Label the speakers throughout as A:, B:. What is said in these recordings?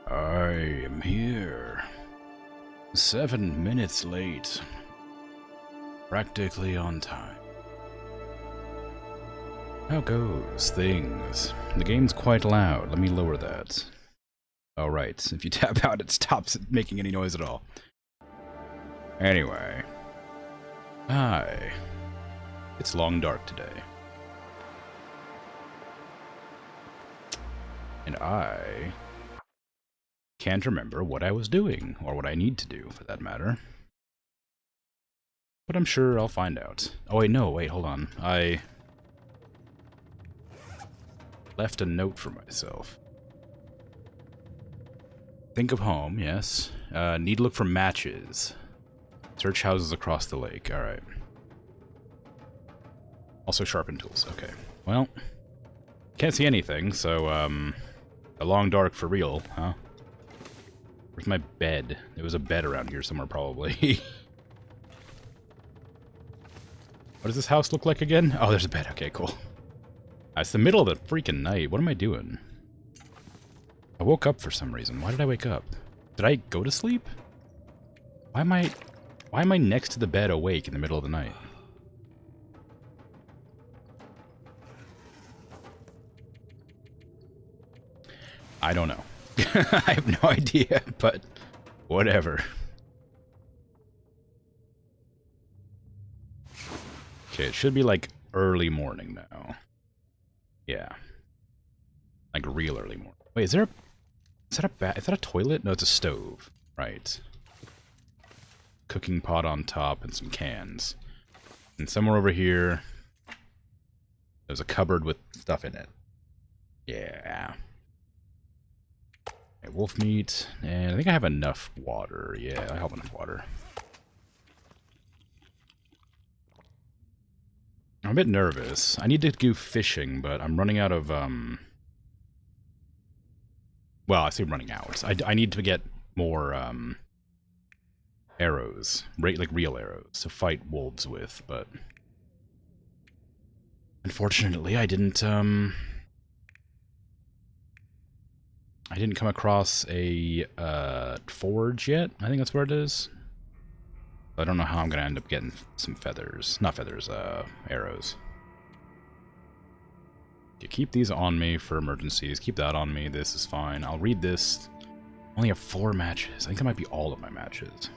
A: I am here. 7 minutes late. Practically on time. How goes things? The game's quite loud. Let me lower that. Alright, if you tap out, it stops making any noise at all. Anyway. Hi. It's long dark today. And I can't remember what I was doing, or what I need to do, for that matter. But I'm sure I'll find out. Oh wait, no, wait, hold on. I left a note for myself. Think of home, yes. Need to look for matches. Search houses across the lake, alright. Also sharpen tools, okay. Well, can't see anything, so, a long dark for real, huh? Where's my bed? There was a bed around here somewhere, probably. What does this house look like again? Oh, there's a bed. Okay, cool. It's the middle of the freaking night. What am I doing? I woke up for some reason. Why did I wake up? Did I go to sleep? Why am I next to the bed awake in the middle of the night? I don't know. I have no idea, but whatever. Okay, it should be like early morning now. Yeah. Like real early morning. Wait, is that a toilet? No, it's a stove. Right. Cooking pot on top and some cans. And somewhere over here, there's a cupboard with stuff in it. Yeah. Okay, wolf meat, and I think I have enough water. Yeah, I have enough water. I'm a bit nervous. I need to go fishing, but I'm running out of, well, I say running out. I need to get more, arrows. Like real arrows to fight wolves with, but unfortunately I didn't come across a, forge yet. I think that's where it is. I don't know how I'm gonna end up getting some feathers. Not feathers, arrows. You keep these on me for emergencies. Keep that on me. This is fine. I'll read this. I only have 4 matches. I think that might be all of my matches.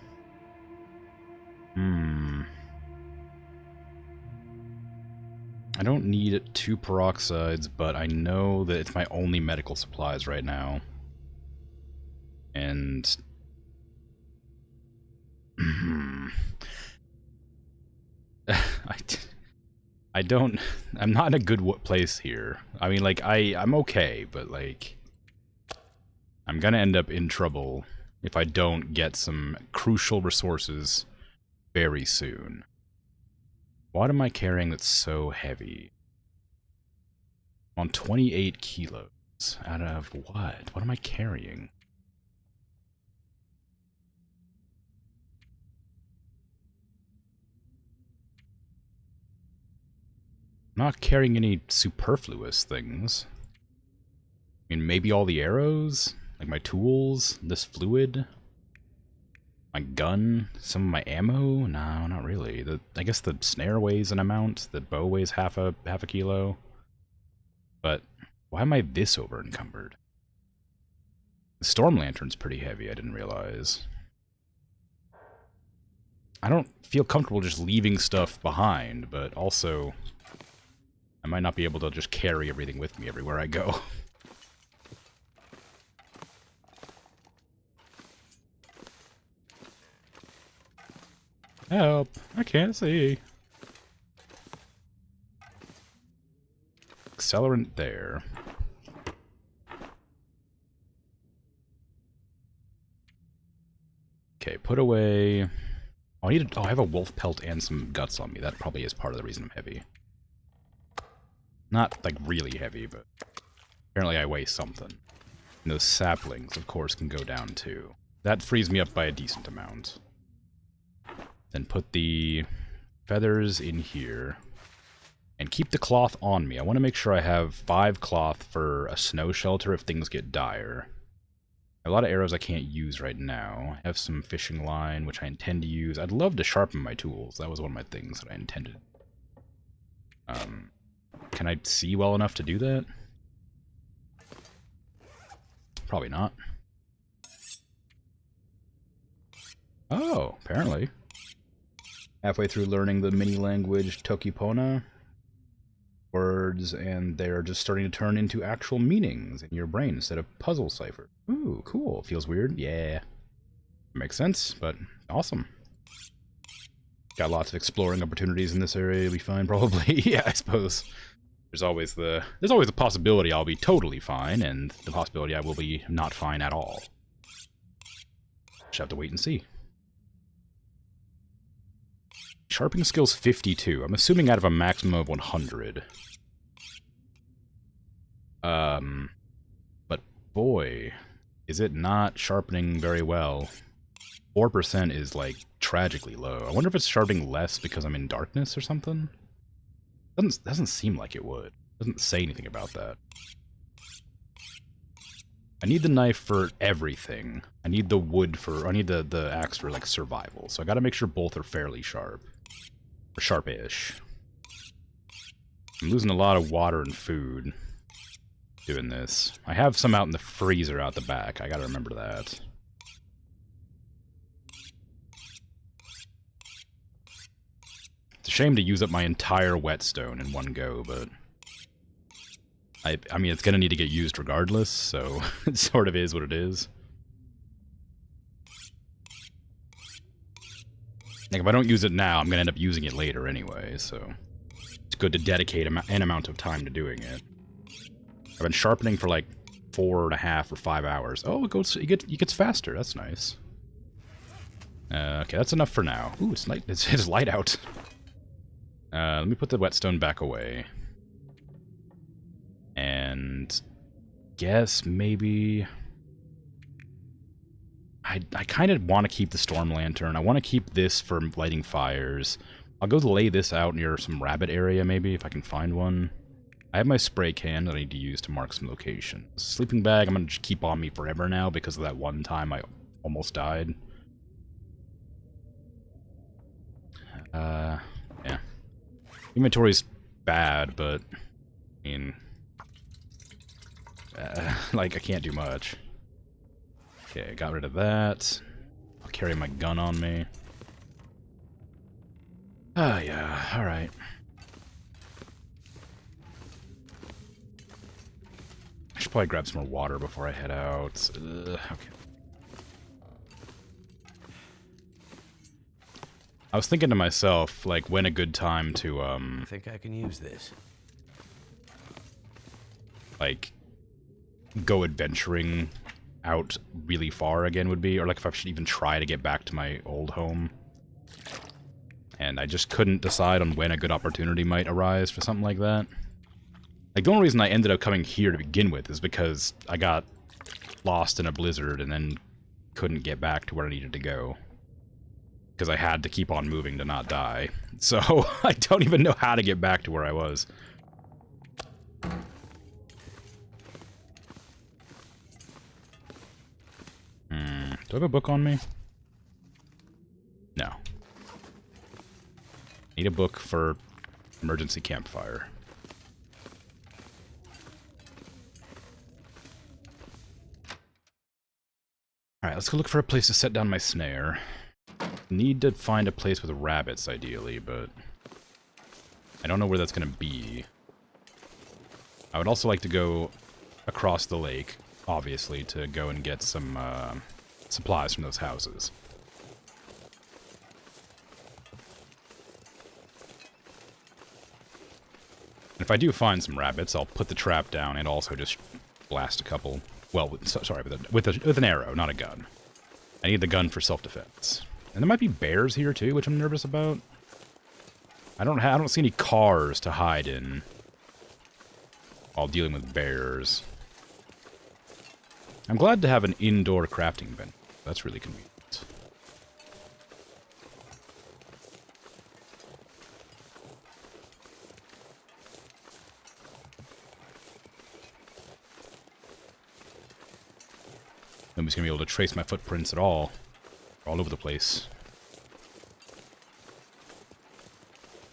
A: I don't need 2 peroxides, but I know that it's my only medical supplies right now. And I'm not in a good place here. I mean, like, I'm okay, but, like, I'm gonna end up in trouble if I don't get some crucial resources very soon. What am I carrying that's so heavy? I'm on 28 kilos. Out of what? What am I carrying? I'm not carrying any superfluous things. I mean, maybe all the arrows? Like my tools? This fluid? My gun? Some of my ammo? No, not really. I guess the snare weighs an amount. The bow weighs half a kilo. But why am I this over encumbered? The storm lantern's pretty heavy, I didn't realize. I don't feel comfortable just leaving stuff behind, but also I might not be able to just carry everything with me everywhere I go. Help! I can't see. Accelerant there. Okay, put away. Oh, I have a wolf pelt and some guts on me. That probably is part of the reason I'm heavy. Not, like, really heavy, but apparently I weigh something. And those saplings, of course, can go down, too. That frees me up by a decent amount. Then put the feathers in here. And keep the cloth on me. I want to make sure I have 5 cloth for a snow shelter if things get dire. A lot of arrows I can't use right now. I have some fishing line, which I intend to use. I'd love to sharpen my tools. That was one of my things that I intended. Can I see well enough to do that? Probably not. Oh, apparently. Halfway through learning the mini language Tokipona words, and they're just starting to turn into actual meanings in your brain instead of puzzle cipher. Ooh, cool. Feels weird? Yeah. Makes sense, but awesome. Got lots of exploring opportunities in this area. You'll be fine, probably. Yeah, I suppose. There's always the possibility I'll be totally fine, and the possibility I will be not fine at all. Just have to wait and see. Sharpening skills 52. I'm assuming out of a maximum of 100. But boy, is it not sharpening very well. 4% is, like, tragically low. I wonder if it's sharpening less because I'm in darkness or something? Doesn't seem like it would. Doesn't say anything about that. I need the knife for everything. I need the wood for... I need the axe for, like, survival. So I gotta make sure both are fairly sharp. Or sharp-ish. I'm losing a lot of water and food doing this. I have some out in the freezer out the back. I gotta remember that. It's a shame to use up my entire whetstone in one go, but... I mean, it's gonna need to get used regardless, so it sort of is what it is. Like, if I don't use it now, I'm gonna end up using it later anyway, so... It's good to dedicate an amount of time to doing it. I've been sharpening for like 4.5 or 5 hours. Oh, it gets faster. That's nice. Okay, that's enough for now. Ooh, it's light. It's light out. Let me put the whetstone back away. And guess maybe I kind of want to keep the storm lantern. I want to keep this for lighting fires. I'll go lay this out near some rabbit area maybe if I can find one. I have my spray can that I need to use to mark some locations. Sleeping bag I'm going to just keep on me forever now because of that one time I almost died. Yeah. Inventory's bad, but, I mean, like, I can't do much. Okay, got rid of that. I'll carry my gun on me. Ah, yeah, alright. I should probably grab some more water before I head out. Okay. I was thinking to myself, like, when a good time to,
B: I think I can use this.
A: like, go adventuring out really far again would be, or like if I should even try to get back to my old home. And I just couldn't decide on when a good opportunity might arise for something like that. Like, the only reason I ended up coming here to begin with is because I got lost in a blizzard and then couldn't get back to where I needed to go. Because I had to keep on moving to not die. So, I don't even know how to get back to where I was. Do I have a book on me? No. Need a book for emergency campfire. Alright, let's go look for a place to set down my snare. Need to find a place with rabbits, ideally, but I don't know where that's going to be. I would also like to go across the lake, obviously, to go and get some supplies from those houses. If I do find some rabbits, I'll put the trap down and also just blast a couple. Well, sorry, with an arrow, not a gun. I need the gun for self-defense. And there might be bears here too, which I'm nervous about. I don't see any cars to hide in while dealing with bears. I'm glad to have an indoor crafting bench. That's really convenient. Nobody's gonna be able to trace my footprints at all. They're all over the place.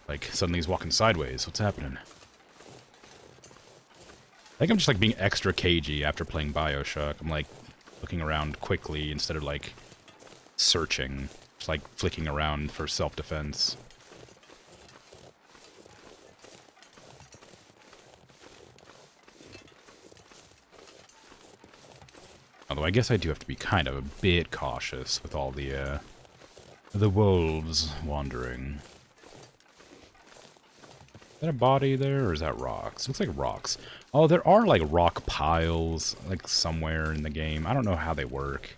A: Like, suddenly he's walking sideways. What's happening? I think I'm just, like, being extra cagey after playing Bioshock. I'm, like, looking around quickly instead of, like, searching. Just, like, flicking around for self-defense. Although I guess I do have to be kind of a bit cautious with all the wolves wandering. Is that a body there, or is that rocks? Looks like rocks. Oh, there are, like, rock piles, like, somewhere in the game. I don't know how they work.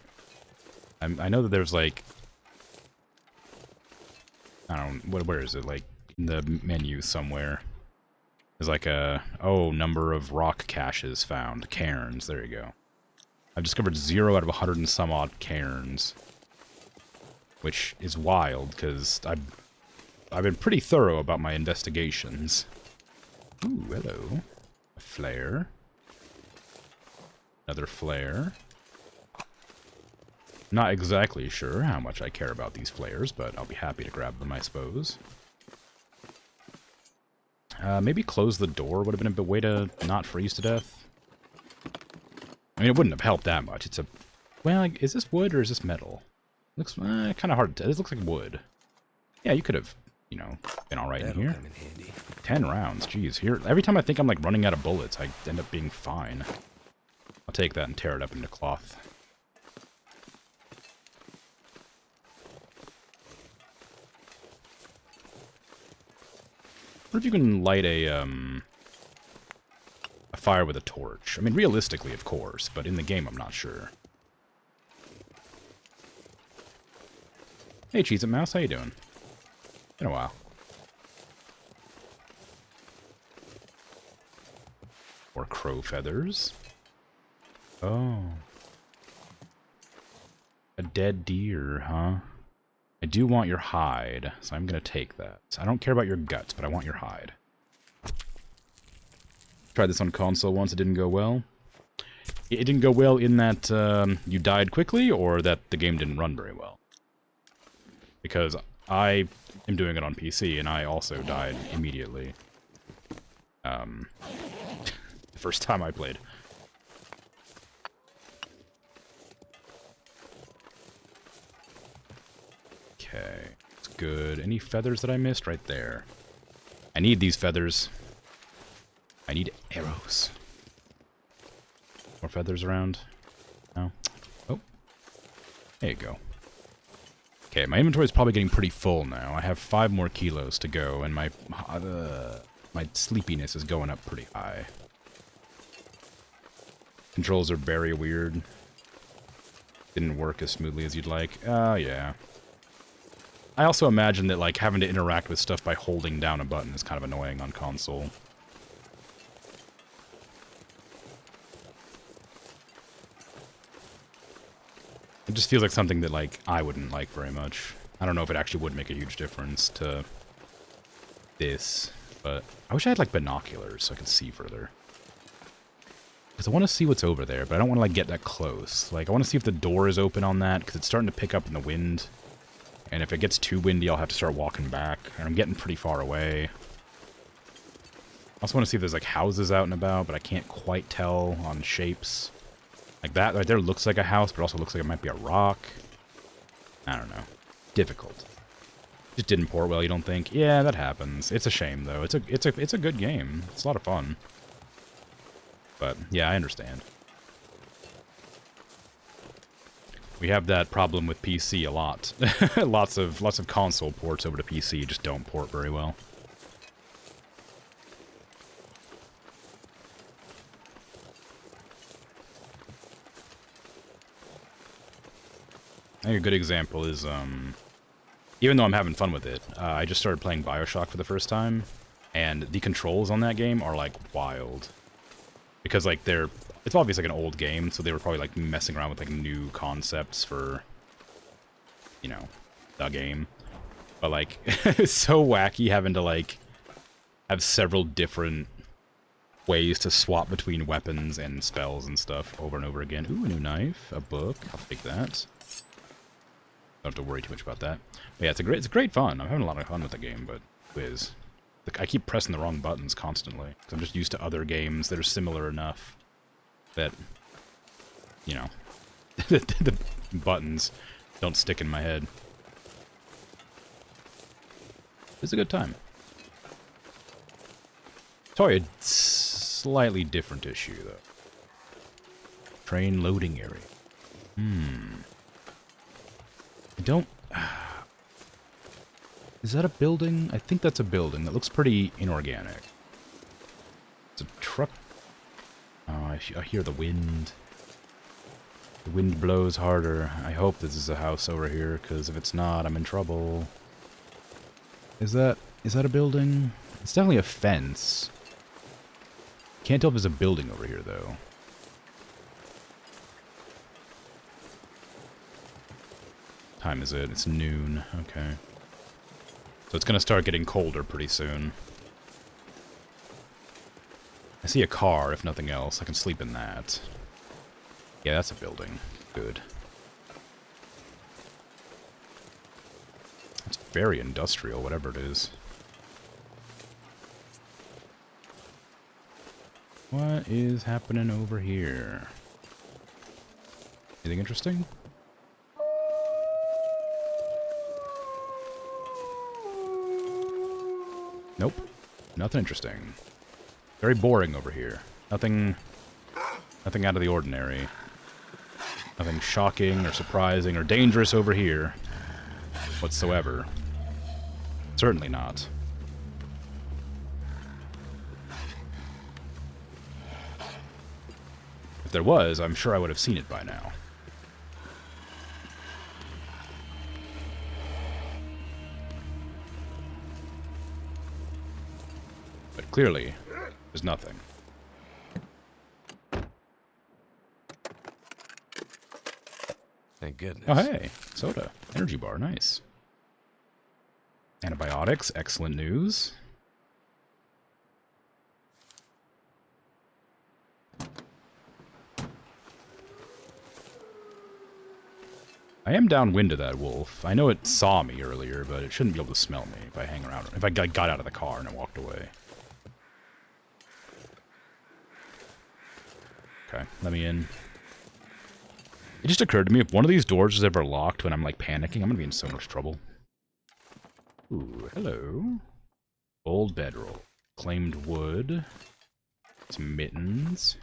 A: I know that there's, like... I don't... Where is it? Like, in the menu somewhere. There's, like, a... Oh, number of rock caches found. Cairns. There you go. I've discovered 0 out of 100 and some odd cairns. Which is wild, because I've been pretty thorough about my investigations. Ooh, hello. A flare. Another flare. Not exactly sure how much I care about these flares, but I'll be happy to grab them, I suppose. Maybe close the door would have been a way to not freeze to death. I mean, it wouldn't have helped that much. It's a... Well, like, is this wood or is this metal? Looks kind of hard to tell. This looks like wood. Yeah, you could have... You know, been alright in here.
B: Come in handy.
A: 10 rounds, jeez. Here, every time I think I'm, like, running out of bullets, I end up being fine. I'll take that and tear it up into cloth. What if you can light a fire with a torch? I mean, realistically, of course, but in the game, I'm not sure. Hey, Cheez-It Mouse, how you doing? Been a while. Or crow feathers. Oh. A dead deer, huh? I do want your hide, so I'm gonna take that. I don't care about your guts, but I want your hide. Tried this on console once, it didn't go well. It didn't go well in that you died quickly, or that the game didn't run very well. Because I am doing it on PC, and I also died immediately. The first time I played. Okay, it's good. Any feathers that I missed? Right there. I need these feathers. I need arrows. More feathers around? No? Oh. There you go. Okay, my inventory is probably getting pretty full now. I have 5 more kilos to go, and my sleepiness is going up pretty high. Controls are very weird. Didn't work as smoothly as you'd like. Oh, yeah. I also imagine that, like, having to interact with stuff by holding down a button is kind of annoying on console. It just feels like something that, like, I wouldn't like very much. I don't know if it actually would make a huge difference to this, but I wish I had, like, binoculars so I could see further. Because I want to see what's over there, but I don't want to, like, get that close. Like, I want to see if the door is open on that, because it's starting to pick up in the wind. And if it gets too windy, I'll have to start walking back. And I'm getting pretty far away. I also want to see if there's, like, houses out and about, but I can't quite tell on shapes. Like, that right there looks like a house, but also looks like it might be a rock. I don't know. Difficult. Just didn't port well, you don't think? Yeah, that happens. It's a shame, though. It's a good game. It's a lot of fun. But, yeah, I understand. We have that problem with PC a lot. lots of console ports over to PC just don't port very well. I think a good example is, even though I'm having fun with it, I just started playing Bioshock for the first time, and the controls on that game are, like, wild. Because, like, it's obviously, like, an old game, so they were probably, like, messing around with, like, new concepts for, you know, the game. But, like, it's so wacky having to, like, have several different ways to swap between weapons and spells and stuff over and over again. Ooh, a new knife, a book. I'll take that. Don't have to worry too much about that. But yeah, it's great fun. I'm having a lot of fun with the game, but whiz. I keep pressing the wrong buttons constantly, because I'm just used to other games that are similar enough that, you know, the buttons don't stick in my head. It's a good time. Sorry, a slightly different issue, though. Train loading area. I don't... Is that a building? I think that's a building. That looks pretty inorganic. It's a truck. Oh, I hear the wind. The wind blows harder. I hope this is a house over here, because if it's not, I'm in trouble. Is that a building? It's definitely a fence. Can't tell if there's a building over here, though. Time is it? It's noon. Okay. So it's going to start getting colder pretty soon. I see a car, if nothing else. I can sleep in that. Yeah, that's a building. Good. It's very industrial, whatever it is. What is happening over here? Anything interesting? Nope. Nothing interesting. Very boring over here. Nothing out of the ordinary. Nothing shocking or surprising or dangerous over here whatsoever. Certainly not. If there was, I'm sure I would have seen it by now. But clearly, there's nothing.
B: Thank goodness.
A: Oh, hey. Soda. Energy bar. Nice. Antibiotics. Excellent news. I am downwind of that wolf. I know it saw me earlier, but it shouldn't be able to smell me if I hang around. If I got out of the car and I walked away. Okay, let me in. It just occurred to me, if one of these doors is ever locked when I'm, like, panicking, I'm gonna be in so much trouble. Ooh, hello. Old bedroll. Claimed wood. Some mittens.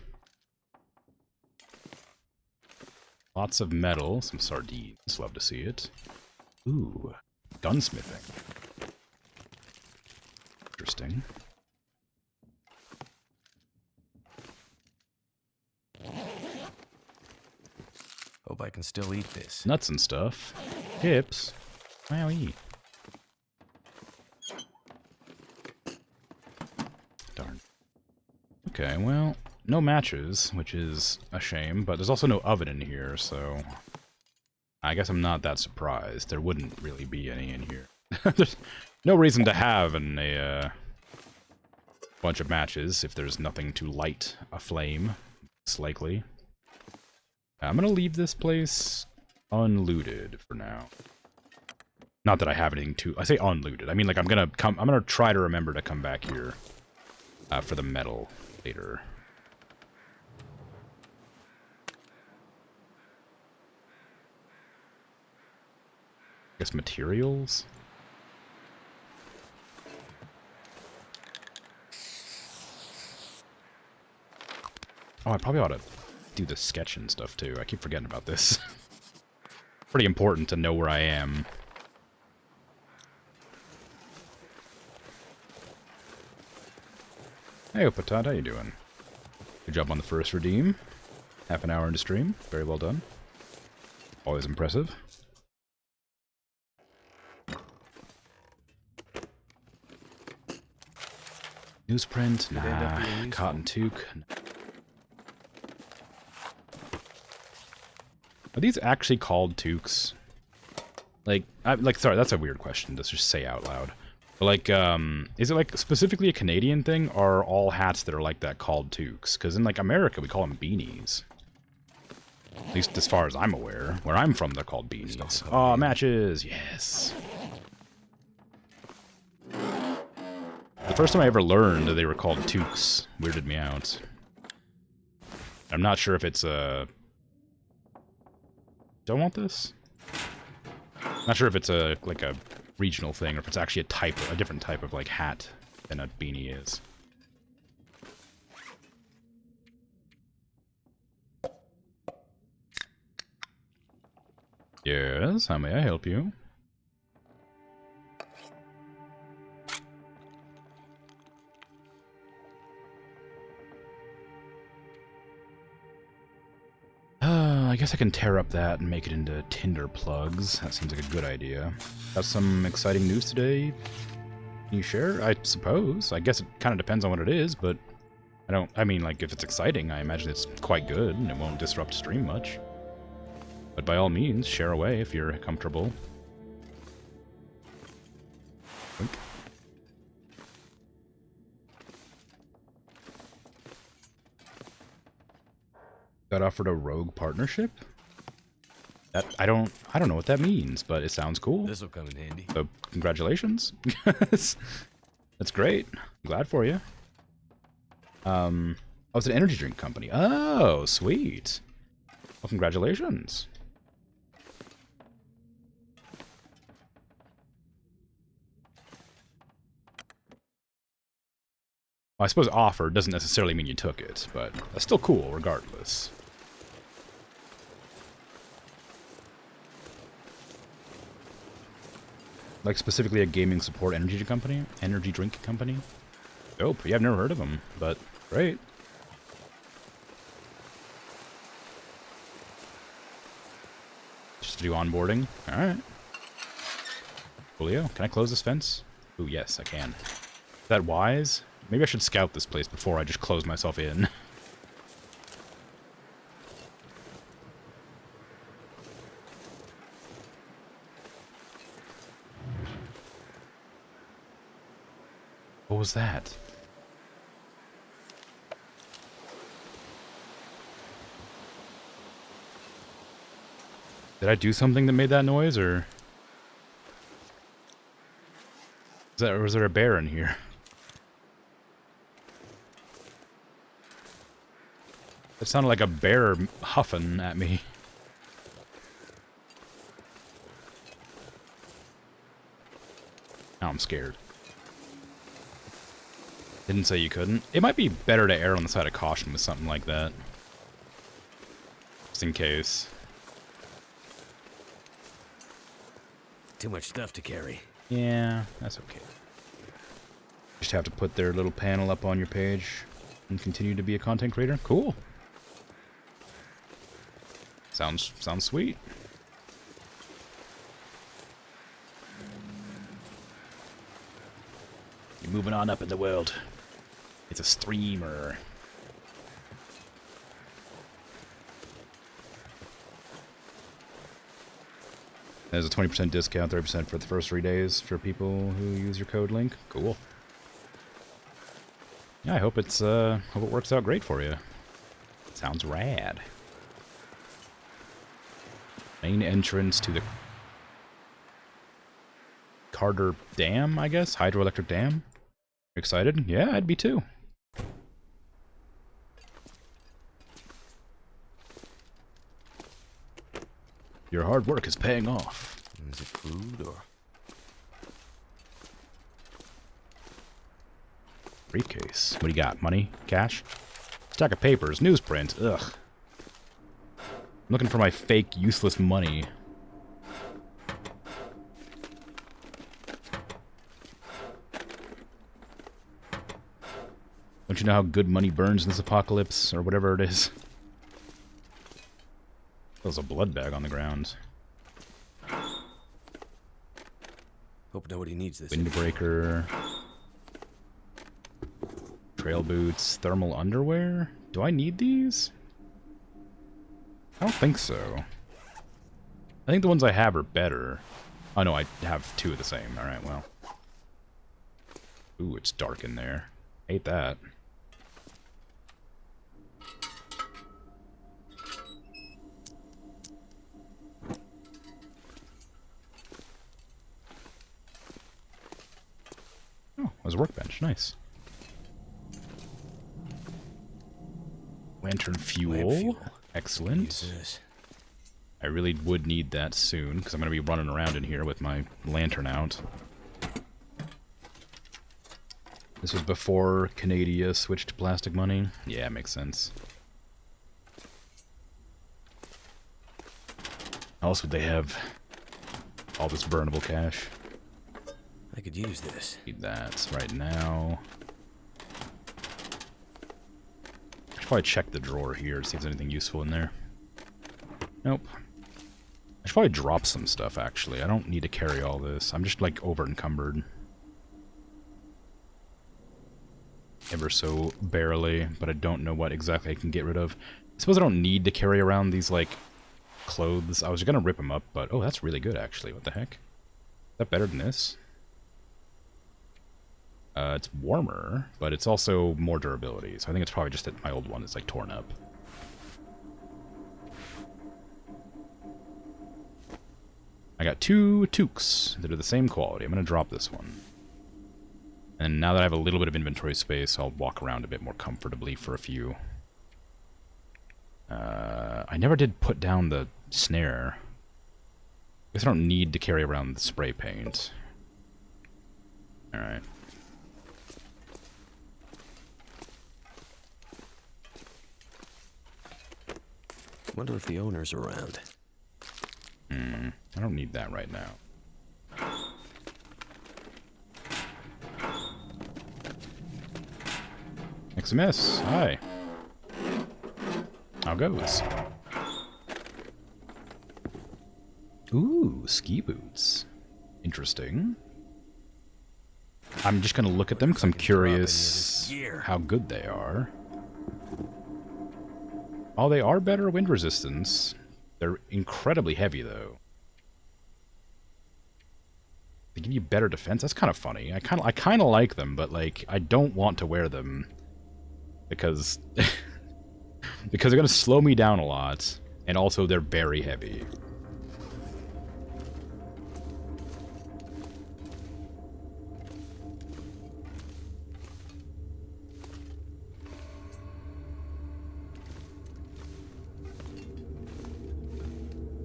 A: Lots of metal. Some sardines. Love to see it. Ooh, gunsmithing. Interesting.
B: Hope I can still eat this.
A: Nuts and stuff. Hips. Wowie. Darn. Okay, well, no matches, which is a shame, but there's also no oven in here, so I guess I'm not that surprised. There wouldn't really be any in here. There's no reason to have a bunch of matches if there's nothing to light a flame. It's likely. I'm gonna leave this place unlooted for now. Not that I have anything to... I say unlooted. I mean, like, I'm gonna try to remember to come back here for the metal later. I guess materials? Oh, I probably ought to do the sketch and stuff too. I keep forgetting about this. Pretty important to know where I am. Hey, Opatat, how you doing? Good job on the first redeem. Half an hour into stream. Very well done. Always impressive. Newsprint? Nah. Cotton toque? Are these actually called toques? Like, sorry, that's a weird question to just say out loud. Like, is it like specifically a Canadian thing, or are all hats that are like that called toques? Because in like America, we call them beanies. At least as far as I'm aware. Where I'm from, they're called beanies. Oh, matches! Yes! The first time I ever learned that they were called toques weirded me out. I'm not sure if it's a... Don't want this? Not sure if it's a like a regional thing, or if it's actually a different type of like hat than a beanie is. Yes, how may I help you? I guess I can tear up that and make it into Tinder plugs. That seems like a good idea. Got some exciting news today. Can you share? I suppose. I guess it kind of depends on what it is, but I mean, like, if it's exciting, I imagine it's quite good and it won't disrupt stream much. But by all means, share away if you're comfortable. Wink. Got offered a rogue partnership? That I don't know what that means, but it sounds cool.
B: This will come in handy.
A: So congratulations. That's great. I'm glad for you. Oh, it's an energy drink company. Oh, sweet. Well, congratulations. Well, I suppose offer doesn't necessarily mean you took it, but that's still cool regardless. Like specifically a gaming support energy drink company. Dope. Yeah, I've never heard of them, but great. Just to do onboarding. All right. Coolio. Can I close this fence? Ooh, yes, I can. Is that wise? Maybe I should scout this place before I just close myself in. What was that? Did I do something that made that noise, or was there a bear in here? It sounded like a bear huffing at me. Now I'm scared. Didn't say you couldn't. It might be better to err on the side of caution with something like that. Just in case.
B: Too much stuff to carry.
A: Yeah, that's okay. Just have to put their little panel up on your page and continue to be a content creator. Cool. Sounds sweet. You're moving on up in the world. It's a streamer. There's a 20% discount, 30% for the first 3 days for people who use your code link. Cool. Yeah, I hope it works out great for you. Sounds rad. Main entrance to the Carter Dam, I guess? Hydroelectric Dam? Excited? Yeah, I'd be too. Your hard work is paying off.
B: Is it food or...
A: Briefcase. What do you got? Money? Cash? Stack of papers. Newsprint. Ugh. I'm looking for my fake, useless money. Don't you know how good money burns in this apocalypse? Or whatever it is. There's a blood bag on the ground.
B: Hope nobody needs this.
A: Windbreaker. Trail boots. Thermal underwear? Do I need these? I don't think so. I think the ones I have are better. Oh no, I have two of the same. Alright, well. Ooh, it's dark in there. Hate that. Oh, there's a workbench. Nice. Lantern fuel.
B: Lamp fuel.
A: Excellent.
B: Use this.
A: I really would need that soon, because I'm going to be running around in here with my lantern out. This was before Canada switched to plastic money. Yeah, it makes sense. How else would they have all this burnable cash?
B: I could use this.
A: Need that right now. I should probably check the drawer here to see if there's anything useful in there. Nope. I should probably drop some stuff, actually. I don't need to carry all this. I'm just, like, over-encumbered. Ever so barely, but I don't know what exactly I can get rid of. I suppose I don't need to carry around these, like, clothes. I was gonna rip them up, but... Oh, that's really good, actually. What the heck? Is that better than this? It's warmer, but it's also more durability. So I think it's probably just that my old one is, like, torn up. I got 2 toques that are the same quality. I'm gonna drop this one. And now that I have a little bit of inventory space, I'll walk around a bit more comfortably for a few. I never did put down the snare. I guess I don't need to carry around the spray paint. Alright.
B: Wonder if the owner's around.
A: I don't need that right now. XMS, hi. How goes? Ooh, ski boots. Interesting. I'm just gonna look at them because I'm curious how good they are. Oh, they are better wind resistance. They're incredibly heavy, though. They give you better defense. That's kind of funny. I kind of like them, but like I don't want to wear them because because they're gonna slow me down a lot, and also they're very heavy.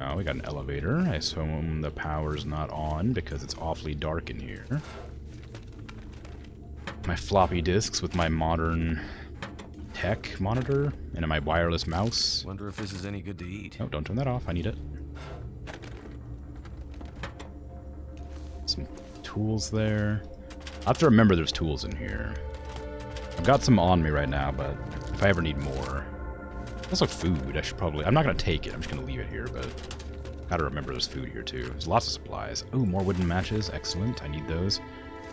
A: Oh, we got an elevator. I assume the power's not on because it's awfully dark in here. My floppy disks with my modern tech monitor and my wireless mouse.
B: Wonder if this is any good to eat.
A: Oh, don't turn that off. I need it. Some tools there. I have to remember there's tools in here. I've got some on me right now, but if I ever need more... Also food, I should probably... I'm not going to take it, I'm just going to leave it here, but... Gotta remember there's food here, too. There's lots of supplies. Oh, more wooden matches. Excellent, I need those.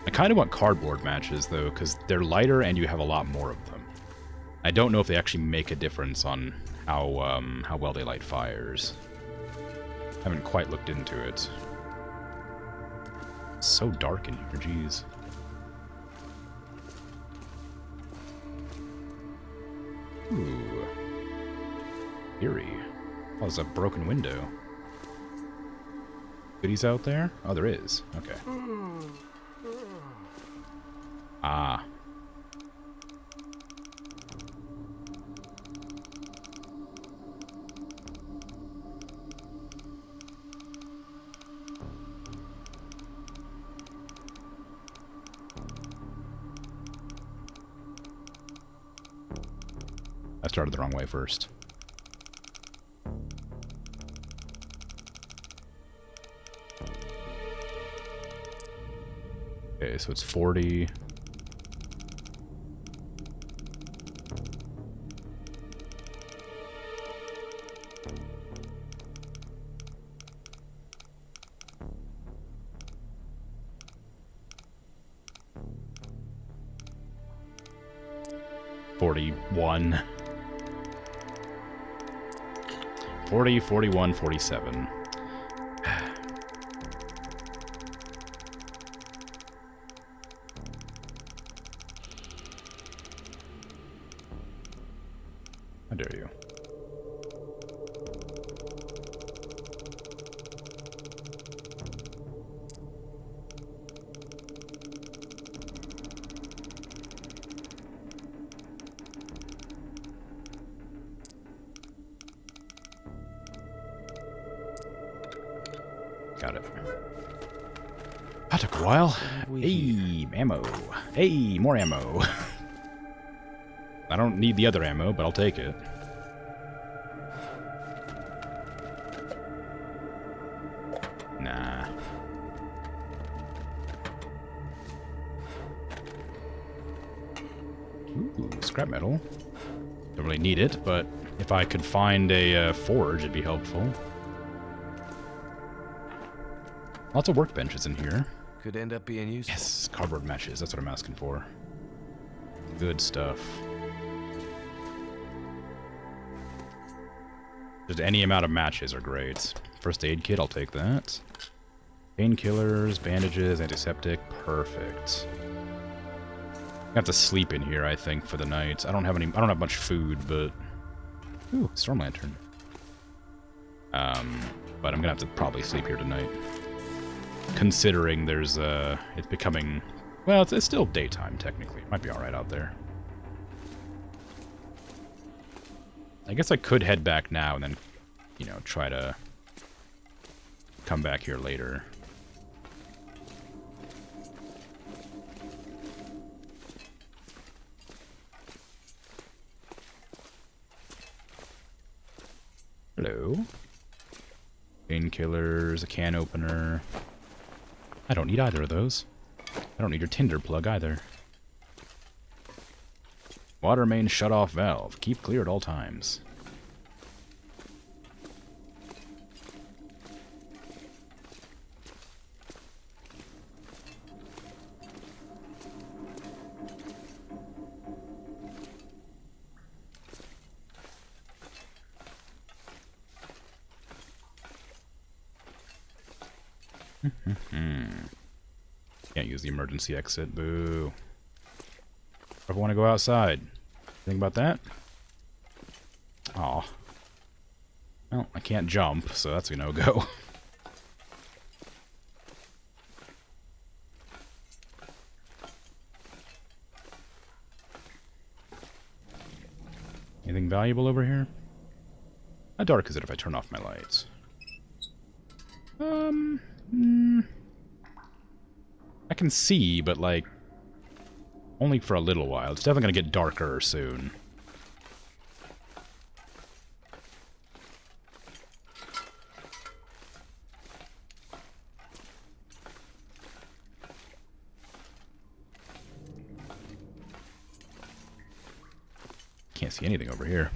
A: I kind of want cardboard matches, though, because they're lighter and you have a lot more of them. I don't know if they actually make a difference on how well they light fires. I haven't quite looked into it. It's so dark in here, jeez. Ooh. Eerie. Oh, there's a broken window. Goodies out there? Oh, there is. Okay. Ah. I started the wrong way first. Okay, so it's 40. $41. 40, 41, 47. that took a while.
B: we
A: Hey, ammo. Hey, more ammo. I don't need the other ammo, but I'll take it. Nah. Ooh, scrap metal. Don't really need it, but if I could find a forge, it'd be helpful. Lots of workbenches in here.
B: Could end up being useful.
A: Yes, cardboard matches. That's what I'm asking for. Good stuff. Just any amount of matches are great. First aid kit, I'll take that. Painkillers, bandages, antiseptic, perfect. I have to sleep in here, I think, for the night. I don't have much food, but ooh, storm lantern. But I'm gonna have to probably sleep here tonight. Considering there's it's becoming, well, it's still daytime technically. It might be all right out there. I guess I could head back now and then, you know, try to come back here later. Hello. Painkillers, a can opener. I don't need either of those. I don't need your Tinder plug either. Water main shut-off valve. Keep clear at all times. Can't use the emergency exit. Boo. If I want to go outside. Think about that? Aw. Well, I can't jump, so that's a no-go. Anything valuable over here? How dark is it if I turn off my lights? I can see, but like only for a little while. It's definitely gonna get darker soon. Can't see anything over here.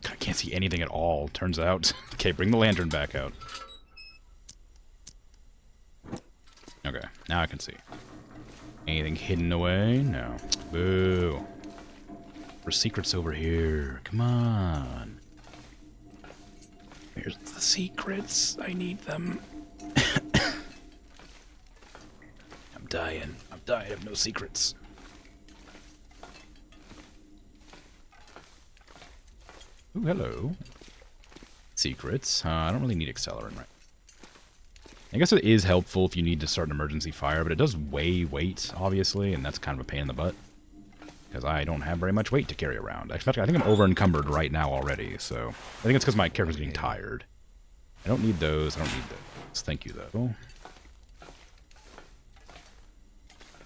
A: God, I can't see anything at all, turns out. Okay, bring the lantern back out. Okay, now I can see. Anything hidden away? No. Boo. There's secrets over here. Come on. Here's the secrets. I need them. I'm dying. I'm dying of no secrets. Ooh, hello. Secrets. I don't really need accelerant right. I guess it is helpful if you need to start an emergency fire, but it does weigh weight, obviously, and that's kind of a pain in the butt. Because I don't have very much weight to carry around. Actually, I think I'm over-encumbered right now already, so... I think it's because my character's getting tired. I don't need those. I don't need those. Thank you, though.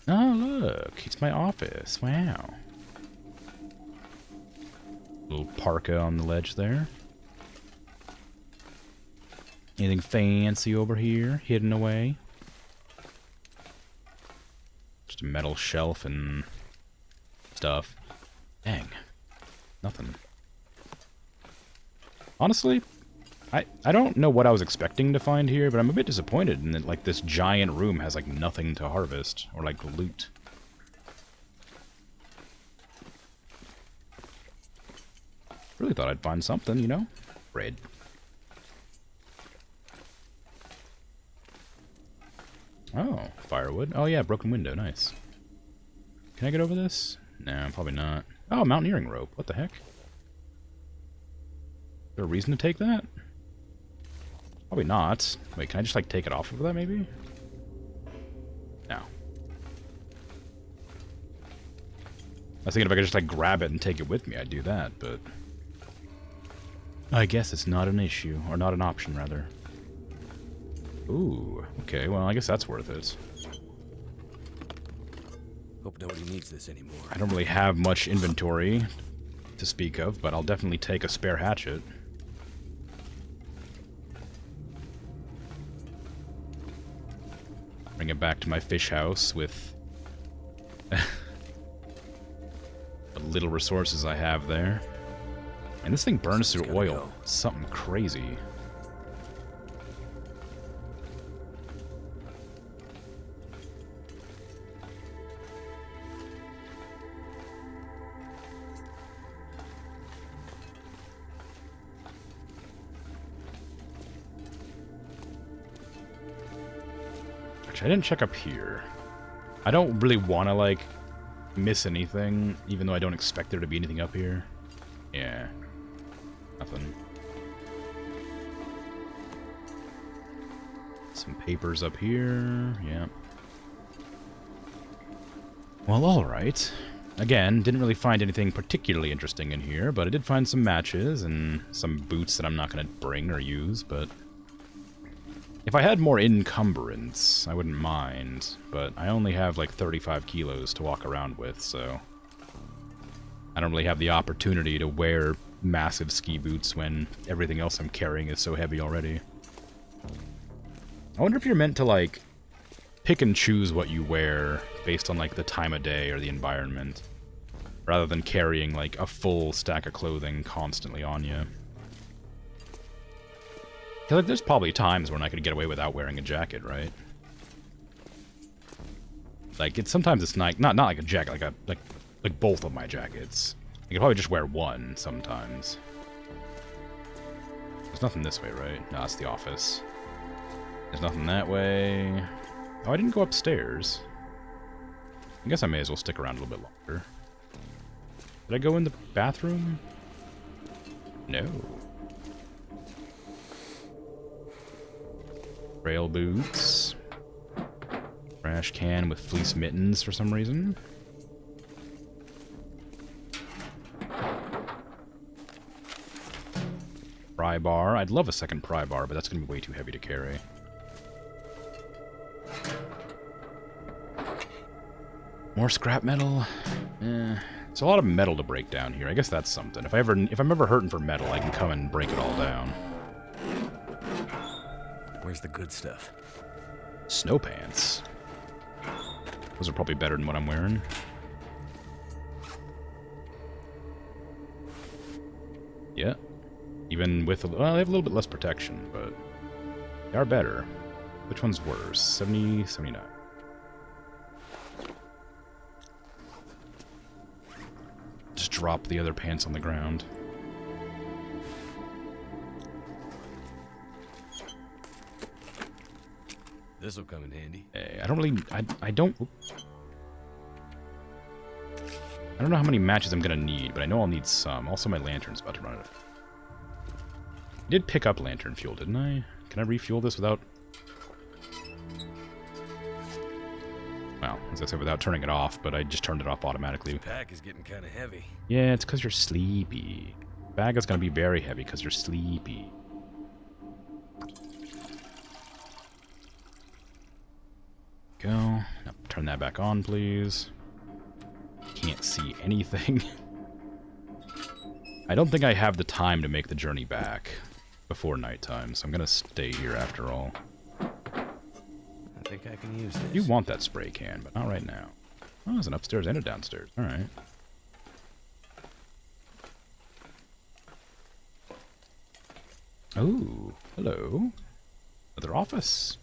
A: Oh, look. It's my office. Wow. Little parka on the ledge there. Anything fancy over here, hidden away? Just a metal shelf and stuff. Dang. Nothing. Honestly, I don't know what I was expecting to find here, but I'm a bit disappointed in that, like, this giant room has, like, nothing to harvest, or, like, loot. Really thought I'd find something, you know? Bread. Oh, firewood. Oh yeah, broken window, nice. Can I get over this? No, probably not. Oh, mountaineering rope. What the heck? Is there a reason to take that? Probably not. Wait, can I just, like, take it off of that, maybe? No. I was thinking if I could just, like, grab it and take it with me, I'd do that, but... I guess it's not an issue, or not an option, rather. Ooh, okay, well, I guess that's worth it.
B: Hope nobody needs this anymore.
A: I don't really have much inventory to speak of, but I'll definitely take a spare hatchet. Bring it back to my fish house with the little resources I have there. And this thing burns through oil.
B: Go.
A: Something crazy. Actually, I didn't check up here. I don't really want to, like, miss anything, even though I don't expect there to be anything up here. Yeah. Nothing. Some papers up here. Yeah. Well, alright. Again, didn't really find anything particularly interesting in here, but I did find some matches and some boots that I'm not going to bring or use, but if I had more encumbrance, I wouldn't mind, but I only have like 35 kilos to walk around with, so I don't really have the opportunity to wear massive ski boots when everything else I'm carrying is so heavy already. I wonder if you're meant to, like, pick and choose what you wear based on, like, the time of day or the environment, rather than carrying, like, a full stack of clothing constantly on you. I feel like there's probably times when I could get away without wearing a jacket, right? Like, sometimes it's not like a jacket, like both of my jackets. I could probably just wear one sometimes. There's nothing this way, right? No, it's the office. There's nothing that way. Oh, I didn't go upstairs. I guess I may as well stick around a little bit longer. Did I go in the bathroom? No. Rail boots. Trash can with fleece mittens for some reason. Pry bar. I'd love a second pry bar, but that's going to be way too heavy to carry. More scrap metal. It's a lot of metal to break down here. I guess that's something. If I'm ever hurting for metal, I can come and break it all down.
B: Where's the good stuff?
A: Snow pants. Those are probably better than what I'm wearing. Yeah. Even with well, they have a little bit less protection, but they are better. Which one's worse? 70, 79. Just drop the other pants on the ground.
B: This'll come in handy.
A: Hey, I don't really... I don't... I don't know how many matches I'm gonna need, but I know I'll need some. Also, my lantern's about to run out. I did pick up lantern fuel, didn't I? Can I refuel this without... Well, as I said, without turning it off, but I just turned it off automatically.
B: This pack is getting kind of heavy.
A: Yeah, it's because you're sleepy. Bag is gonna be very heavy because you're sleepy. Go. Now, turn that back on, please. Can't see anything. I don't think I have the time to make the journey back before nighttime, so I'm gonna stay here after all.
B: I think I can use this.
A: You want that spray can, but not right now. Oh, there's an upstairs and a downstairs. Alright. Oh, hello. Another office.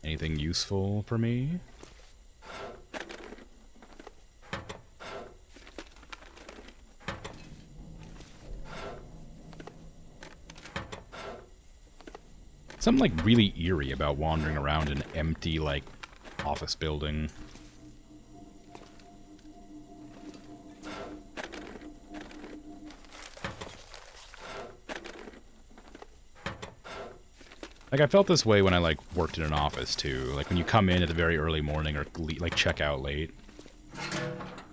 A: Anything useful for me? Something like really eerie about wandering around an empty, like, office building. Like, I felt this way when I, like, worked in an office, too. Like, when you come in at the very early morning or, like, check out late.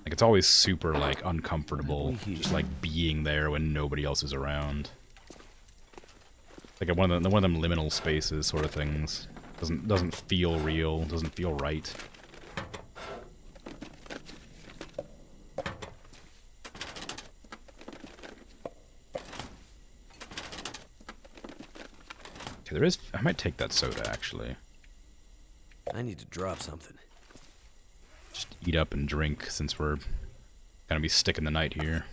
A: Like, it's always super, like, uncomfortable, just, like, being there when nobody else is around. Like, one of them liminal spaces sort of things. Doesn't feel real, doesn't feel right. Okay, there is... I might take that soda, actually.
B: I need to drop something.
A: Just eat up and drink, since we're gonna be sticking the night here.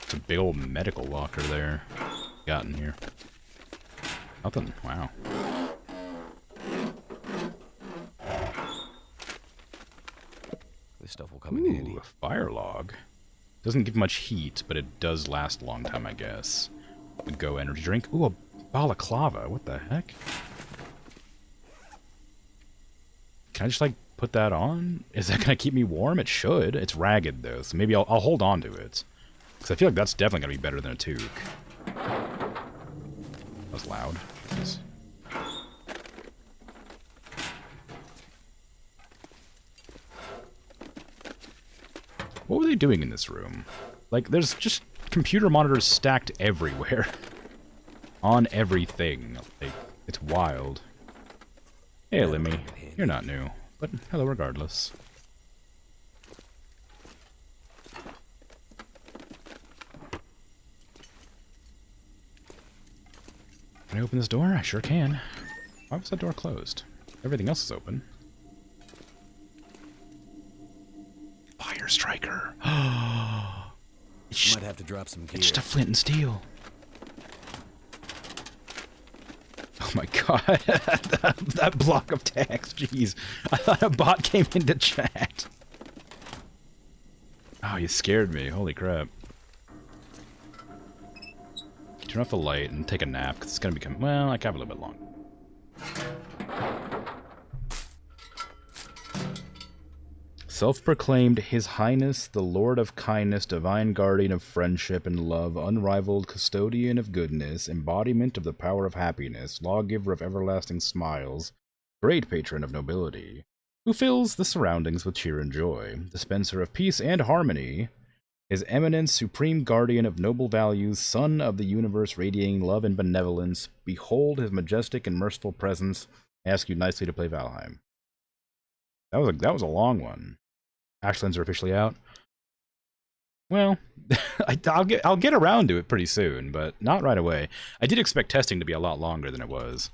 A: It's a big old medical locker there. Got in here. Nothing. Wow.
B: This stuff will come in handy.
A: A fire log. Doesn't give much heat, but it does last a long time, I guess. A go energy drink. Ooh, a balaclava. What the heck? Can I just, like, put that on? Is that gonna keep me warm? It should. It's ragged, though, so maybe I'll hold on to it. Because I feel like that's definitely gonna be better than a toque. That was loud. Jeez. What were they doing in this room? Like, there's just computer monitors stacked everywhere. On everything. Like, it's wild. Hey, Limmy. You're not new. But hello regardless. Can I open this door? I sure can. Why was that door closed? Everything else is open. Fire striker. It's
B: Might have to drop some gear.
A: just a flint and steel. Oh my god. that block of text. Jeez. I thought a bot came into chat. Oh, you scared me. Holy crap. Turn off the light and take a nap, because it's going to become... Well, I can have a little bit long. Self-proclaimed His Highness, the Lord of Kindness, divine guardian of friendship and love, unrivaled custodian of goodness, embodiment of the power of happiness, lawgiver of everlasting smiles, great patron of nobility, who fills the surroundings with cheer and joy, dispenser of peace and harmony, His Eminence, supreme guardian of noble values, son of the universe radiating love and benevolence, behold his majestic and merciful presence. I ask you nicely to play Valheim. That was a long one. Ashlands are officially out. Well, I'll get around to it pretty soon, but not right away. I did expect testing to be a lot longer than it was.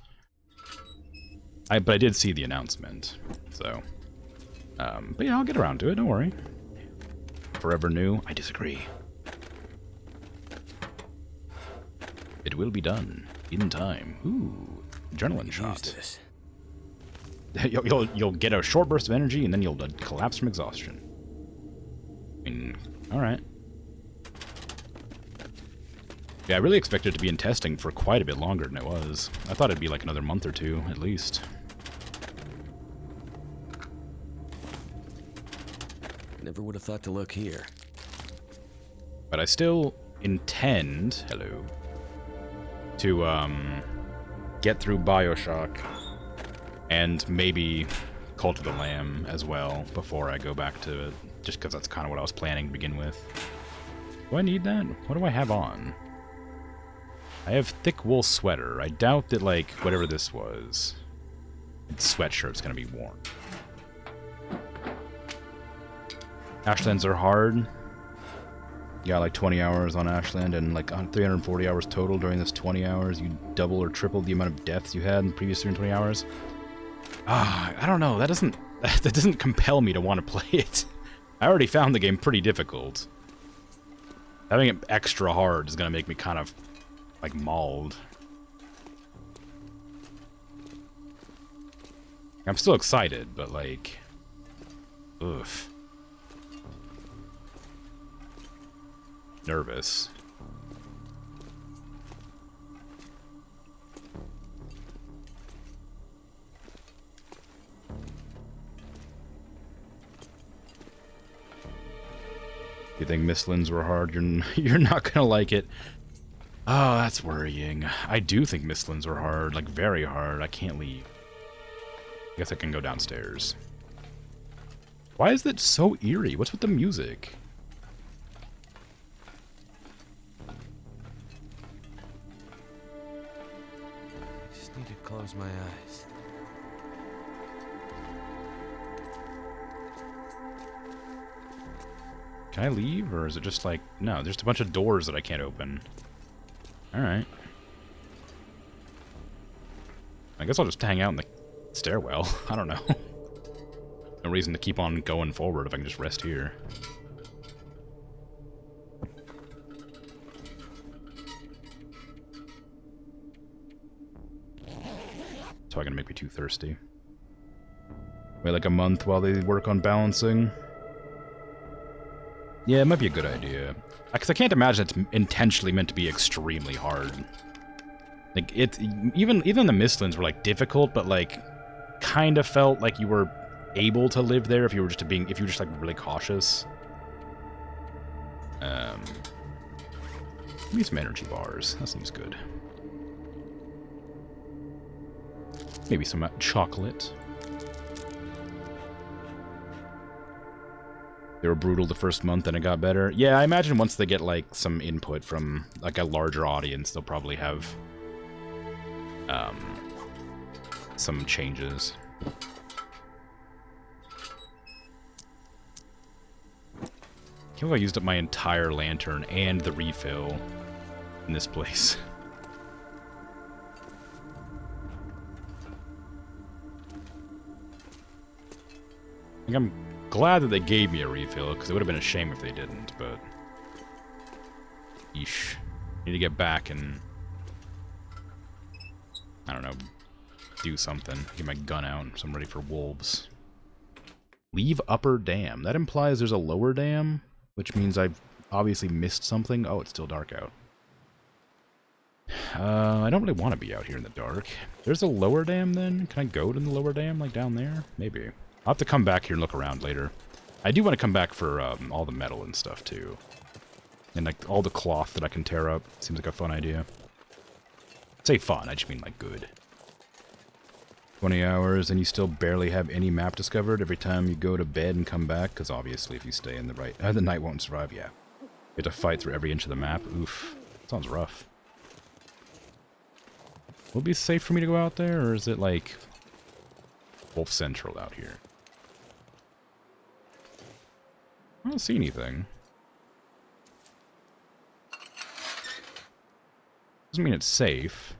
A: But I did see the announcement, so. But yeah, I'll get around to it. Don't worry. Forever new. I disagree. It will be done in time. Ooh, adrenaline shot. You'll get a short burst of energy and then you'll collapse from exhaustion. I mean, all right. Yeah, I really expected it to be in testing for quite a bit longer than it was. I thought it'd be like another month or two at least.
B: Never would have thought to look here.
A: But I still intend, to get through BioShock and maybe Cult of the Lamb as well before I go back to it, just because that's kind of what I was planning to begin with. Do I need that? What do I have on? I have thick wool sweater. I doubt that, like, whatever this was, sweatshirt's gonna be warm. Ashlands are hard. You got like 20 hours on Ashland and like 340 hours total during this 20 hours. You double or triple the amount of deaths you had in the previous 320 hours. I don't know. That doesn't compel me to want to play it. I already found the game pretty difficult. Having it extra hard is gonna make me kind of like mauled. I'm still excited, but like, oof. Nervous. You think Mistlands were hard? You're not gonna like it. Oh, that's worrying. I do think Mistlands were hard, like very hard. I can't leave. I guess I can go downstairs. Why is that so eerie? What's with the music?
B: I just need to close my eyes.
A: Can I leave, or is it just like... No, there's a bunch of doors that I can't open. Alright. I guess I'll just hang out in the stairwell. I don't know. No reason to keep on going forward if I can just rest here. It's probably gonna make me too thirsty. Wait like a month while they work on balancing. Yeah, it might be a good idea. Because I can't imagine it's intentionally meant to be extremely hard. Like, even the Mistlands were, like, difficult, but, like, kind of felt like you were able to live there if you were just like, really cautious. Give me some energy bars. That seems good. Maybe some chocolate. They were brutal the first month, and it got better. Yeah, I imagine once they get, like, some input from, like, a larger audience, they'll probably have, some changes. Can't believe I used up my entire lantern and the refill in this place. I think I'm glad that they gave me a refill, because it would have been a shame if they didn't, but... Yeesh. Need to get back and... I don't know, do something. Get my gun out, so I'm ready for wolves. Leave upper dam. That implies there's a lower dam, which means I've obviously missed something. Oh, it's still dark out. I don't really want to be out here in the dark. There's a lower dam, then? Can I go to the lower dam, like down there? Maybe. I'll have to come back here and look around later. I do want to come back for all the metal and stuff, too. And, like, all the cloth that I can tear up. Seems like a fun idea. Say fun, I just mean, like, good. 20 hours, and you still barely have any map discovered every time you go to bed and come back? Because obviously, if you stay in the night won't survive, yeah. You have to fight through every inch of the map. Oof. Sounds rough. Will it be safe for me to go out there, or is it, like, Wolf Central out here? I don't see anything. Doesn't mean it's safe.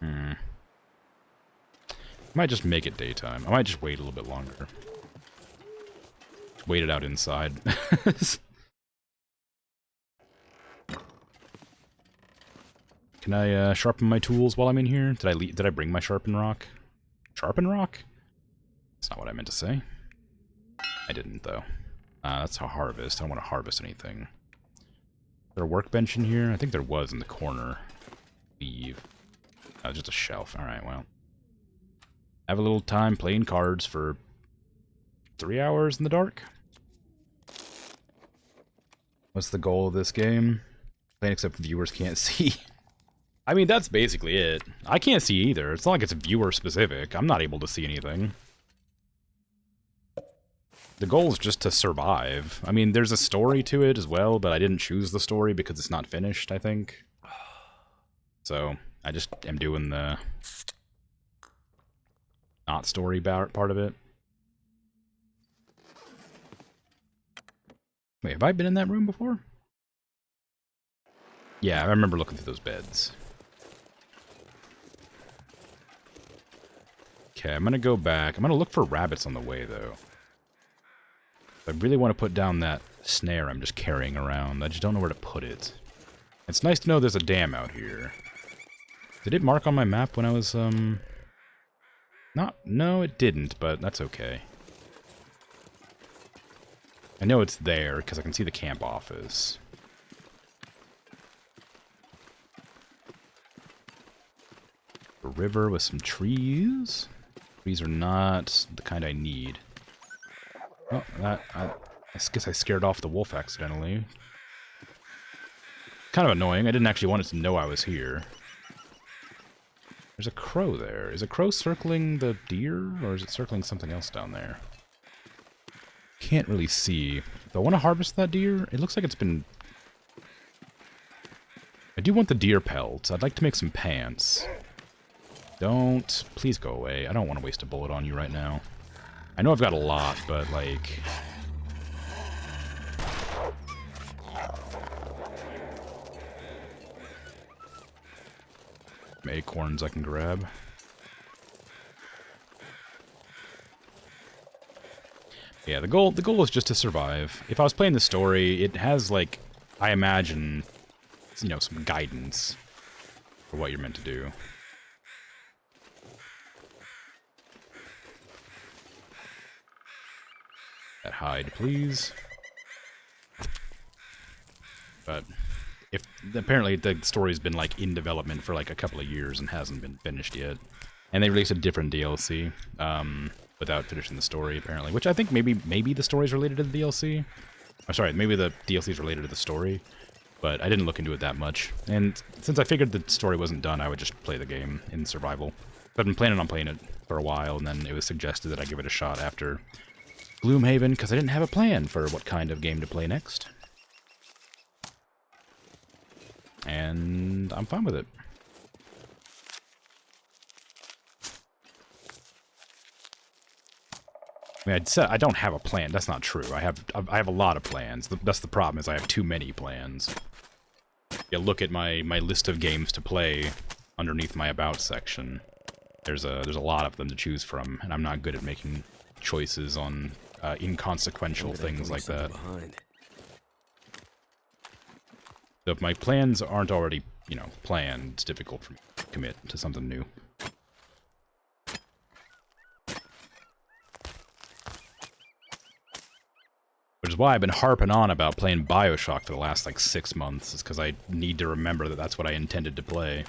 A: I might just make it daytime. I might just wait a little bit longer. Wait it out inside. Can I sharpen my tools while I'm in here? Did I bring my sharpen rock? Sharpen rock? That's not what I meant to say. I didn't, though. That's a harvest. I don't want to harvest anything. Is there a workbench in here? I think there was in the corner. Leave. Oh, just a shelf. Alright, well. Have a little time playing cards for 3 hours in the dark. What's the goal of this game? Playing except viewers can't see. I mean, that's basically it. I can't see either. It's not like it's viewer specific. I'm not able to see anything. The goal is just to survive. I mean, there's a story to it as well, but I didn't choose the story because it's not finished, I think. So, I just am doing the not story part of it. Wait, have I been in that room before? Yeah, I remember looking through those beds. Okay, I'm gonna go back. I'm gonna look for rabbits on the way, though. I really want to put down that snare I'm just carrying around. I just don't know where to put it. It's nice to know there's a dam out here. Did it mark on my map when I was, No, it didn't, but that's okay. I know it's there, because I can see the camp office. A river with some trees. Trees are not the kind I need. Oh, I guess I scared off the wolf accidentally. Kind of annoying. I didn't actually want it to know I was here. There's a crow there. Is a crow circling the deer, or is it circling something else down there? Can't really see. Do I want to harvest that deer? It looks like it's been... I do want the deer pelts. I'd like to make some pants. Don't... Please go away. I don't want to waste a bullet on you right now. I know I've got a lot, but, like... Some acorns I can grab. Yeah, the goal is just to survive. If I was playing the story, it has, like, I imagine, you know, some guidance for what you're meant to do. That hide, please. But if apparently the story's been like in development for like a couple of years and hasn't been finished yet, and they released a different DLC without finishing the story apparently, which I think maybe the story's related to the DLC. I'm sorry, maybe the DLC is related to the story, but I didn't look into it that much. And since I figured the story wasn't done, I would just play the game in survival. I've been planning on playing it for a while, and then it was suggested that I give it a shot after Gloomhaven, because I didn't have a plan for what kind of game to play next. And I'm fine with it. I mean, I don't have a plan. That's not true. I have a lot of plans. That's the problem, is I have too many plans. You look at my list of games to play underneath my About section. There's a lot of them to choose from, and I'm not good at making choices on inconsequential things like that. So if my plans aren't already, you know, planned, it's difficult for me to commit to something new. Which is why I've been harping on about playing BioShock for the last, like, 6 months, is because I need to remember that that's what I intended to play.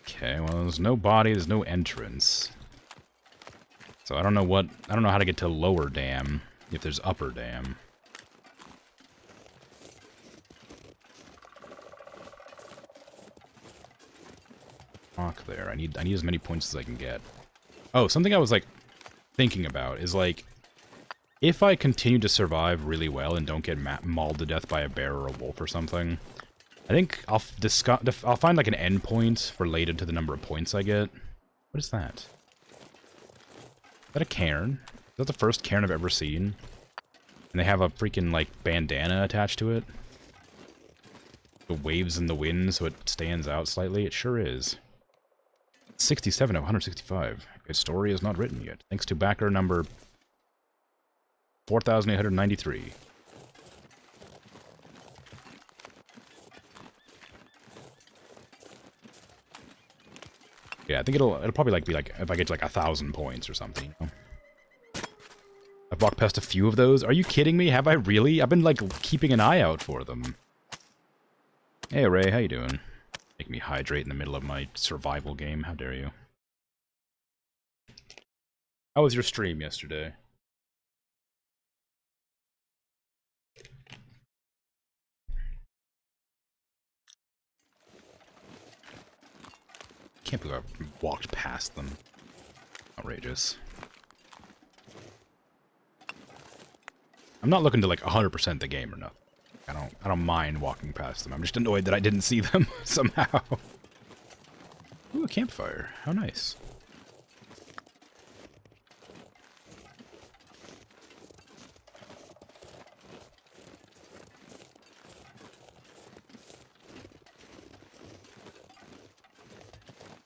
A: Okay, well, there's no body, there's no entrance. So I don't know how to get to Lower Dam, if there's Upper Dam. Rock there. I need as many points as I can get. Oh, something I was, like, thinking about is, like, if I continue to survive really well and don't get mauled to death by a bear or a wolf or something, I think I'll find, like, an endpoint related to the number of points I get. What is that? Is that a cairn? Is that the first cairn I've ever seen? And they have a freaking, like, bandana attached to it? It waves in the wind so it stands out slightly? It sure is. 67 of 165. A story is not written yet. Thanks to backer number 4,893. Yeah, I think it'll probably like be like if I get to like 1,000 points or something. You know? I've walked past a few of those. Are you kidding me? Have I really? I've been like keeping an eye out for them. Hey Ray, how you doing? Make me hydrate in the middle of my survival game. How dare you? How was your stream yesterday? Can't believe I walked past them. Outrageous. I'm not looking to like 100% the game or nothing. I don't mind walking past them. I'm just annoyed that I didn't see them somehow. Ooh, a campfire. How nice.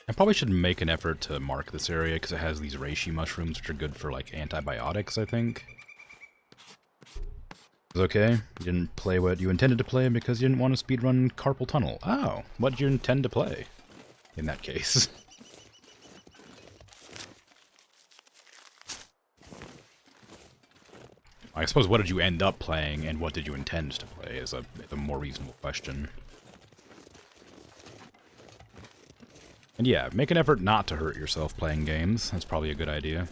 A: I probably should make an effort to mark this area because it has these reishi mushrooms, which are good for like antibiotics, I think. It's okay. You didn't play what you intended to play because you didn't want to speedrun Carpal Tunnel. Oh, what did you intend to play? In that case. I suppose what did you end up playing and what did you intend to play is a more reasonable question. And yeah, make an effort not to hurt yourself playing games. That's probably a good idea.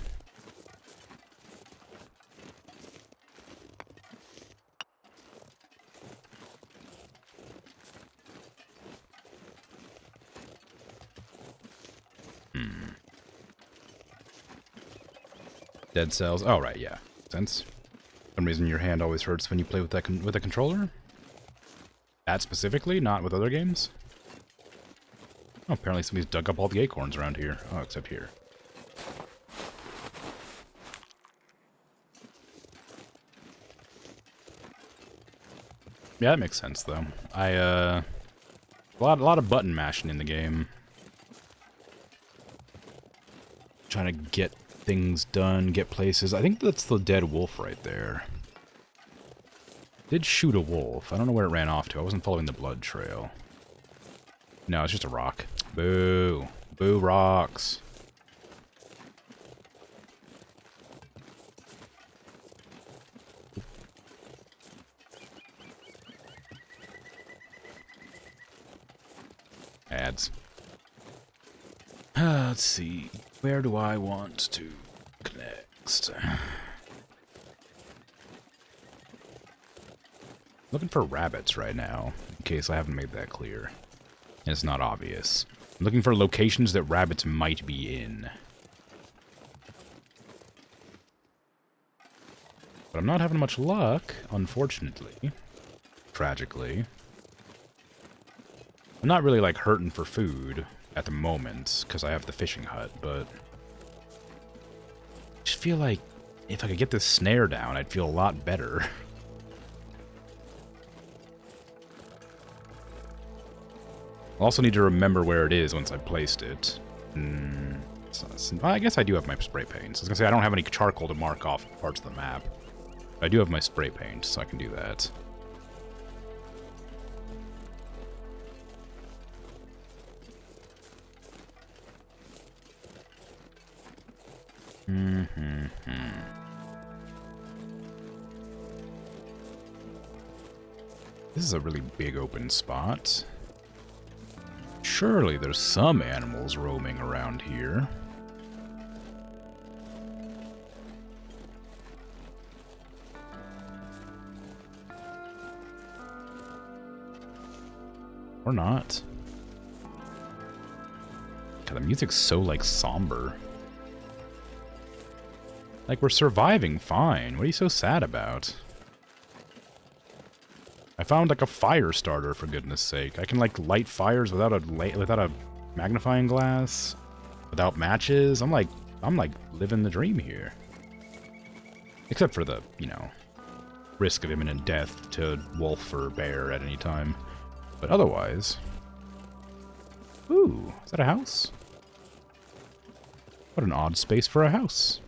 A: Dead cells. Oh, right, yeah. Sense. For some reason your hand always hurts when you play with that with a controller? That specifically, not with other games? Oh, apparently somebody's dug up all the acorns around here. Oh, except here. Yeah, that makes sense, though. A lot of button mashing in the game. Trying to get things done, get places. I think that's the dead wolf right there. Did shoot a wolf. I don't know where it ran off to. I wasn't following the blood trail. No, it's just a rock. Boo. Boo rocks. Ads. Let's see. Where do I want to next? Looking for rabbits right now, in case I haven't made that clear. And it's not obvious. I'm looking for locations that rabbits might be in. But I'm not having much luck, unfortunately. Tragically. I'm not really, like, hurting for food at the moment, because I have the fishing hut, but I just feel like if I could get this snare down, I'd feel a lot better. I'll also need to remember where it is once I've placed it. I guess I do have my spray paint. So I was going to say, I don't have any charcoal to mark off parts of the map. I do have my spray paint, so I can do that. This is a really big open spot. Surely there's some animals roaming around here. Or not. God, the music's so, like, somber. Like, we're surviving fine. What are you so sad about? I found, like, a fire starter, for goodness sake. I can, like, light fires without a magnifying glass, without matches. I'm like living the dream here. Except for the, you know, risk of imminent death to wolf or bear at any time. But otherwise... Ooh, is that a house? What an odd space for a house.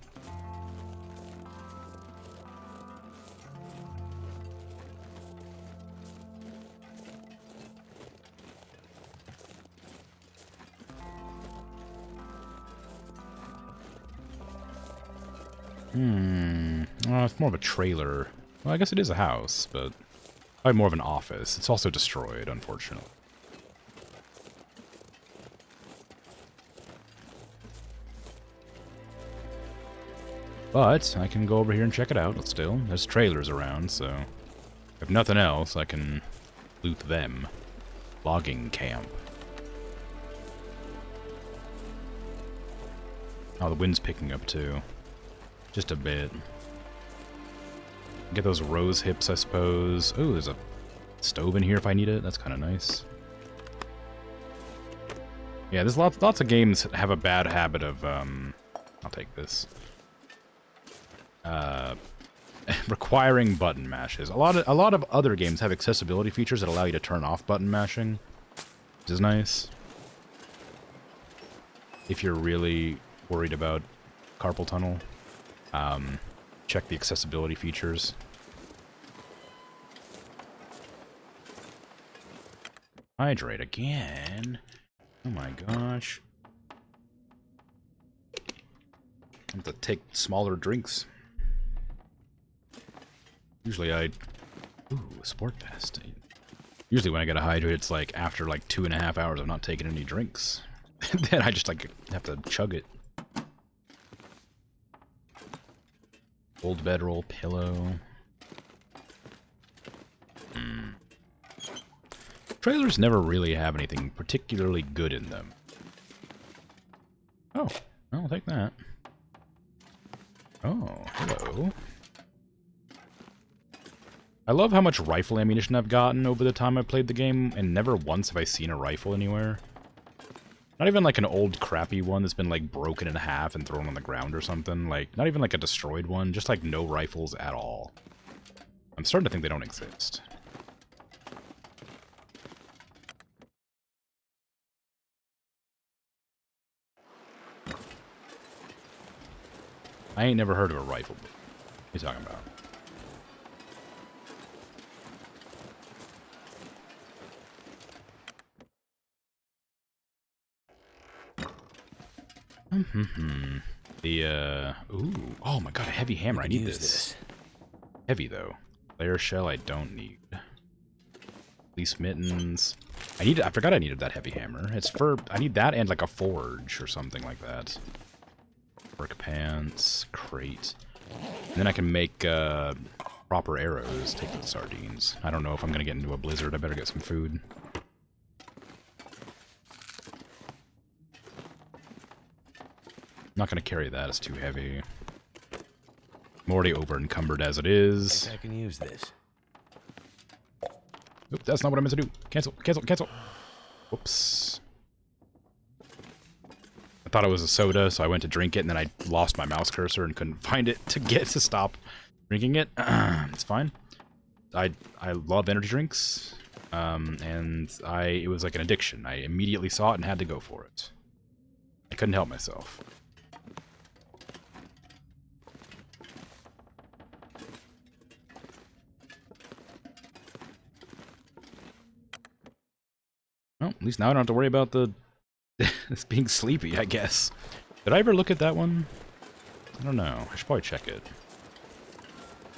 A: It's more of a trailer. Well, I guess it is a house, but probably more of an office. It's also destroyed, unfortunately. But I can go over here and check it out still. There's trailers around, so if nothing else, I can loot them. Logging camp. Oh, the wind's picking up too. Just a bit. Get those rose hips, I suppose. Oh, there's a stove in here if I need it. That's kind of nice. Yeah, there's lots of games that have a bad habit of, I'll take this. Requiring button mashes. A lot of other games have accessibility features that allow you to turn off button mashing, which is nice. If you're really worried about carpal tunnel, check the accessibility features. Hydrate again. Oh my gosh. I have to take smaller drinks. Usually I... Ooh, a sport vest. Usually when I get a hydrate, it's like after like 2.5 hours of not taking any drinks. Then I just like have to chug it. Old bedroll, pillow. Trailers never really have anything particularly good in them. Oh, I'll take that. Oh, hello. I love how much rifle ammunition I've gotten over the time I played the game, and never once have I seen a rifle anywhere. Not even like an old crappy one that's been like broken in half and thrown on the ground or something. Like, not even like a destroyed one, just like no rifles at all. I'm starting to think they don't exist. I ain't never heard of a rifle before. What are you talking about? Ooh. Oh my god, a heavy hammer. I need this. Heavy, though. Layer shell I don't need. Police mittens. I forgot I needed that heavy hammer. It's for... I need that and, like, a forge or something like that. Work pants. Crate. And then I can make, proper arrows. Take the sardines. I don't know if I'm gonna get into a blizzard. I better get some food. I'm not gonna carry that, it's too heavy. I'm already over encumbered as it is.
B: I can use this.
A: Oop, that's not what I meant to do. Cancel, cancel, cancel. Whoops. I thought it was a soda, so I went to drink it, and then I lost my mouse cursor and couldn't find it to stop drinking it. It's fine. I love energy drinks, and it was like an addiction. I immediately saw it and had to go for it. I couldn't help myself. Well, at least now I don't have to worry about the being sleepy, I guess. Did I ever look at that one? I don't know. I should probably check it.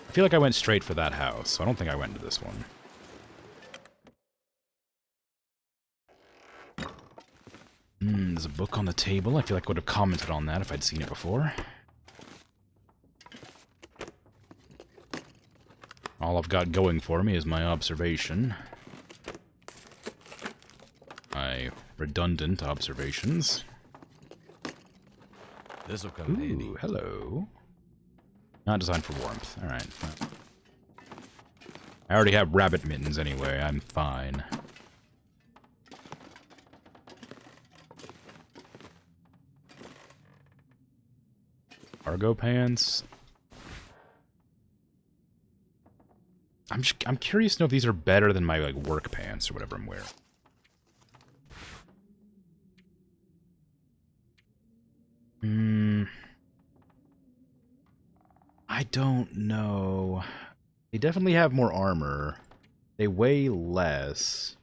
A: I feel like I went straight for that house, so I don't think I went into this one. There's a book on the table. I feel like I would have commented on that if I'd seen it before. All I've got going for me is my observation. My redundant observations.
B: This'll come in handy.
A: Ooh, hello. Not designed for warmth. Alright. I already have rabbit mittens anyway. I'm fine. Cargo pants. I'm curious to know if these are better than my like work pants or whatever I'm wearing. I don't know. They definitely have more armor. They weigh less.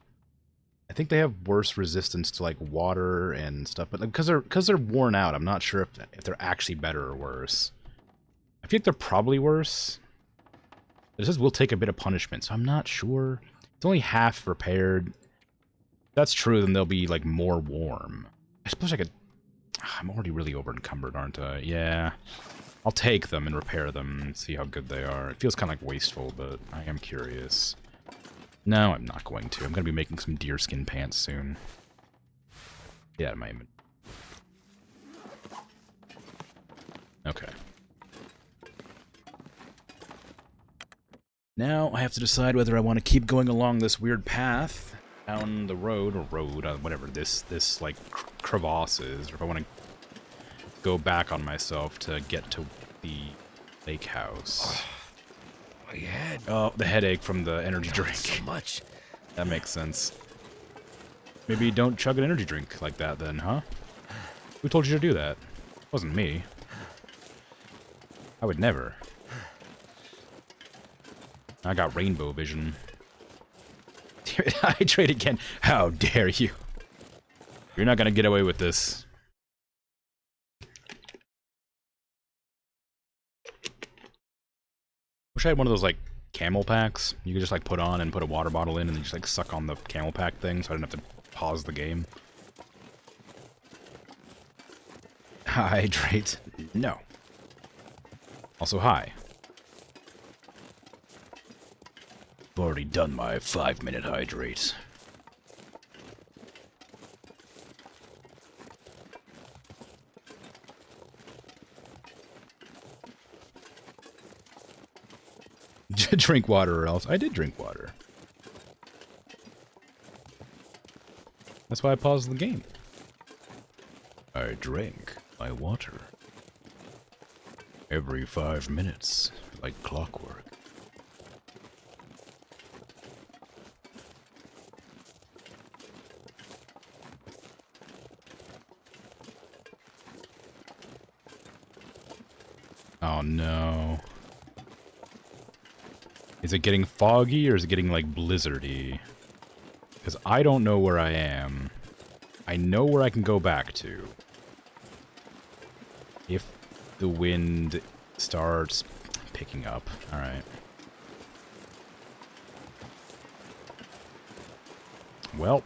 A: I think they have worse resistance to like water and stuff, but because they're worn out, I'm not sure if they're actually better or worse. I feel like they're probably worse. It says we'll take a bit of punishment, so I'm not sure. It's only half repaired. If that's true, then they'll be like more warm. I suppose I could. I'm already really over encumbered, aren't I? Yeah. I'll take them and repair them and see how good they are. It feels kind of like wasteful, but I am curious. No, I'm not going to. I'm going to be making some deerskin pants soon. Get out of my image. Okay. Now I have to decide whether I want to keep going along this weird path down the road, or whatever this like crevasse is, or if I want to go back on myself to get to the lake house.
B: My head.
A: Oh, the headache from the energy drink.
B: So much.
A: That makes sense. Maybe don't chug an energy drink like that then, huh? Who told you to do that? It wasn't me. I would never. I got rainbow vision. I trade again. How dare you? You're not gonna get away with this. Wish I had one of those, like, camel packs. You could just like put on and put a water bottle in and then just like suck on the camel pack thing so I didn't have to pause the game. Hydrate. No. Also, hi. I've already done my 5-minute hydrate. Drink water or else. I did drink water. That's why I paused the game. I drank my water. Every 5 minutes, like clockwork. Oh no. Is it getting foggy or is it getting like blizzardy? Because I don't know where I am. I know where I can go back to. If the wind starts picking up. Alright. Well,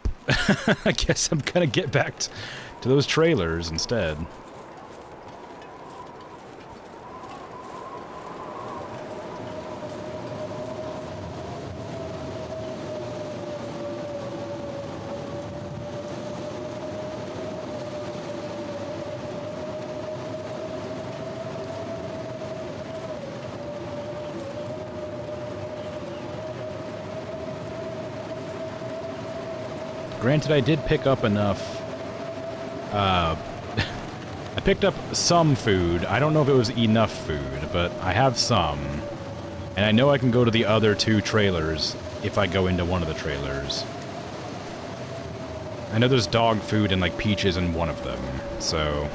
A: I guess I'm gonna get back to those trailers instead. Granted, I did pick up enough, I picked up some food. I don't know if it was enough food, but I have some. And I know I can go to the other 2 trailers if I go into one of the trailers. I know there's dog food and, like, peaches in one of them, so...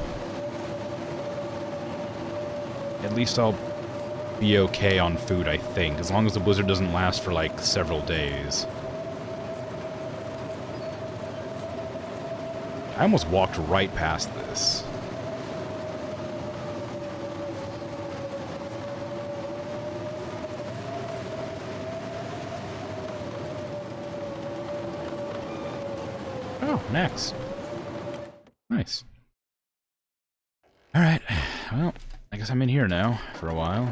A: At least I'll be okay on food, I think, as long as the blizzard doesn't last for, like, several days. I almost walked right past this. Oh, next. Nice. Alright, well, I guess I'm in here now for a while.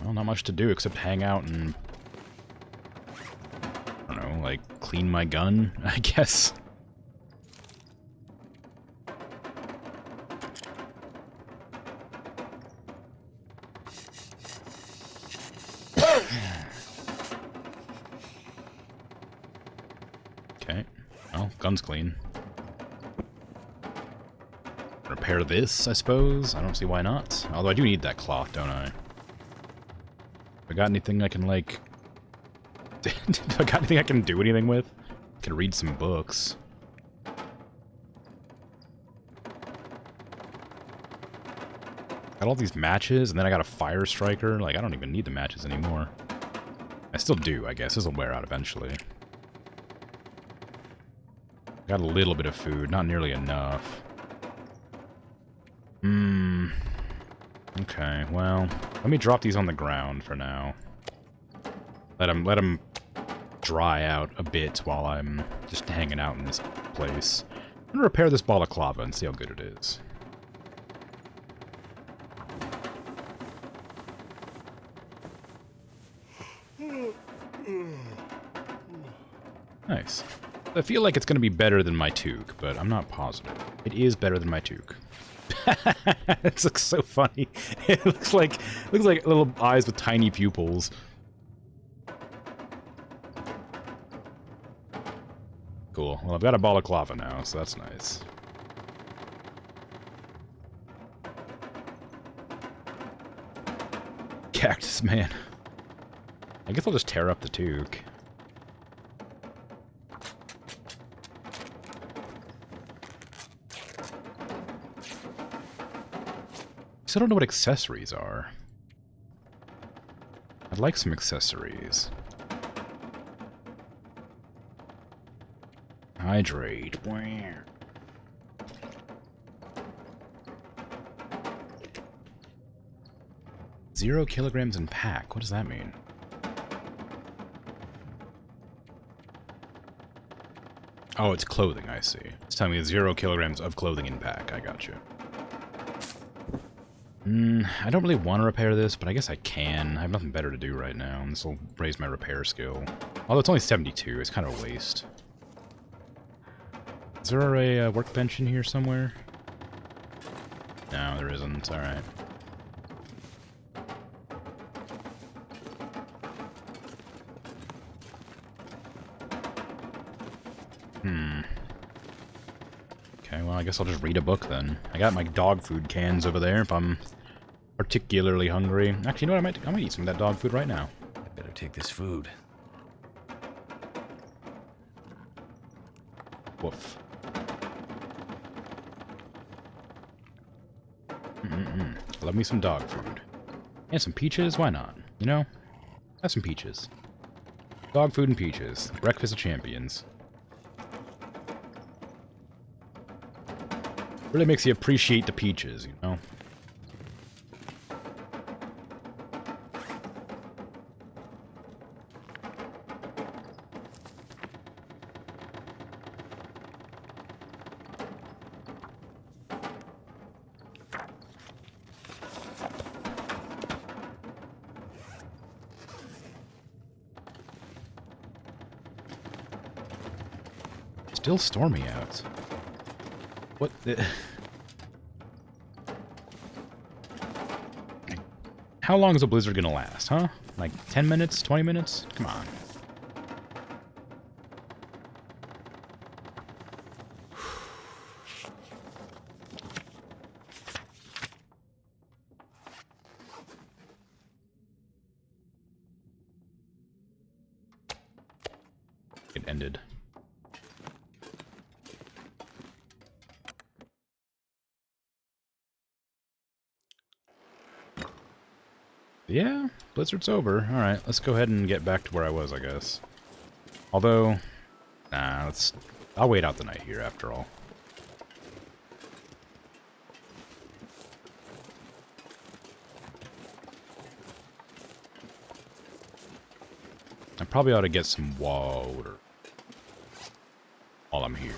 A: Well, not much to do except hang out and... I don't know, like, clean my gun, I guess. Okay, well, gun's clean. Repair this, I suppose? I don't see why not. Although I do need that cloth, don't I? I got anything I can, like... Have I got anything I can do anything with? I can read some books. Got all these matches, and then I got a fire striker. Like, I don't even need the matches anymore. I still do, I guess. This will wear out eventually. Got a little bit of food, not nearly enough. Okay, well, let me drop these on the ground for now. Let them dry out a bit while I'm just hanging out in this place. I'm gonna repair this balaclava and see how good it is. Nice. I feel like it's gonna be better than my toque, but I'm not positive. It is better than my toque. This looks so funny. It looks like little eyes with tiny pupils. Cool. Well, I've got a balaclava now, so that's nice. Cactus man. I guess I'll just tear up the toque. I don't know what accessories are. I'd like some accessories. Hydrate. 0 kilograms in pack. What does that mean? Oh, it's clothing, I see. It's telling me 0 kilograms of clothing in pack. I got you. I don't really want to repair this, but I guess I can. I have nothing better to do right now, and this will raise my repair skill. Although it's only 72, it's kind of a waste. Is there a workbench in here somewhere? No, there isn't. Alright. Okay, well, I guess I'll just read a book then. I got my dog food cans over there if I'm particularly hungry. Actually, you know what? I might eat some of that dog food right now.
B: I better take this food.
A: Woof. Love me some dog food. And some peaches, why not? You know? Have some peaches. Dog food and peaches. Breakfast of champions. Really makes you appreciate the peaches, you know? Still stormy out. What the... How long is a blizzard gonna last, huh? Like 10 minutes? 20 minutes? Come on. It ended. Yeah, blizzard's over. Alright, let's go ahead and get back to where I was, I guess. Although, nah, I'll wait out the night here after all. I probably ought to get some water while I'm here.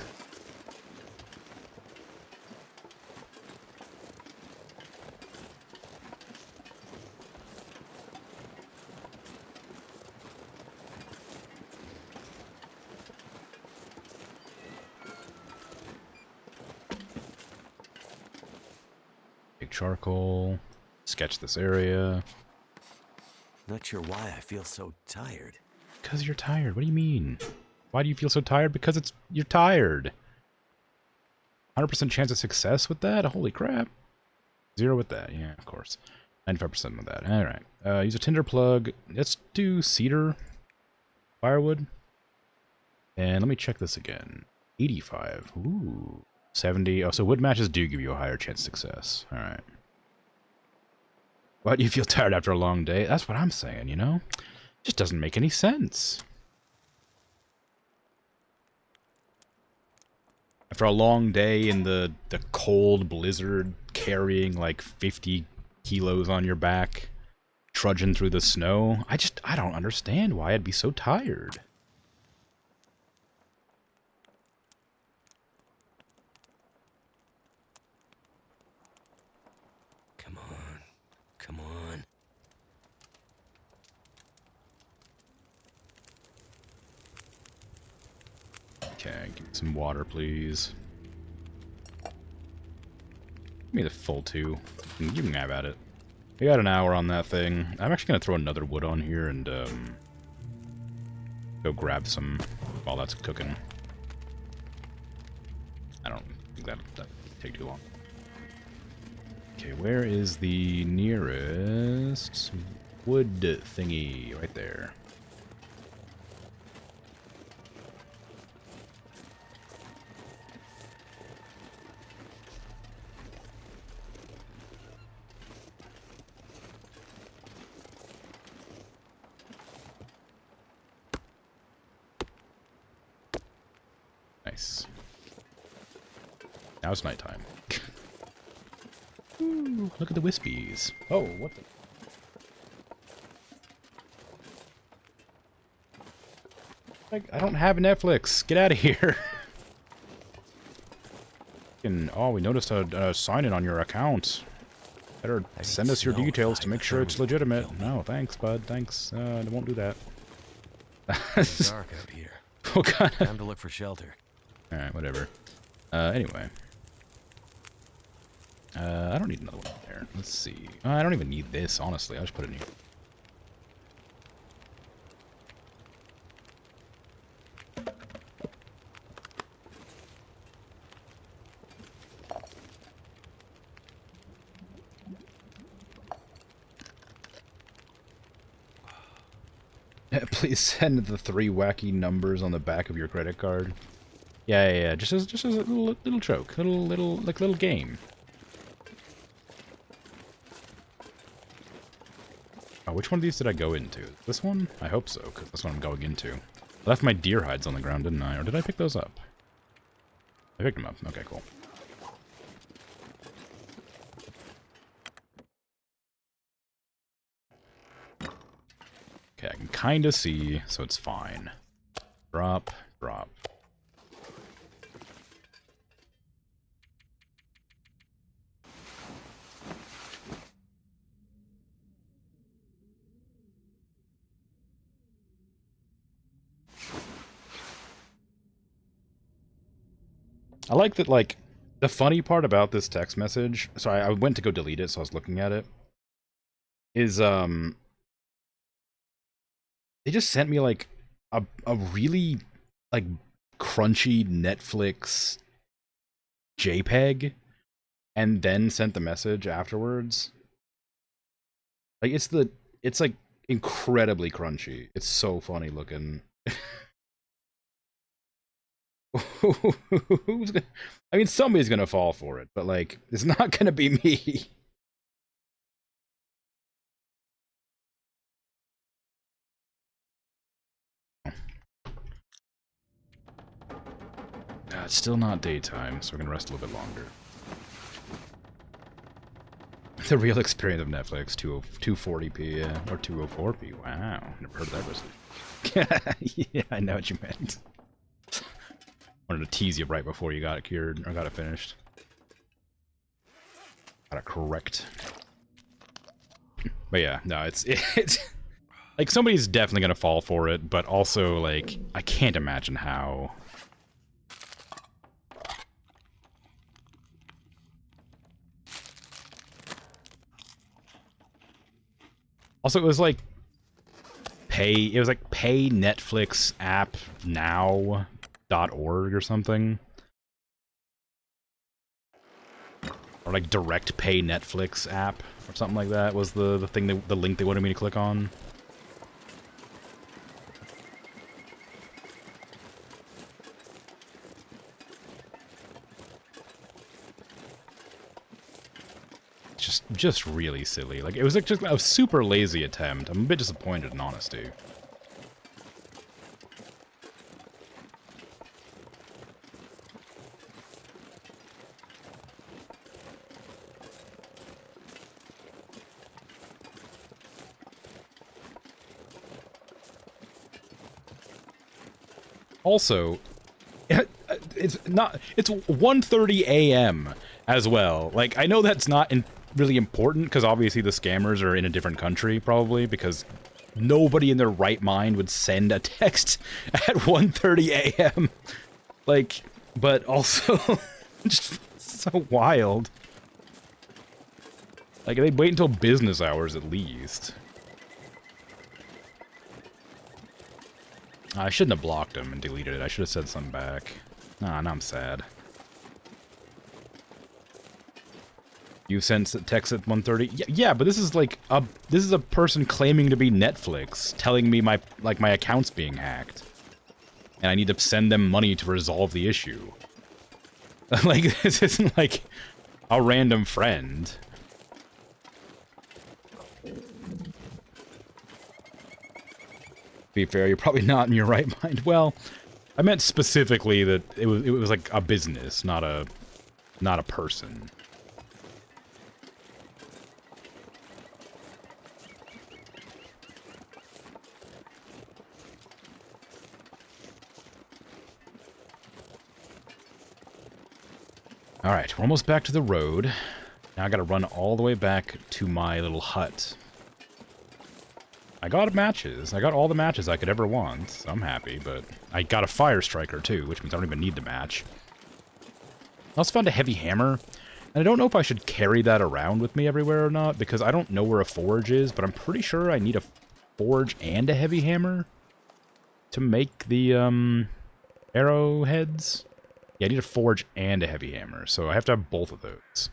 A: Charcoal, sketch this area.
B: Not sure why I feel so tired.
A: Because you're tired. What do you mean? Why do you feel so tired? Because you're tired. 100% chance of success with that? Holy crap. 0 with that. Yeah, of course. 95% with that. Alright. Use a tinder plug. Let's do cedar. Firewood. And let me check this again. 85. Ooh. 70. Oh, so wood matches do give you a higher chance of success. Alright. Why do you feel tired after a long day? That's what I'm saying, you know? It just doesn't make any sense. After a long day in the cold blizzard, carrying like 50 kilos on your back, trudging through the snow, I don't understand why I'd be so tired.
B: Come on.
A: Okay, give me some water, please. Give me the full 2. You can have at it. We got an hour on that thing. I'm actually going to throw another wood on here and go grab some while that's cooking. I don't think that'll take too long. Okay, where is the nearest wood thingy? Right there. Nice. Now it's nighttime. Ooh, look at the wispies. Oh, what the... Like, I don't have Netflix. Get out of here. And, oh, we noticed a sign-in on your account. Better send us your details to make sure it's legitimate. No, thanks, bud. Thanks. I won't do that.
B: It's dark out here.
A: Oh, God.
B: Time to look for shelter.
A: Alright, whatever. Anyway. I don't need another one in there. Let's see. I don't even need this, honestly. I'll just put it in here. Please send the 3 wacky numbers on the back of your credit card. Yeah. Just as a little joke, little game. Oh, which one of these did I go into? This one? I hope so, because that's what I'm going into. I left my deer hides on the ground, didn't I? Or did I pick those up? I picked them up. Okay, cool. Okay, I can kind of see, so it's fine. Drop. I like that, like, the funny part about this text message, so I went to go delete it, so I was looking at it, is, they just sent me, like, a really, like, crunchy Netflix JPEG, and then sent the message afterwards. Like, it's, like, incredibly crunchy. It's so funny looking. I mean, somebody's gonna fall for it, but, like, it's not gonna be me. It's still not daytime, so we're gonna rest a little bit longer. The real experience of Netflix, 240p, yeah, or 204p. Wow, never heard that before. Yeah, I know what you meant. Wanted to tease you right before you got it cured, or got it finished. Got it correct. But yeah, no, it's like, somebody's definitely gonna fall for it, but also, like, I can't imagine how. Also, it was like pay Netflix app now.org or something. Or like direct pay Netflix app or something like that was the thing the link they wanted me to click on. Just really silly. Like, it was like just a super lazy attempt. I'm a bit disappointed in honesty. Also, it's 1:30 a.m. as well. Like, I know that's not really important, because obviously the scammers are in a different country, probably, because nobody in their right mind would send a text at 1:30 a.m. Like, but also, just so wild. Like, they'd wait until business hours at least. I shouldn't have blocked him and deleted it. I should have said something back. Ah, now I'm sad. You sent text at 1:30? Yeah, but this is like this is a person claiming to be Netflix, telling me my account's being hacked. And I need to send them money to resolve the issue. Like, this isn't like a random friend. To be fair, you're probably not in your right mind. Well, I meant specifically that it was like a business, not a person. Alright, we're almost back to the road. Now I gotta run all the way back to my little hut. I got matches. I got all the matches I could ever want. So I'm happy, but I got a fire striker too, which means I don't even need the match. I also found a heavy hammer, and I don't know if I should carry that around with me everywhere or not, because I don't know where a forge is, but I'm pretty sure I need a forge and a heavy hammer to make the, arrowheads. Yeah, I need a forge and a heavy hammer, so I have to have both of those.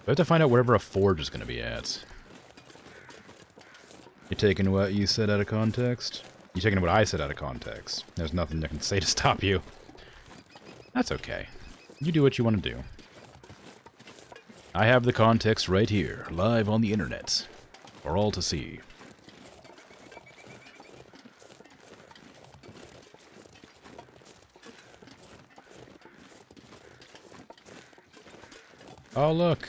A: I have to find out wherever a forge is going to be at. You taking what you said out of context? You taking what I said out of context? There's nothing I can say to stop you. That's okay. You do what you want to do. I have the context right here, live on the internet, for all to see. Oh, look.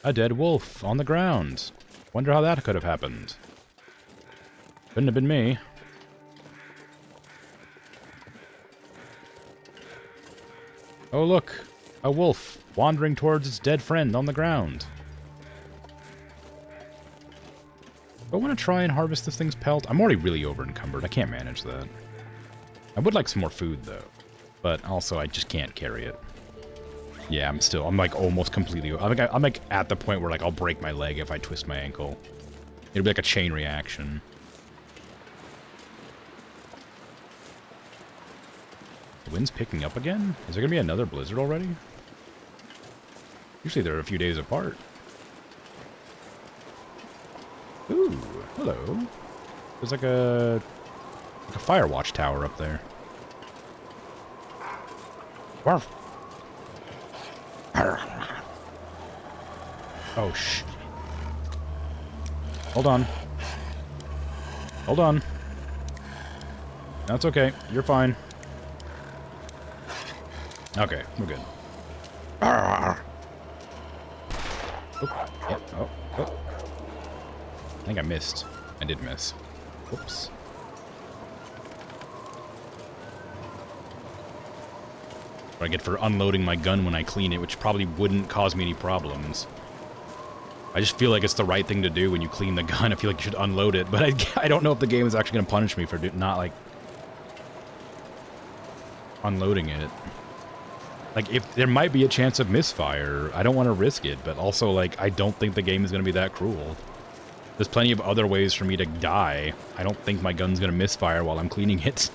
A: A dead wolf on the ground. Wonder how that could have happened. Couldn't have been me. Oh, look. A wolf wandering towards its dead friend on the ground. Do I want to try and harvest this thing's pelt? I'm already really over-encumbered. I can't manage that. I would like some more food, though. But also, I just can't carry it. Yeah, I'm like almost completely... I'm like at the point where like I'll break my leg if I twist my ankle. It'll be like a chain reaction. The wind's picking up again? Is there gonna be another blizzard already? Usually they're a few days apart. Ooh, hello. There's like a fire watch tower up there. Warf. Oh, shh. Hold on. Hold on. That's okay. You're fine. Okay, we're good. Oh, yeah. Oh. I think I missed. I did miss. Whoops. What I get for unloading my gun when I clean it, which probably wouldn't cause me any problems. I just feel like it's the right thing to do when you clean the gun. I feel like you should unload it, but I don't know if the game is actually going to punish me for not, like, unloading it. Like, if there might be a chance of misfire, I don't want to risk it, but also, like, I don't think the game is going to be that cruel. There's plenty of other ways for me to die. I don't think my gun's going to misfire while I'm cleaning it.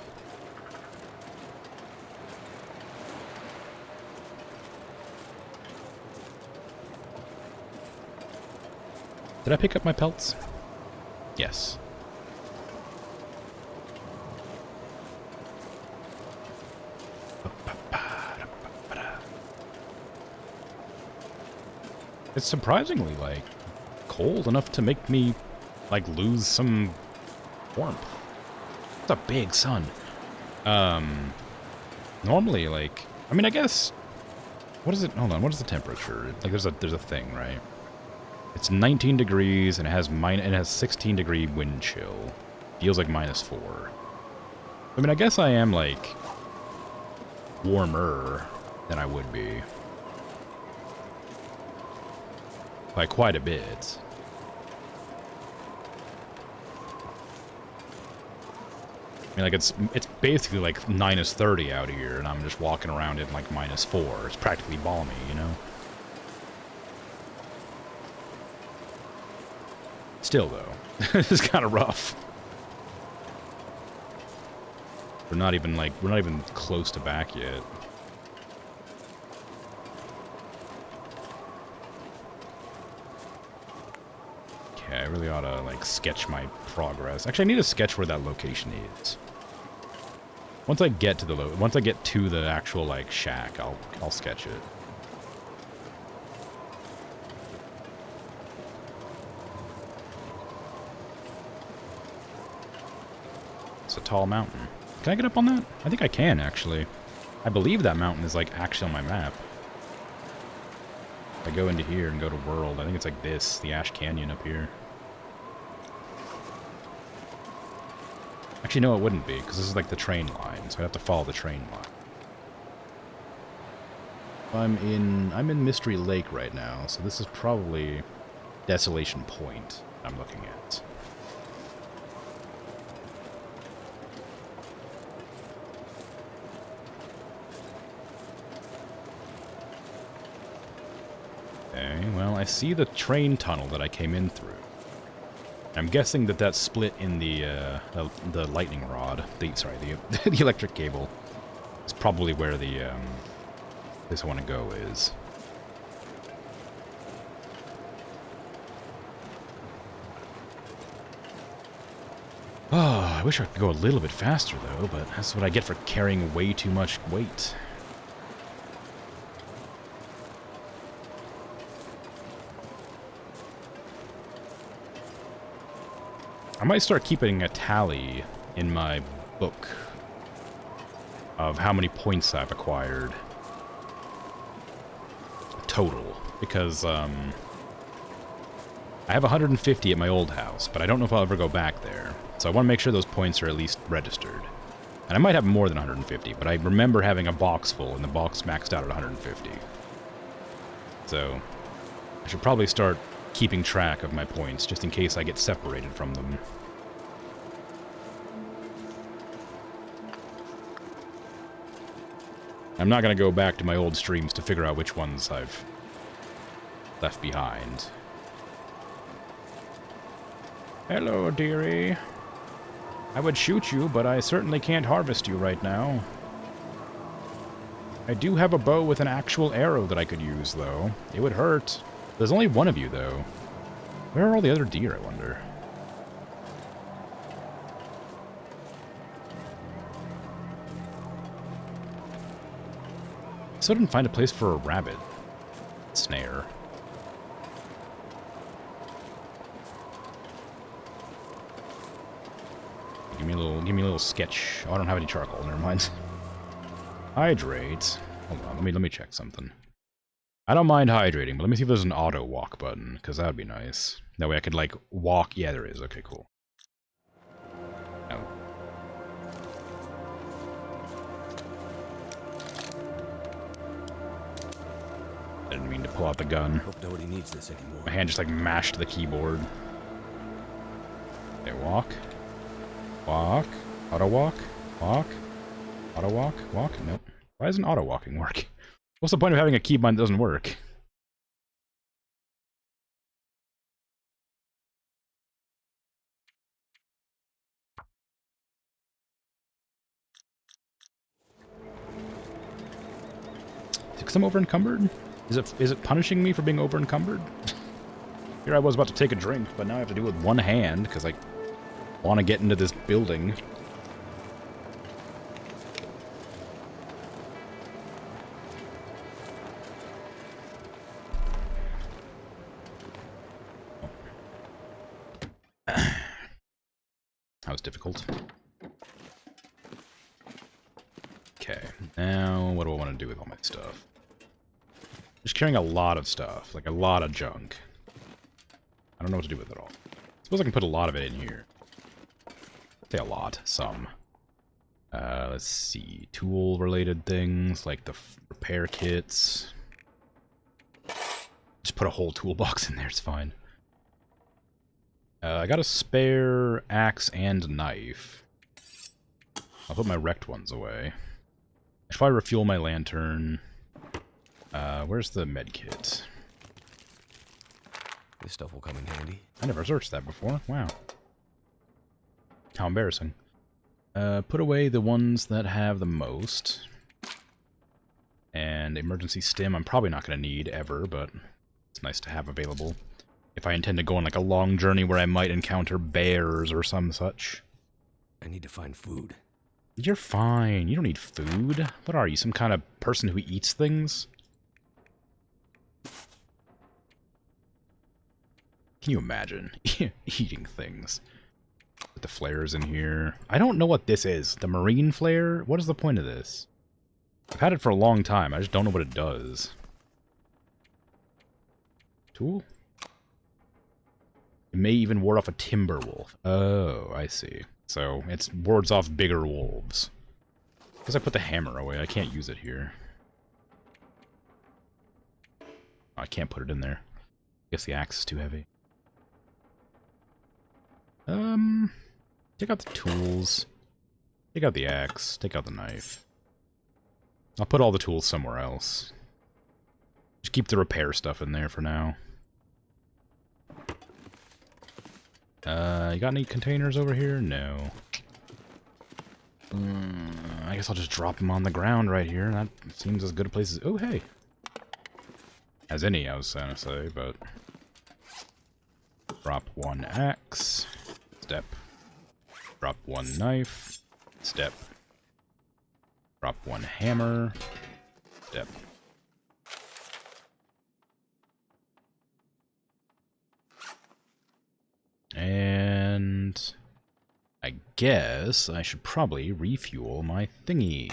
A: Did I pick up my pelts? Yes. It's surprisingly, like, cold enough to make me, like, lose some warmth. It's a big sun. Normally, like, I mean, I guess, what is it? Hold on, what is the temperature? Like, there's a thing, right? It's 19 degrees, and it has 16 degree wind chill. Feels like -4. I mean, I guess I am, like, warmer than I would be. By quite a bit. I mean, like, it's basically, like, -30 out here, and I'm just walking around in, like, -4. It's practically balmy, you know? Still, though, it's kind of rough. We're not even close to back yet. Okay, I really ought to, like, sketch my progress. Actually, I need to sketch where that location is. Once I get to the actual, like, shack, I'll sketch it. It's a tall mountain. Can I get up on that? I think I can, actually. I believe that mountain is, like, actually on my map. If I go into here and go to World, I think it's like this, the Ash Canyon up here. Actually, no, it wouldn't be, because this is like the train line, so I'd have to follow the train line. I'm in Mystery Lake right now, so this is probably Desolation Point I'm looking at. Okay, well, I see the train tunnel that I came in through. I'm guessing that that split in the lightning rod, the electric cable, is probably where the place I want to go is. Oh, I wish I could go a little bit faster, though, but that's what I get for carrying way too much weight. I might start keeping a tally in my book of how many points I've acquired total, because I have 150 at my old house, but I don't know if I'll ever go back there. So I want to make sure those points are at least registered. And I might have more than 150, but I remember having a box full, and the box maxed out at 150. So I should probably start keeping track of my points, just in case I get separated from them. I'm not going to go back to my old streams to figure out which ones I've left behind. Hello, dearie. I would shoot you, but I certainly can't harvest you right now. I do have a bow with an actual arrow that I could use, though. It would hurt. There's only one of you, though. Where are all the other deer, I wonder? Still didn't find a place for a rabbit snare. Give me a little sketch. Oh, I don't have any charcoal. Never mind. Hydrate. Hold on, let me check something. I don't mind hydrating, but let me see if there's an auto walk button, because that would be nice. That way I could like walk. Yeah, there is. Okay, cool. Oh. I didn't mean to pull out the gun.
B: Hope nobody needs this anymore.
A: My hand just like mashed the keyboard. Okay, walk. Walk. Auto walk. Walk. Auto walk. Walk. Nope. Why doesn't auto walking work? What's the point of having a keybind that doesn't work? Because I'm over encumbered? Is it punishing me for being over encumbered? Here I was about to take a drink, but now I have to do it with one hand because I want to get into this building. That was difficult. Okay, now what do I want to do with all my stuff? Just carrying a lot of stuff, like a lot of junk. I don't know what to do with it all. I suppose I can put a lot of it in here. Say a lot, some. Let's see, tool-related things, like the repair kits. Just put a whole toolbox in there, it's fine. I got a spare axe and knife. I'll put my wrecked ones away. I should probably refuel my lantern. Where's the med kit?
B: This stuff will come in handy.
A: I never searched that before. Wow. How embarrassing. Put away the ones that have the most. And emergency stim I'm probably not going to need ever, but it's nice to have available. If I intend to go on like a long journey where I might encounter bears or some such.
B: I need to find food.
A: You're fine. You don't need food. What are you, some kind of person who eats things? Can you imagine eating things? Put the flares in here. I don't know what this is. The marine flare? What is the point of this? I've had it for a long time. I just don't know what it does. Tool? It may even ward off a timber wolf. Oh, I see. So, it wards off bigger wolves. Because I put the hammer away. I can't use it here. I can't put it in there. I guess the axe is too heavy. Take out the tools. Take out the axe. Take out the knife. I'll put all the tools somewhere else. Just keep the repair stuff in there for now. You got any containers over here? No. I guess I'll just drop them on the ground right here. That seems as good a place as... Oh, hey. As any, I was gonna say, but... Drop one axe. Step. Drop one knife. Step. Drop one hammer. Step. And... I guess I should probably refuel my thingy.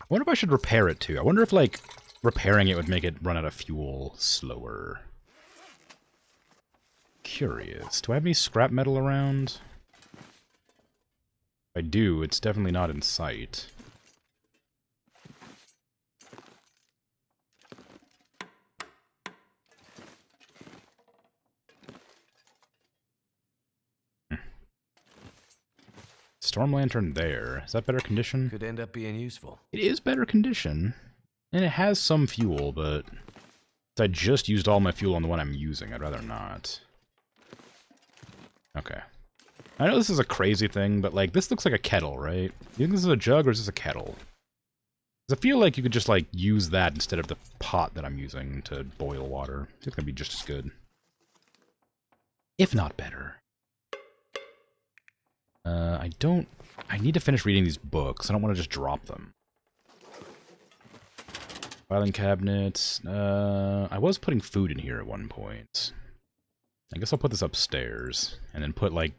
A: I wonder if I should repair it too. I wonder if, like, repairing it would make it run out of fuel slower. Curious. Do I have any scrap metal around? If I do, it's definitely not in sight. Storm lantern there. Is that better condition?
B: Could end up being useful.
A: It is better condition. And it has some fuel, but... I just used all my fuel on the one I'm using. I'd rather not. Okay. I know this is a crazy thing, but, like, this looks like a kettle, right? You think this is a jug, or is this a kettle? Because I feel like you could just, like, use that instead of the pot that I'm using to boil water. I think it's gonna be just as good. If not better. I need to finish reading these books. I don't want to just drop them. Filing cabinets. I was putting food in here at one point. I guess I'll put this upstairs. And then put, like,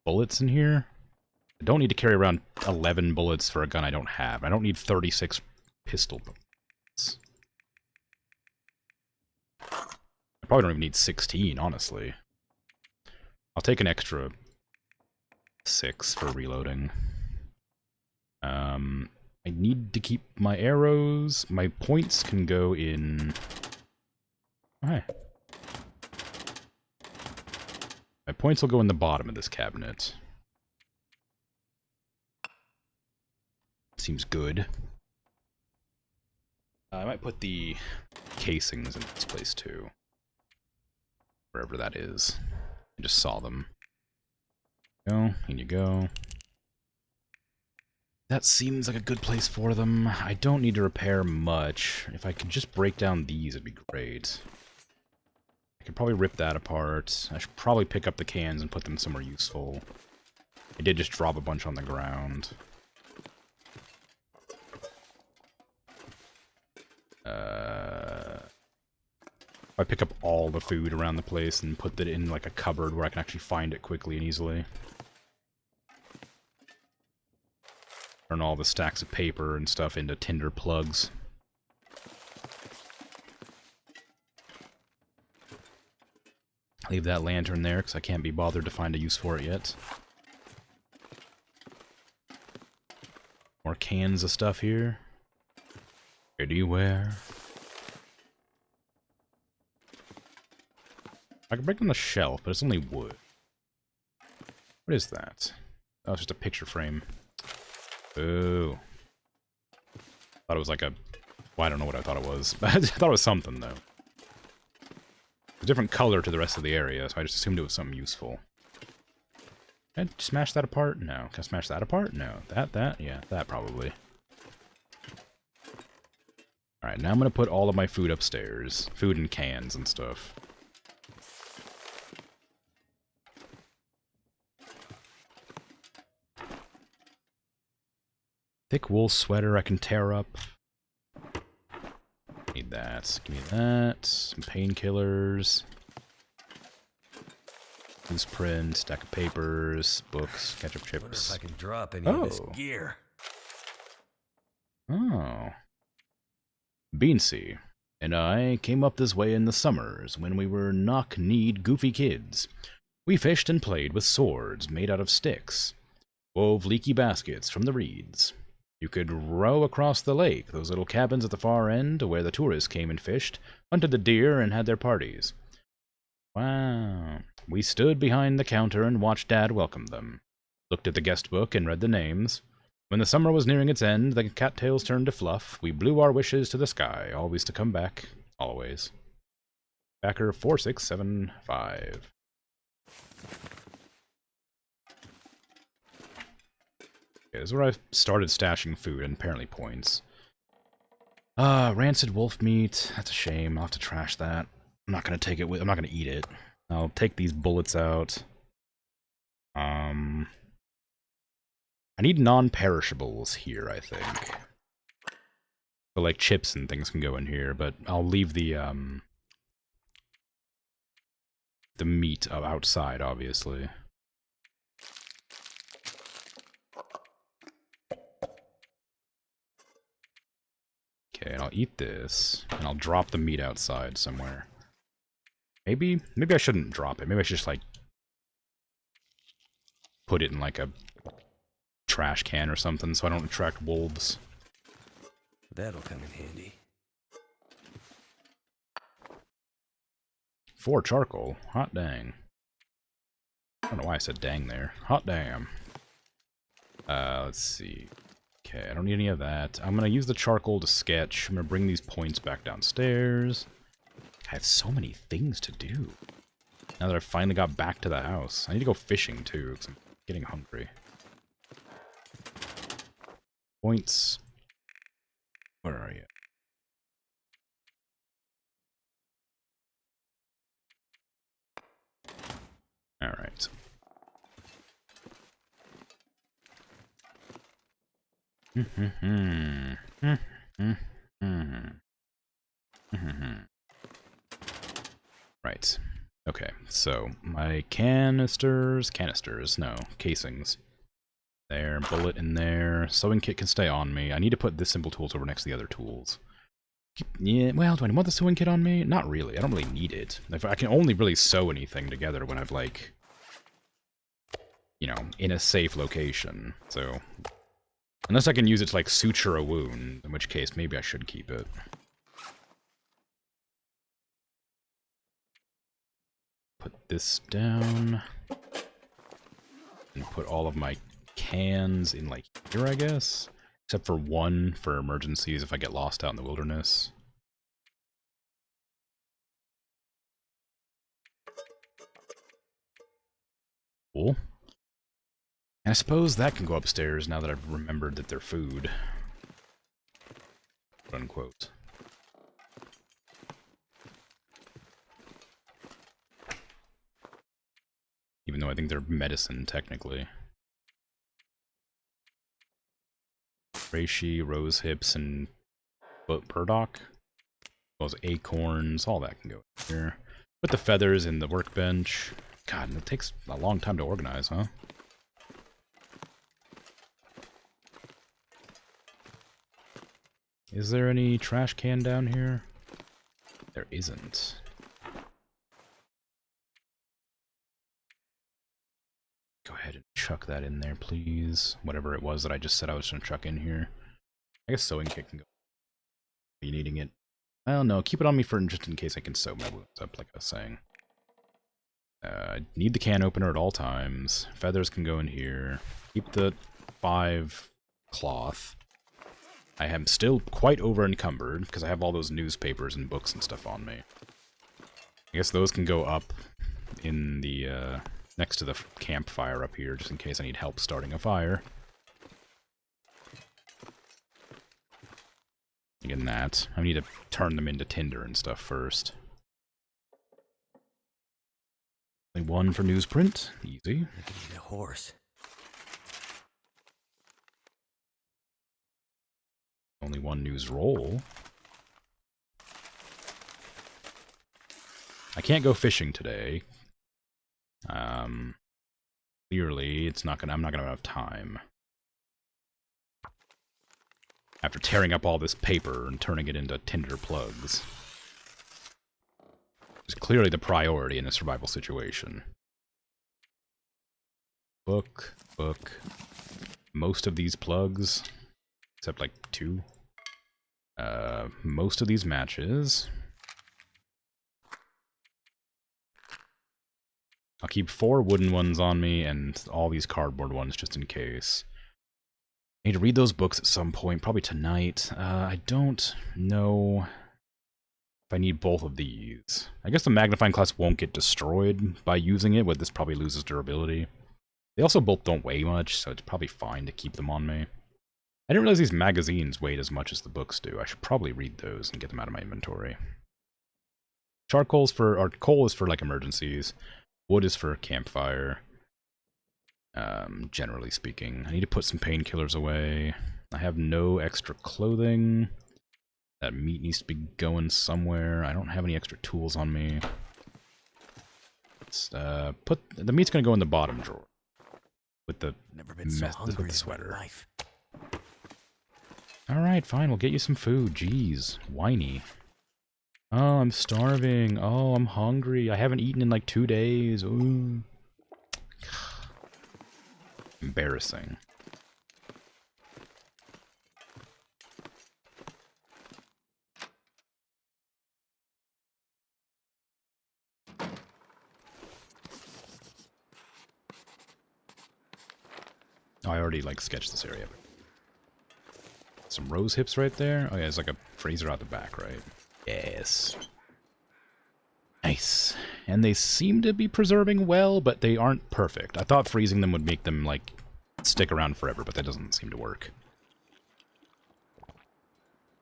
A: bullets in here. I don't need to carry around 11 bullets for a gun I don't have. I don't need 36 pistol bullets. I probably don't even need 16, honestly. I'll take an extra 6 for reloading. I need to keep my arrows. My points can go in... Okay. My points will go in the bottom of this cabinet. Seems good. I might put the casings in this place too. Wherever that is. I just saw them. Go, in you go. That seems like a good place for them. I don't need to repair much. If I could just break down these, it'd be great. I could probably rip that apart. I should probably pick up the cans and put them somewhere useful. I did just drop a bunch on the ground. I pick up all the food around the place and put it in like a cupboard where I can actually find it quickly and easily. Turn all the stacks of paper and stuff into tinder plugs. Leave that lantern there because I can't be bothered to find a use for it yet. More cans of stuff here. Anywhere. I can break down the shelf, but it's only wood. What is that? Oh, it's just a picture frame. Ooh. Thought it was like a... Well, I don't know what I thought it was. I thought it was something, though. It's a different color to the rest of the area, so I just assumed it was something useful. Can I smash that apart? No. Can I smash that apart? No. That? Yeah, that probably. Alright, now I'm gonna put all of my food upstairs. Food in cans and stuff. Thick wool sweater I can tear up. Need that. Give me that. Some painkillers. Newsprint, stack of papers, books, ketchup chips.
B: Wonder if I can drop any of this gear.
A: Oh. Beansy and I came up this way in the summers when we were knock-kneed goofy kids. We fished and played with swords made out of sticks. Wove leaky baskets from the reeds. You could row across the lake, those little cabins at the far end, to where the tourists came and fished, hunted the deer, and had their parties. Wow. We stood behind the counter and watched Dad welcome them. Looked at the guest book and read the names. When the summer was nearing its end, the cattails turned to fluff. We blew our wishes to the sky, always to come back. Always. Backer 4675. Okay, this is where I started stashing food and apparently points. Rancid wolf meat. That's a shame. I'll have to trash that. I'm not gonna take it with. I'm not gonna eat it. I'll take these bullets out. I need non-perishables here, I think. So like chips and things can go in here, but I'll leave the meat outside, obviously. Okay, and I'll eat this, and I'll drop the meat outside somewhere. Maybe I shouldn't drop it. Maybe I should just, like, put it in, like, a trash can or something so I don't attract wolves.
B: That'll come in handy.
A: 4 charcoal. Hot dang. I don't know why I said dang there. Hot damn. Let's see. Okay, I don't need any of that. I'm gonna use the charcoal to sketch. I'm gonna bring these points back downstairs. I have so many things to do. Now that I've finally got back to the house. I need to go fishing, too, because I'm getting hungry. Points. Where are you? Alright. Right. Okay, so my canisters, no, casings. There, bullet in there. Sewing kit can stay on me. I need to put this simple tools over next to the other tools. Yeah, well, do I want the sewing kit on me? Not really. I don't really need it. If I can only really sew anything together when I've, like, you know, in a safe location. So, unless I can use it to, like, suture a wound, in which case maybe I should keep it. Put this down. And put all of my cans in, like, here, I guess? Except for one for emergencies if I get lost out in the wilderness. Cool. And I suppose that can go upstairs now that I've remembered that they're food. Quote unquote. Even though I think they're medicine, technically. Reishi, rose hips, and burdock. As well as acorns, all that can go here. Put the feathers in the workbench. God, it takes a long time to organize, huh? Is there any trash can down here? There isn't. Go ahead and chuck that in there, please. Whatever it was that I just said I was going to chuck in here. I guess sewing kit can go. Are you needing it? Well, no, keep it on me for just in case I can sew my wounds up, like I was saying. I need the can opener at all times. Feathers can go in here. Keep the 5 cloth. I am still quite over encumbered because I have all those newspapers and books and stuff on me. I guess those can go up in the next to the campfire up here, just in case I need help starting a fire. Again, that. I need to turn them into tinder and stuff first. Only 1 for newsprint. Easy.
B: I need a horse.
A: Only 1 news roll. I can't go fishing today. Clearly, I'm not gonna have enough time. After tearing up all this paper and turning it into tinder plugs. It's clearly the priority in a survival situation. Book. Most of these plugs. except like 2. Most of these matches. I'll keep 4 wooden ones on me and all these cardboard ones just in case. I need to read those books at some point, probably tonight. I don't know if I need both of these. I guess the magnifying glass won't get destroyed by using it, but this probably loses durability. They also both don't weigh much, so it's probably fine to keep them on me. I didn't realize these magazines weighed as much as the books do. I should probably read those and get them out of my inventory. Coal is for like emergencies. Wood is for campfire. Generally speaking. I need to put some painkillers away. I have no extra clothing. That meat needs to be going somewhere. I don't have any extra tools on me. Let's put the meat's gonna go in the bottom drawer. With the with the sweater. Alright, fine, we'll get you some food. Jeez, whiny. Oh, I'm starving. Oh, I'm hungry. I haven't eaten in like 2 days. Ooh. Embarrassing. Oh, I already like sketched this area. Some rose hips right there. Oh yeah, there's like a freezer out the back, right? Yes. Nice. And they seem to be preserving well, but they aren't perfect. I thought freezing them would make them, like, stick around forever, but that doesn't seem to work.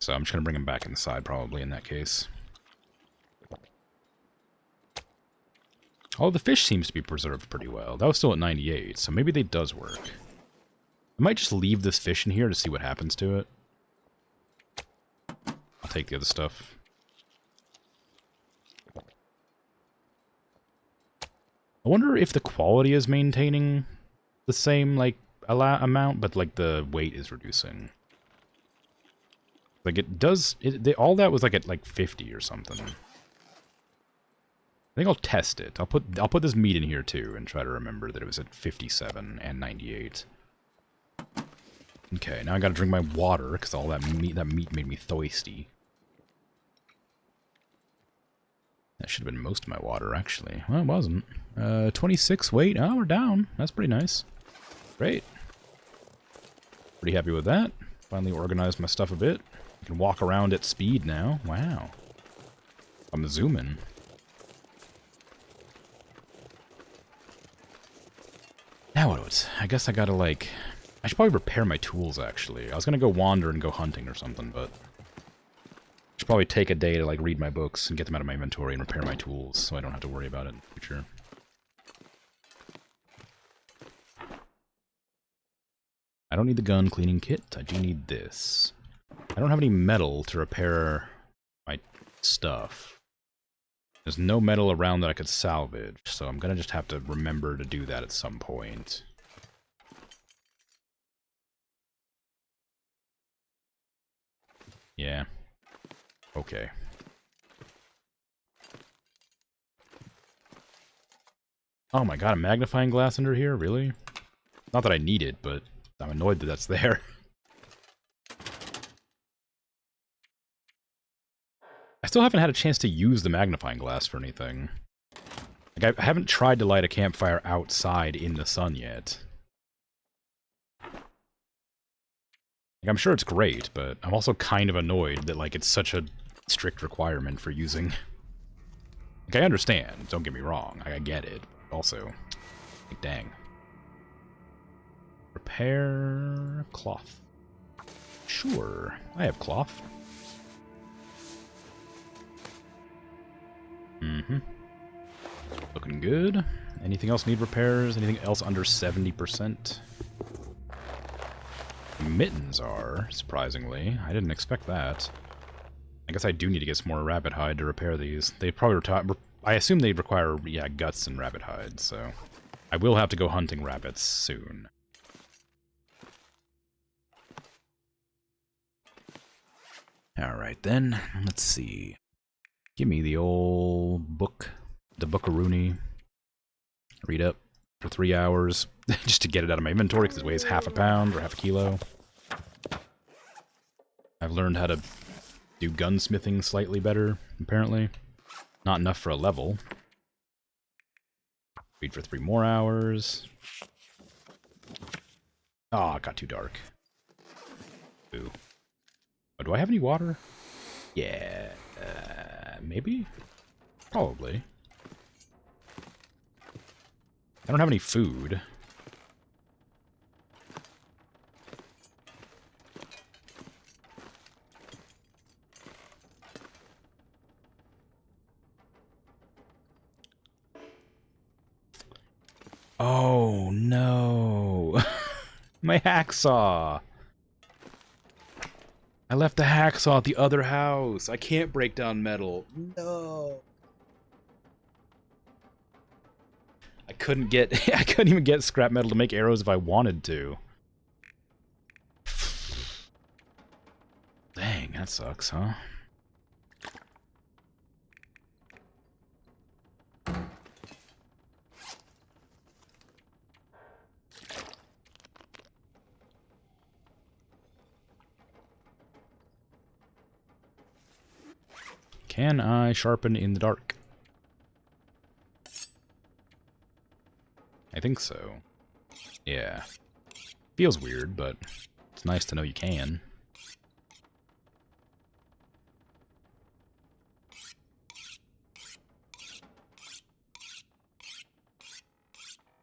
A: So I'm just gonna bring them back inside, probably, in that case. Oh, the fish seems to be preserved pretty well. That was still at 98, so maybe they does work. I might just leave this fish in here to see what happens to it. I'll take the other stuff. I wonder if the quality is maintaining the same, like, amount, but, like, the weight is reducing. Like, it does... all that was, like, at, like, 50 or something. I think I'll test it. I'll put this meat in here, too, and try to remember that it was at 57 and 98. Okay, now I gotta drink my water, because all that meat made me thirsty. That should have been most of my water, actually. Well, it wasn't. 26 weight. Oh, we're down. That's pretty nice. Great. Pretty happy with that. Finally organized my stuff a bit. I can walk around at speed now. Wow. I'm zooming. Now what? I guess I gotta, like... I should probably repair my tools, actually. I was gonna go wander and go hunting or something, but... I should probably take a day to, like, read my books and get them out of my inventory and repair my tools, so I don't have to worry about it in the future. I don't need the gun cleaning kit. I do need this. I don't have any metal to repair my stuff. There's no metal around that I could salvage, so I'm gonna just have to remember to do that at some point. Yeah. Okay. Oh my god, a magnifying glass under here? Really? Not that I need it, but I'm annoyed that that's there. I still haven't had a chance to use the magnifying glass for anything. Like, I haven't tried to light a campfire outside in the sun yet. Like, I'm sure it's great, but I'm also kind of annoyed that, like, it's such a strict requirement for using... Like, I understand, don't get me wrong, I get it. Also, like, dang. Repair cloth. Sure, I have cloth. Mm-hmm. Looking good. Anything else need repairs? Anything else under 70%? Mittens are, surprisingly. I didn't expect that. I guess I do need to get some more rabbit hide to repair these. They probably I assume they require, yeah, guts and rabbit hide, so... I will have to go hunting rabbits soon. Alright then, let's see. Give me the old book, the Bookaroony. Read up for 3 hours, just to get it out of my inventory, because it weighs half a pound or half a kilo. I've learned how to do gunsmithing slightly better, apparently. Not enough for a level. Read for 3 more hours. Ah, it got too dark. Ooh. Oh, do I have any water? Yeah. Maybe? Probably. I don't have any food. Oh, no. My hacksaw. I left the hacksaw at the other house. I can't break down metal. No. I couldn't even get scrap metal to make arrows if I wanted to. Dang, that sucks, huh? Can I sharpen in the dark? I think so. Yeah. Feels weird, but it's nice to know you can.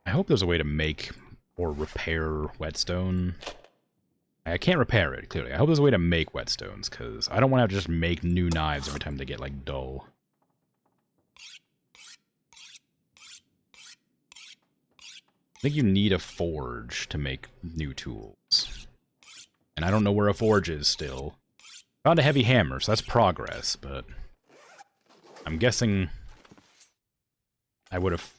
A: I hope there's a way to make or repair whetstone. I can't repair it, clearly. I hope there's a way to make whetstones, because I don't want to have to just make new knives every time they get, like, dull. I think you need a forge to make new tools. And I don't know where a forge is still. Found a heavy hammer, so that's progress, but I'm guessing I would have...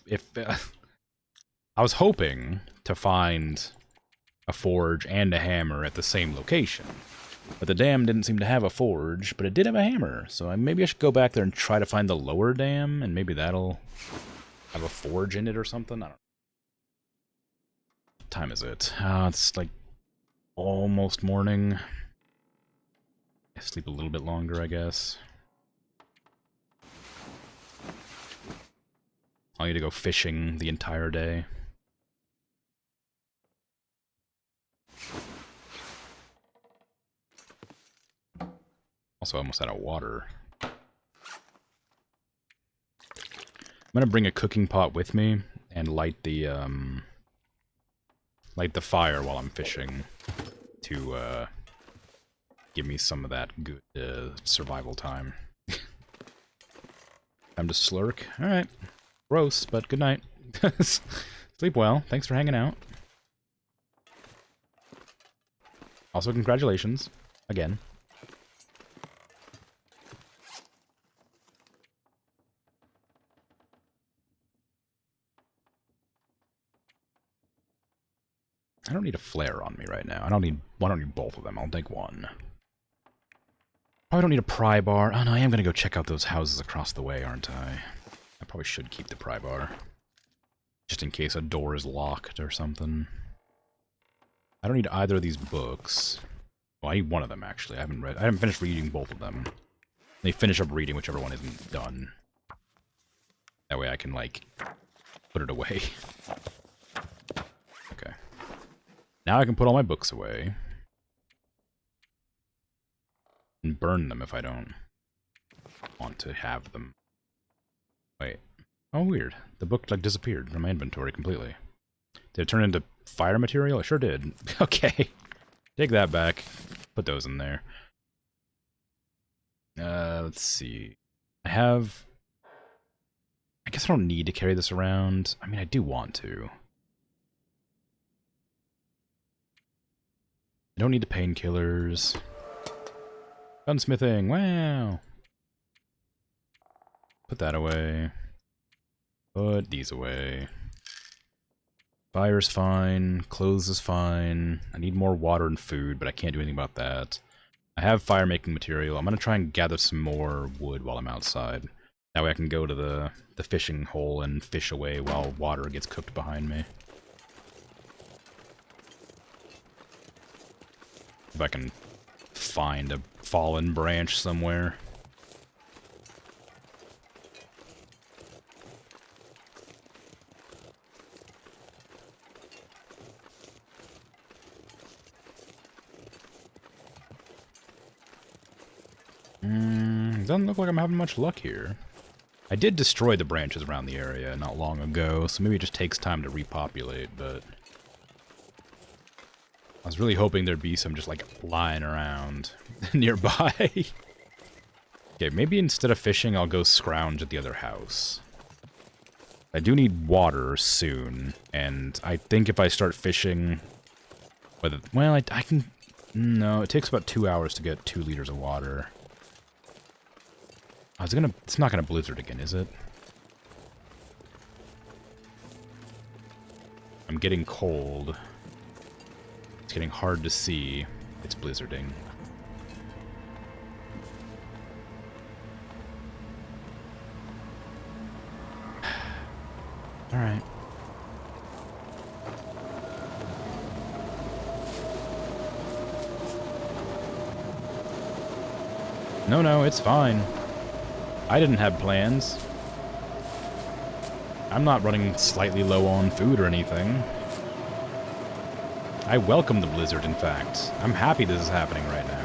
A: I was hoping to find a forge and a hammer at the same location. But the dam didn't seem to have a forge, but it did have a hammer. So maybe I should go back there and try to find the lower dam, and maybe that'll have a forge in it or something. I don't know. What time is it? It's like almost morning. I sleep a little bit longer, I guess. I'll need to go fishing the entire day. Also, almost out of water. I'm gonna bring a cooking pot with me and light the fire while I'm fishing to give me some of that good survival time. Time to slurk. All right, gross, but good night. Sleep well. Thanks for hanging out. Also, congratulations again. I don't need a flare on me right now. I don't need both of them. I'll take one. Probably don't need a pry bar. Oh no, I am gonna go check out those houses across the way, aren't I? I probably should keep the pry bar. Just in case a door is locked or something. I don't need either of these books. Well, I need one of them actually. I haven't finished reading both of them. They finish up reading whichever one isn't done. That way I can, like, put it away. Okay. Now I can put all my books away. And burn them if I don't want to have them. Wait. Oh, weird. The book, like, disappeared from my inventory completely. Did it turn into fire material? It sure did. Okay. Take that back. Put those in there. Let's see. I guess I don't need to carry this around. I mean, I do want to. I don't need the painkillers. Gunsmithing, wow! Put that away. Put these away. Fire's fine. Clothes is fine. I need more water and food, but I can't do anything about that. I have fire-making material. I'm gonna try and gather some more wood while I'm outside. That way I can go to the fishing hole and fish away while water gets cooked behind me. If I can find a fallen branch somewhere. Doesn't look like I'm having much luck here. I did destroy the branches around the area not long ago, so maybe it just takes time to repopulate, but I was really hoping there'd be some just, like, lying around nearby. Okay, maybe instead of fishing, I'll go scrounge at the other house. I do need water soon, and I think if I start fishing... Well, I can... No, it takes about 2 hours to get 2 liters of water. Oh, it's not gonna blizzard again, is it? I'm getting cold. It's getting hard to see. It's blizzarding. Alright. No, it's fine. I didn't have plans. I'm not running slightly low on food or anything. I welcome the blizzard, in fact. I'm happy this is happening right now.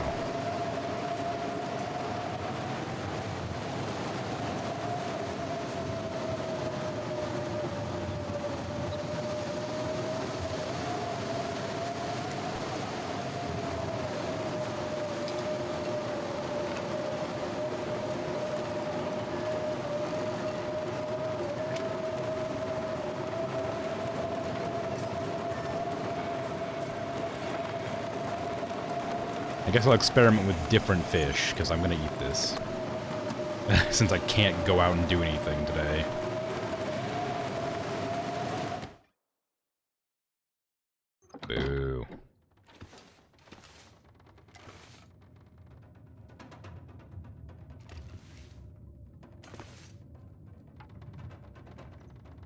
A: I guess I'll experiment with different fish, because I'm going to eat this. Since I can't go out and do anything today. Boo.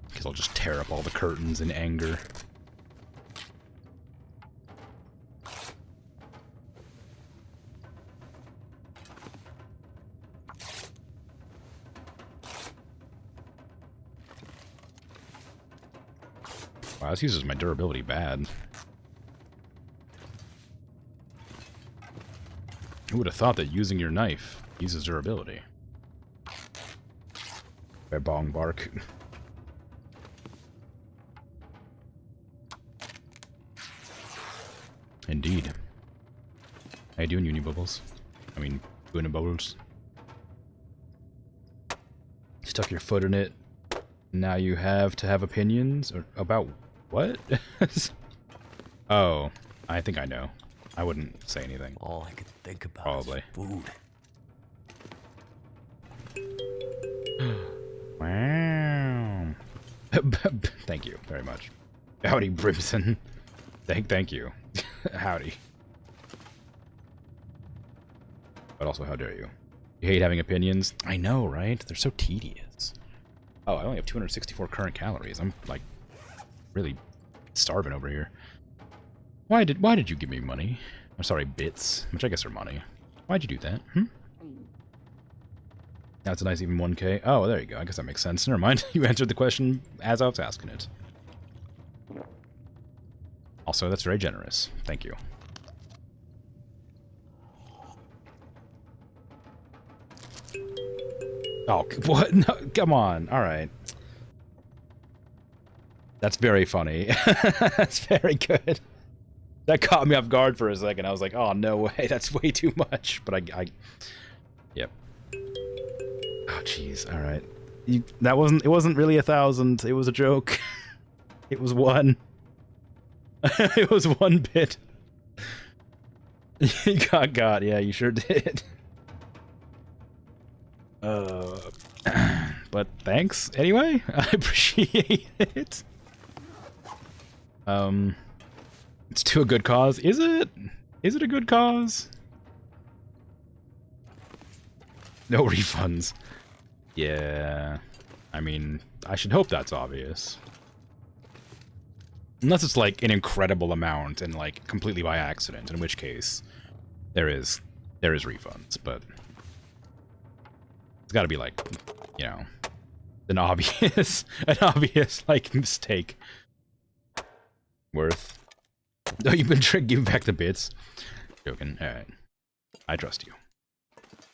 A: Because I'll just tear up all the curtains in anger. Wow, this uses my durability bad. Who would have thought that using your knife uses durability? By bong bark. Indeed. How you doing, Unibubbles? I mean, Unibubbles. Stuck your foot in it. Now you have to have opinions or about what? Oh, I think I know. I wouldn't say anything.
B: All I could think about
A: Probably.
B: is food.
A: Wow. Thank you very much. Howdy, Brimson. Thank you. Howdy. But also, how dare you? You hate having opinions? I know, right? They're so tedious. Oh, I only have 264 current calories. I'm, like, really starving over here. Why did you give me money? I'm sorry, bits, which I guess are money. Why'd you do that? That's a nice even 1K. Oh, there you go. I guess that makes sense. Never mind. You answered the question as I was asking it. Also, that's very generous. Thank you. Oh, what? No, come on. All right. That's very funny. That's very good. That caught me off guard for a second. I was like, oh, no way. That's way too much. But yep. Oh, jeez. All right. It wasn't really 1,000. It was a joke. It was 1. It was 1 bit. You got. Yeah, you sure did. But thanks anyway. I appreciate it. It's to a good cause. Is it? Is it a good cause? No refunds. Yeah. I mean, I should hope that's obvious. Unless it's like an incredible amount and like completely by accident, in which case There is refunds, but it's got to be like, you know, an obvious like mistake worth. No, you've been tricked. Give back the bits. Joking. All right, I trust you.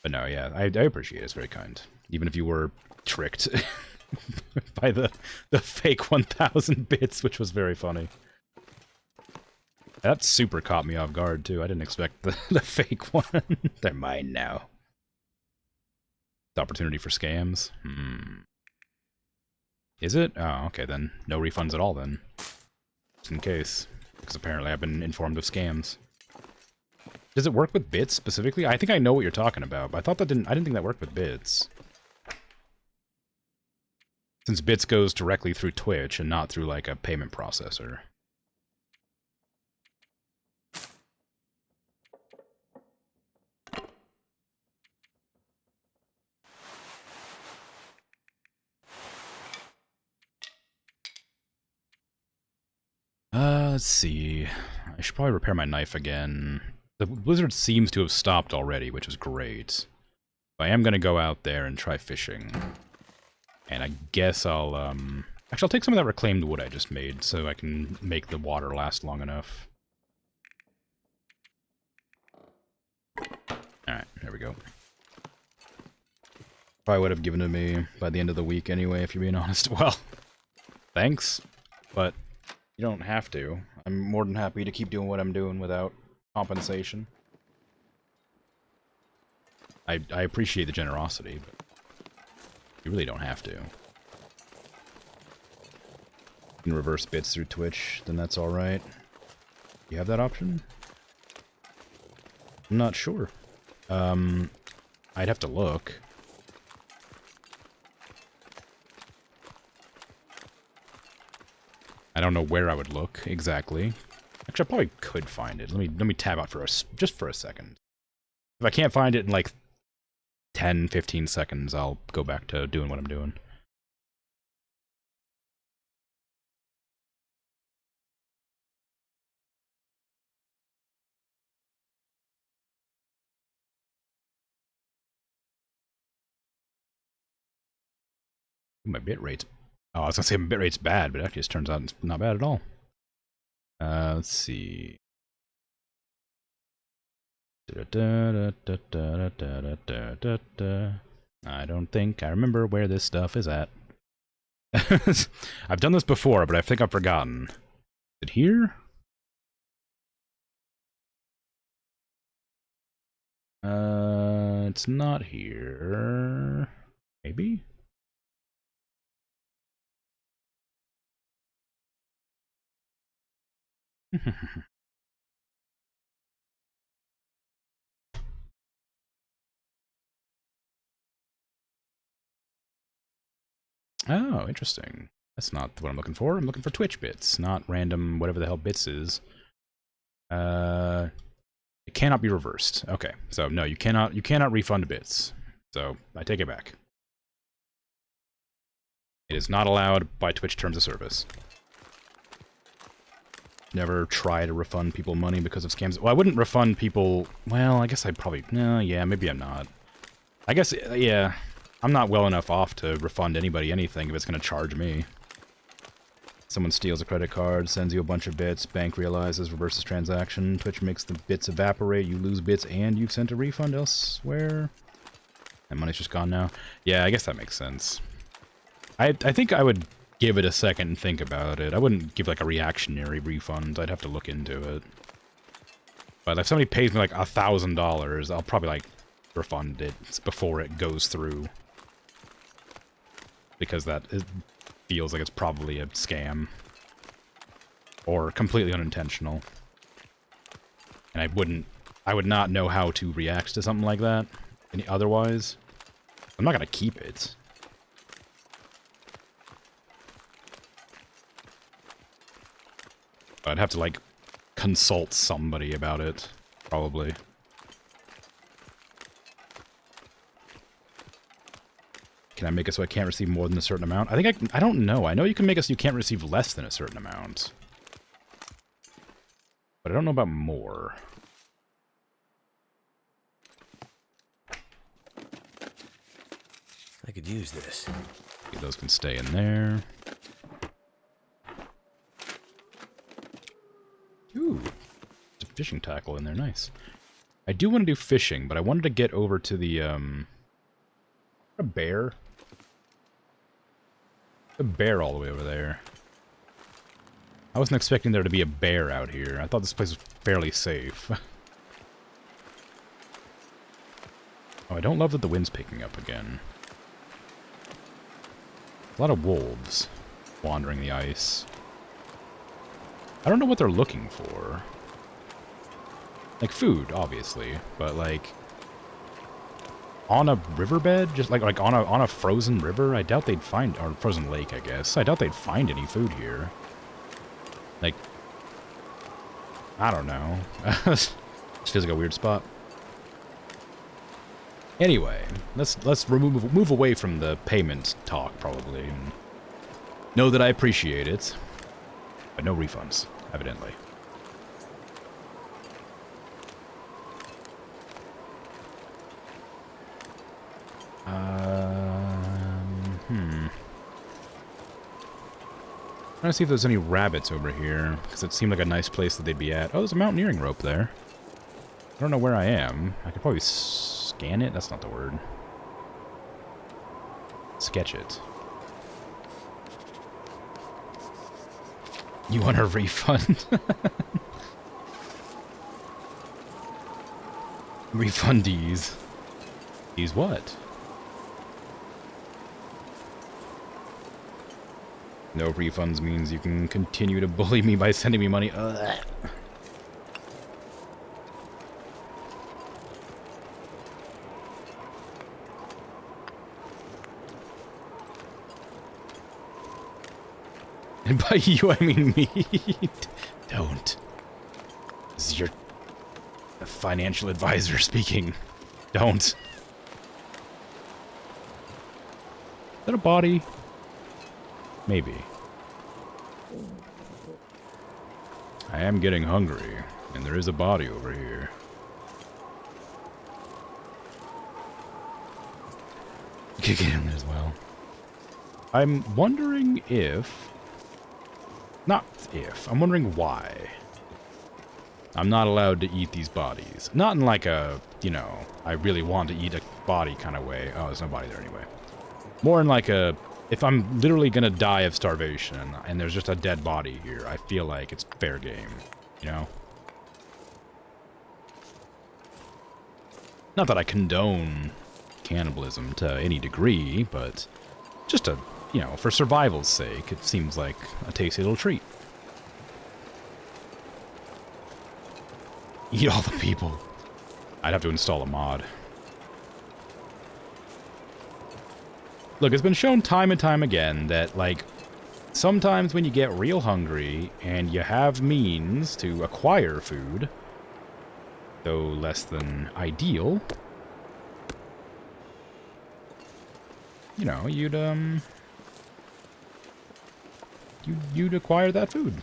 A: But no, yeah, I appreciate it. It's very kind, even if you were tricked by the fake 1,000 bits, which was very funny. That super caught me off guard too. I didn't expect the fake one. They're mine now. The opportunity for scams. Is it? Oh, okay then. No refunds at all then. Just in case, because apparently I've been informed of scams. Does it work with bits specifically? I think I know what you're talking about, but I didn't think that worked with bits. Since bits goes directly through Twitch and not through like a payment processor. Let's see. I should probably repair my knife again. The blizzard seems to have stopped already, which is great. I am going to go out there and try fishing. And I guess I'll, actually, I'll take some of that reclaimed wood I just made, so I can make the water last long enough. Alright, there we go. Probably would have given it to me by the end of the week anyway, if you're being honest. Well, thanks, but you don't have to. I'm more than happy to keep doing what I'm doing without compensation. I appreciate the generosity, but you really don't have to. You can reverse bits through Twitch, then that's alright. You have that option? I'm not sure. I'd have to look. I don't know where I would look exactly. Actually, I probably could find it. Let me tab out for just for a second. If I can't find it in like 10, 15 seconds, I'll go back to doing what I'm doing. My bitrate's... Oh, I was gonna say my bitrate's bad, but it actually just turns out it's not bad at all. Let's see. I don't think I remember where this stuff is at. I've done this before, but I think I've forgotten. Is it here? It's not here. Maybe? Oh, interesting. That's not what I'm looking for. I'm looking for Twitch bits, not random whatever the hell bits is. It cannot be reversed. Okay, so no, you cannot refund bits. So I take it back. It is not allowed by Twitch terms of service. Never try to refund people money because of scams. Well, I wouldn't refund people... Well, I guess I'd probably... No, yeah, maybe I'm not. I guess, yeah, I'm not well enough off to refund anybody anything if it's going to charge me. Someone steals a credit card, sends you a bunch of bits, bank realizes, reverses transaction, Twitch makes the bits evaporate, you lose bits, and you've sent a refund elsewhere. And money's just gone now. Yeah, I guess that makes sense. I think I would give it a second and think about it. I wouldn't give like a reactionary refund. I'd have to look into it. But if somebody pays me like $1,000, I'll probably like refund it before it goes through. Because that feels like it's probably a scam. Or completely unintentional. And I would not know how to react to something like that otherwise. I'm not gonna keep it. I'd have to, like, consult somebody about it, probably. Can I make it so I can't receive more than a certain amount? I think I don't know. I know you can make it so you can't receive less than a certain amount. But I don't know about more.
B: I could use this.
A: Okay, those can stay in there. Ooh, it's a fishing tackle in there. Nice. I do want to do fishing, but I wanted to get over to the, a bear? A bear all the way over there. I wasn't expecting there to be a bear out here. I thought this place was fairly safe. Oh, I don't love that the wind's picking up again. A lot of wolves wandering the ice. I don't know what they're looking for. Like food, obviously, but like on a riverbed, just like on a frozen river, I doubt they'd find, or frozen lake, I guess. I doubt they'd find any food here. Like, I don't know. This feels like a weird spot. Anyway, let's move away from the payment talk, probably, and know that I appreciate it, but no refunds, evidently. Trying to see if there's any rabbits over here, because it seemed like a nice place that they'd be at. Oh, there's a mountaineering rope there. I don't know where I am. I could probably scan it? That's not the word. Sketch it. You want a refund? Refundees. These what? No refunds means you can continue to bully me by sending me money. Ugh. And by you, I mean me. Don't. This is your financial advisor speaking. Don't. Is that a body? Maybe. I am getting hungry, and there is a body over here. You could get him as well. I'm wondering if... Not if. I'm wondering why. I'm not allowed to eat these bodies. Not in like a, you know, I really want to eat a body kind of way. Oh, there's no body there anyway. More in like a... If I'm literally gonna die of starvation, and there's just a dead body here, I feel like it's fair game, you know? Not that I condone cannibalism to any degree, but just a, you know, for survival's sake, it seems like a tasty little treat. Eat all the people. I'd have to install a mod. Look, it's been shown time and time again that, like, sometimes when you get real hungry and you have means to acquire food, though less than ideal, you know, you'd acquire that food.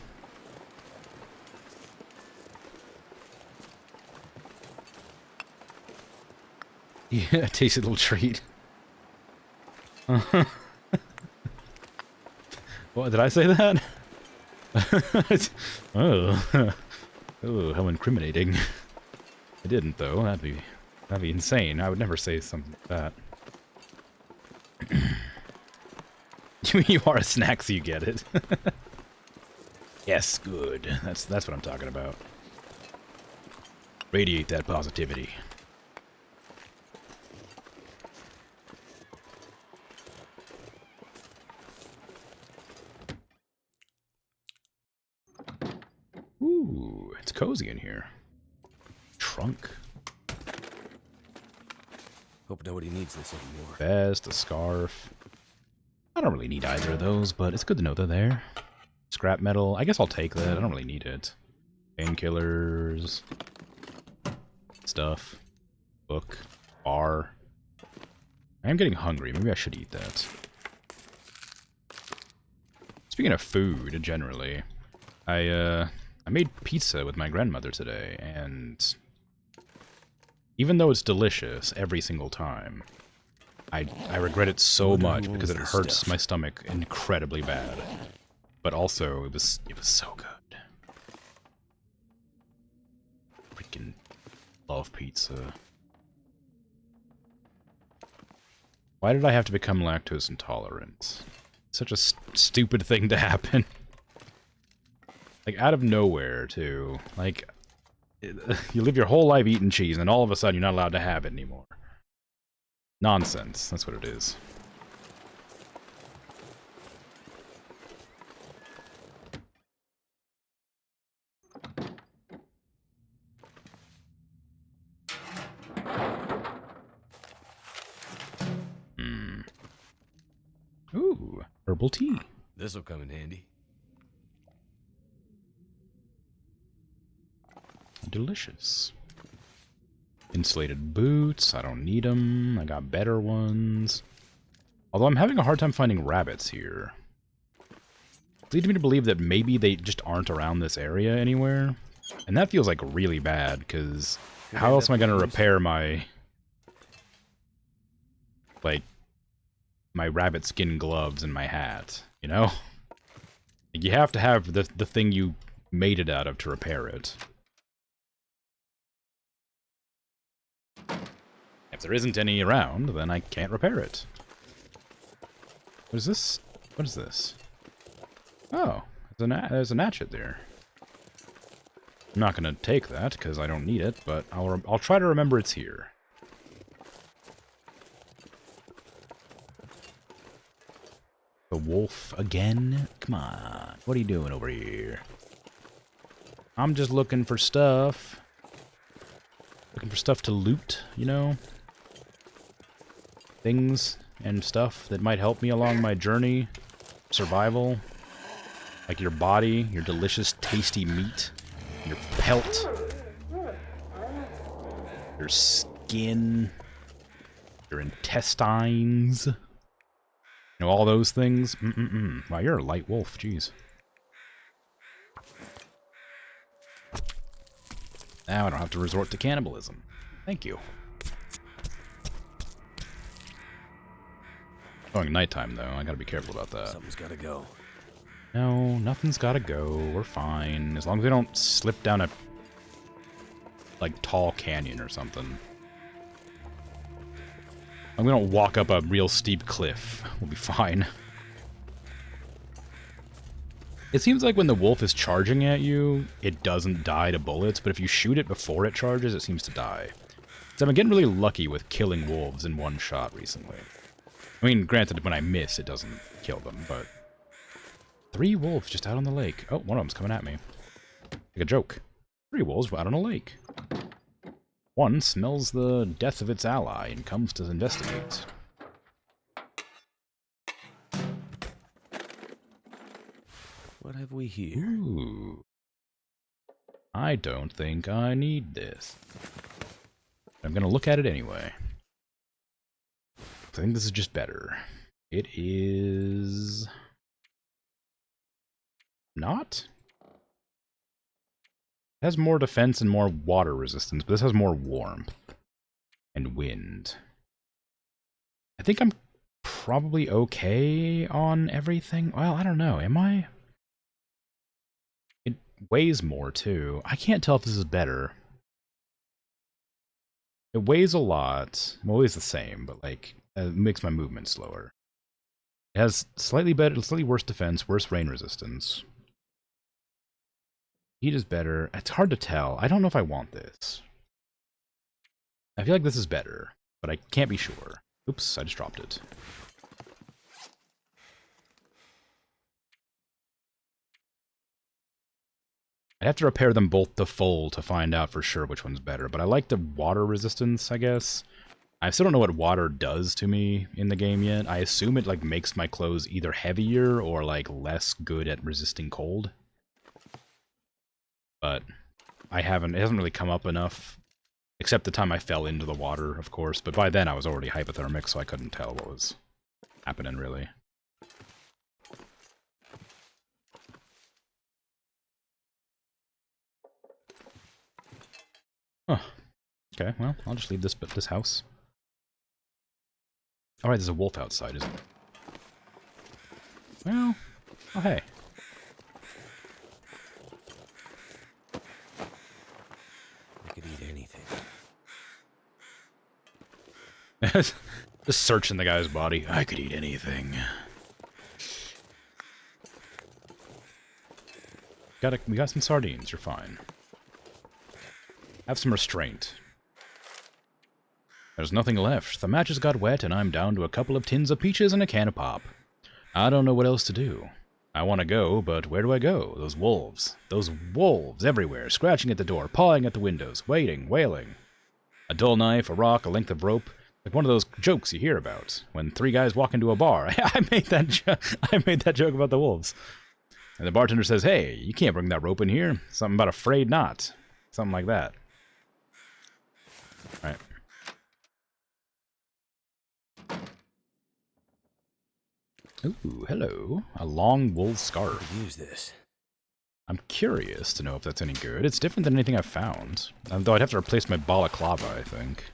A: Yeah, a tasty little treat. What, did I say that? Oh. Oh, how incriminating. I didn't, though. That'd be insane. I would never say something like that. You are a snack, so you get it. Yes, good. That's what I'm talking about. Radiate that positivity. Ooh, it's cozy in here. Trunk.
B: Hope nobody needs this anymore.
A: Vest, a scarf. I don't really need either of those, but it's good to know they're there. Scrap metal. I guess I'll take that. I don't really need it. Painkillers. Stuff. Book. Bar. I am getting hungry. Maybe I should eat that. Speaking of food, generally, I made pizza with my grandmother today, and even though it's delicious every single time, I regret it so
B: Wonder
A: much
B: who
A: because it
B: owns this
A: hurts
B: stuff.
A: my stomach incredibly bad. But also, it was so good. Freaking love pizza. Why did I have to become lactose intolerant? Such a stupid thing to happen. Like, out of nowhere, too. Like, you live your whole life eating cheese, and all of a sudden you're not allowed to have it anymore. Nonsense. That's what it is. Hmm. Ooh, herbal tea.
B: This'll come in handy.
A: Delicious. Insulated boots. I don't need them. I got better ones. Although I'm having a hard time finding rabbits here. It leads me to believe that maybe they just aren't around this area anywhere. And that feels like really bad, because how else am I going to repair my... like, my rabbit skin gloves and my hat, you know? Like, you have to have the thing you made it out of to repair it. If there isn't any around, then I can't repair it. What is this? What is this? Oh, there's an hatchet there. I'm not gonna take that because I don't need it, but I'll try to remember it's here. The wolf again? Come on, what are you doing over here? I'm just looking for stuff. Looking for stuff to loot, you know? Things and stuff that might help me along my journey. Survival. Like your body, your delicious, tasty meat. Your pelt. Your skin. Your intestines. You know, all those things. Wow, you're a light wolf, jeez. Now I don't have to resort to cannibalism. Thank you. Going nighttime, though. I gotta be careful about that.
B: Something's gotta go.
A: No, nothing's gotta go. We're fine. As long as we don't slip down a, like, tall canyon or something. And we don't walk up a real steep cliff. We'll be fine. It seems like when the wolf is charging at you, it doesn't die to bullets, but if you shoot it before it charges, it seems to die. So I'm getting really lucky with killing wolves in one shot recently. I mean, granted, when I miss, it doesn't kill them, but... 3 wolves just out on the lake. Oh, one of them's coming at me. Like a joke. 3 wolves out on a lake. One smells the death of its ally and comes to investigate.
B: What have we here?
A: Ooh. I don't think I need this. I'm gonna look at it anyway. I think this is just better. It is... not? It has more defense and more water resistance, but this has more warmth and wind. I think I'm probably okay on everything. Well, I don't know. Am I? It weighs more, too. I can't tell if this is better. It weighs a lot. Well, it weighs the same, but, like, it makes my movement slower. It has slightly better, slightly worse defense, worse rain resistance. Heat is better. It's hard to tell. I don't know if I want this. I feel like this is better, but I can't be sure. Oops, I just dropped it. I'd have to repair them both to full to find out for sure which one's better, but I like the water resistance, I guess. I still don't know what water does to me in the game yet. I assume it, like, makes my clothes either heavier or, like, less good at resisting cold. But it hasn't really come up enough. Except the time I fell into the water, of course. But by then I was already hypothermic, so I couldn't tell what was happening, really. Huh. Okay, well, I'll just leave this house. Alright, there's a wolf outside, isn't there? Well, oh hey.
B: I could eat anything.
A: Just searching the guy's body. I could eat anything. We got some sardines, you're fine. Have some restraint. There's nothing left. The matches got wet, and I'm down to a couple of tins of peaches and a can of pop. I don't know what else to do. I want to go, but where do I go? Those wolves. Those wolves everywhere, scratching at the door, pawing at the windows, waiting, wailing. A dull knife, a rock, a length of rope. Like one of those jokes you hear about when three guys walk into a bar. I made that joke about the wolves. And the bartender says, "Hey, you can't bring that rope in here. Something about afraid not." Something like that. All right. Ooh, hello. A long wool scarf.
B: Use this.
A: I'm curious to know if that's any good. It's different than anything I've found. Though I'd have to replace my balaclava, I think.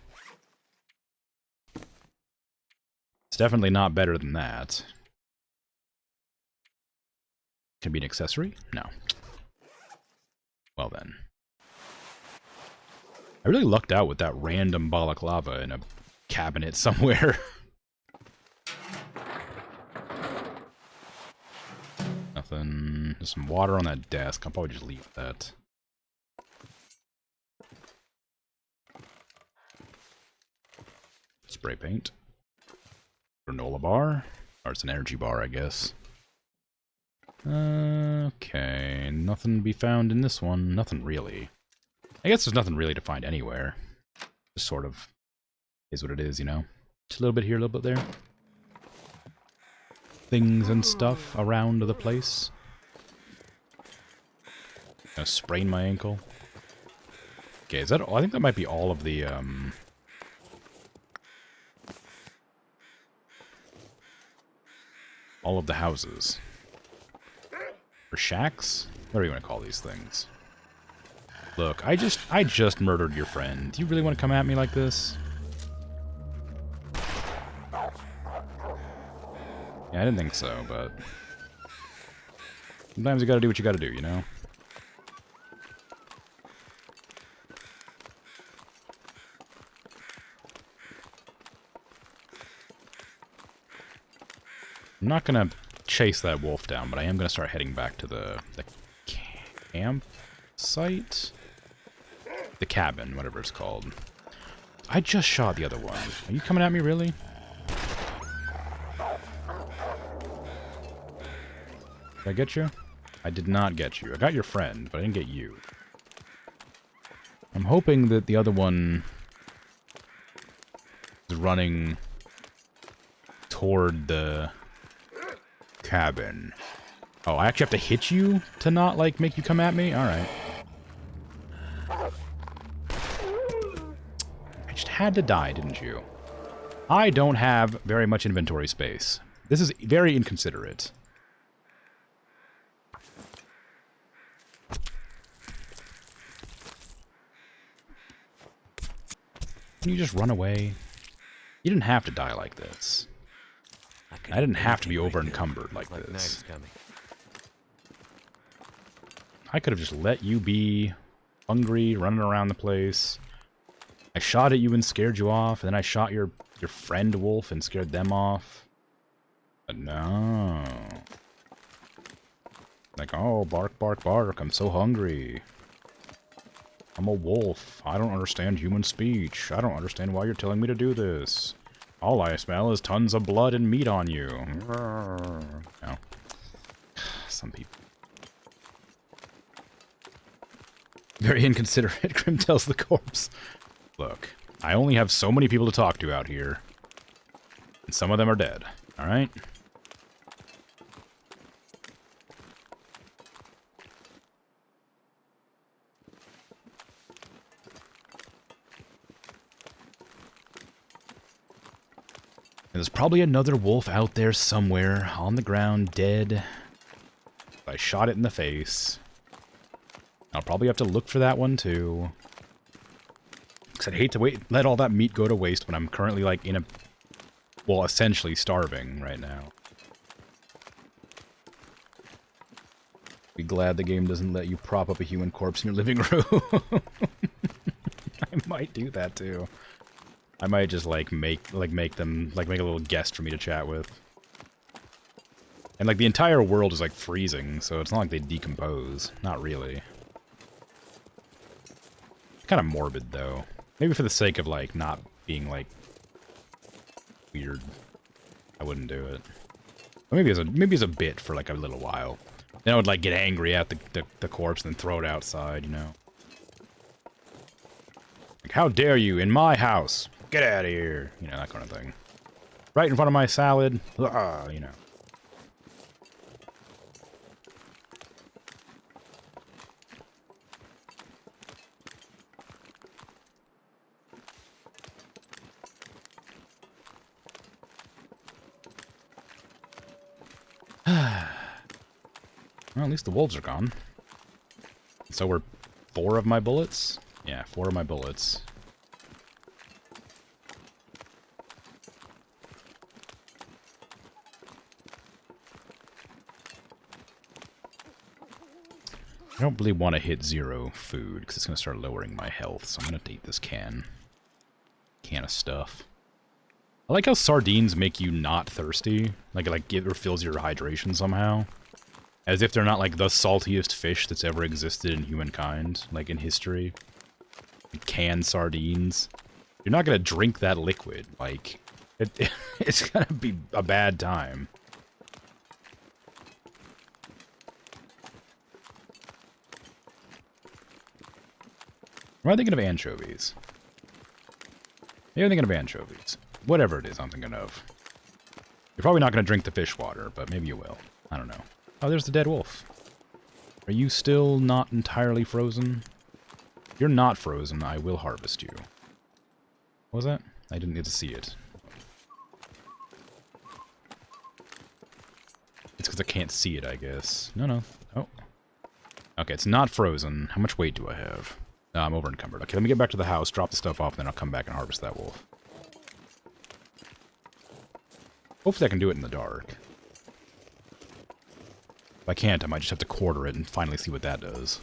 A: It's definitely not better than that. Can it be an accessory? No. Well then. I really lucked out with that random balaclava in a cabinet somewhere. Nothing. There's some water on that desk. I'll probably just leave that. Spray paint. Granola bar. Or it's an energy bar, I guess. Okay. Nothing to be found in this one. Nothing really. I guess there's nothing really to find anywhere. Just sort of is what it is, you know? Just a little bit here, a little bit there. Things and stuff around the place. Gonna sprain my ankle. Okay, is that all? I think that might be all of the, all of the houses. Or shacks? What are you gonna call these things? Look, I just murdered your friend. Do you really want to come at me like this? Yeah, I didn't think so, but sometimes you gotta do what you gotta do, you know? I'm not gonna chase that wolf down, but I am gonna start heading back to the campsite? The cabin, whatever it's called. I just shot the other one. Are you coming at me, really? Did I get you? I did not get you. I got your friend, but I didn't get you. I'm hoping that the other one is running toward the cabin. Oh, I actually have to hit you to not, like, make you come at me? Alright. I just had to die, didn't you? I don't have very much inventory space. This is very inconsiderate. Can you just run away? You didn't have to die like this. I didn't have to be over-encumbered like this. I could have just let you be hungry, running around the place. I shot at you and scared you off, and then I shot your friend wolf and scared them off. But no. Like, oh, bark, bark, bark, I'm so hungry. I'm a wolf. I don't understand human speech. I don't understand why you're telling me to do this. All I smell is tons of blood and meat on you. No. Some people. Very inconsiderate, Grim tells the corpse. Look, I only have so many people to talk to out here. And some of them are dead. Alright? There's probably another wolf out there somewhere, on the ground, dead. I shot it in the face. I'll probably have to look for that one, too. Because I'd hate to let all that meat go to waste when I'm currently, like, in a well, essentially starving right now. Be glad the game doesn't let you prop up a human corpse in your living room. I might do that too. I might just make a little guest for me to chat with. And like the entire world is like freezing, so it's not like they decompose. Not really. Kind of morbid though. Maybe for the sake of like not being like weird, I wouldn't do it. But maybe as a bit for like a little while. Then I would like get angry at the corpse and then throw it outside, you know. Like, how dare you in my house? Get out of here, you know, that kind of thing. Right in front of my salad, you know. Well, at least the wolves are gone. So we're 4 of my bullets? Yeah, 4 of my bullets. I don't really want to hit 0 food, because it's going to start lowering my health, so I'm going to eat this can of stuff. I like how sardines make you not thirsty. Like it refills your hydration somehow. As if they're not, like, the saltiest fish that's ever existed in humankind, like, in history. Canned sardines. You're not gonna drink that liquid. Like, it's gonna be a bad time. Or am I thinking of anchovies? Maybe I'm thinking of anchovies. Whatever it is I'm thinking of. You're probably not gonna drink the fish water, but maybe you will. I don't know. Oh, there's the dead wolf. Are you still not entirely frozen? If you're not frozen, I will harvest you. What was that? I didn't get to see it. It's because I can't see it, I guess. No. Oh. Okay, it's not frozen. How much weight do I have? I'm over encumbered. Okay, let me get back to the house, drop the stuff off, and then I'll come back and harvest that wolf. Hopefully I can do it in the dark. If I can't, I might just have to quarter it and finally see what that does.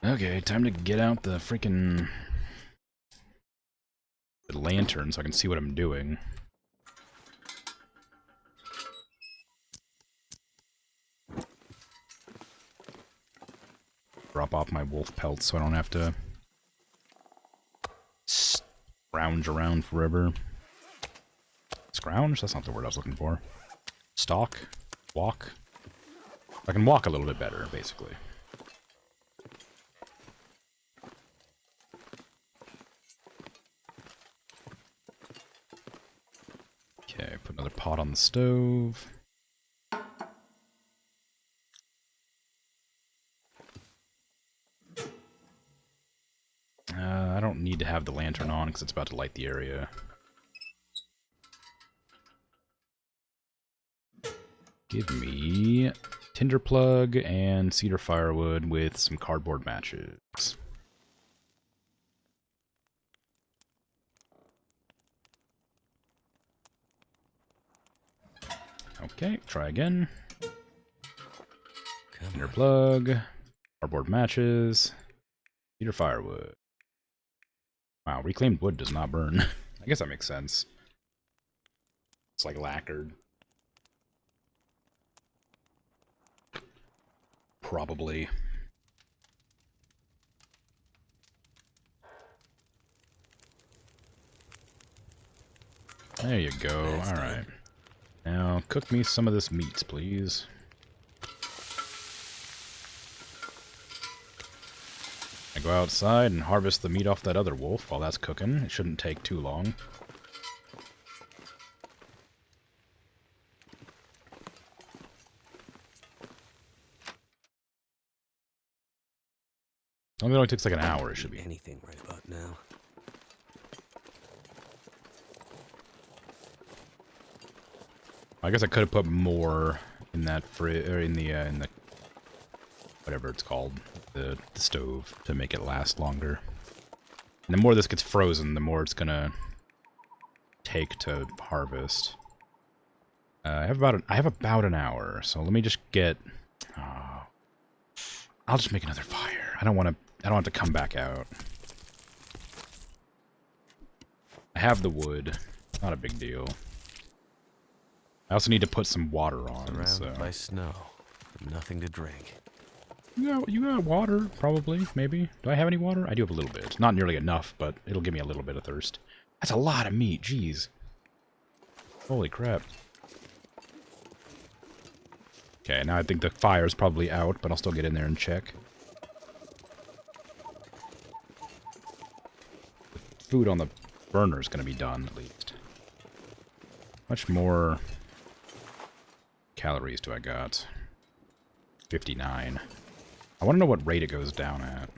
A: Okay, time to get out the freaking lantern so I can see what I'm doing. Drop off my wolf pelts so I don't have to scrounge around forever. Scrounge? That's not the word I was looking for. Stalk? Walk? I can walk a little bit better, basically. Okay, put another pot on the stove. I don't need to have the lantern on because it's about to light the area. Give me tinder plug and cedar firewood with some cardboard matches. Okay, try again. Tinder plug, cardboard matches, cedar firewood. Wow, reclaimed wood does not burn. I guess that makes sense. It's like lacquered. Probably. There you go. Alright. Now, cook me some of this meat, please. I go outside and harvest the meat off that other wolf while that's cooking. It shouldn't take too long. It only takes like an hour, it should be.
B: Anything right about now.
A: I guess I could have put more in that in the whatever it's called, the stove, to make it last longer. And the more this gets frozen, the more it's gonna take to harvest. I have about an hour, so let me just get. I'll just make another fire. I don't have to come back out. I have the wood. Not a big deal. I also need to put some water on.
B: Surrounded by snow, and nothing to drink.
A: You got water, probably, maybe. Do I have any water? I do have a little bit. Not nearly enough, but it'll give me a little bit of thirst. That's a lot of meat, jeez. Holy crap. Okay, now I think the fire's probably out, but I'll still get in there and check. The food on the burner's gonna be done, at least. Much more calories do I got? 59. I want to know what rate it goes down at.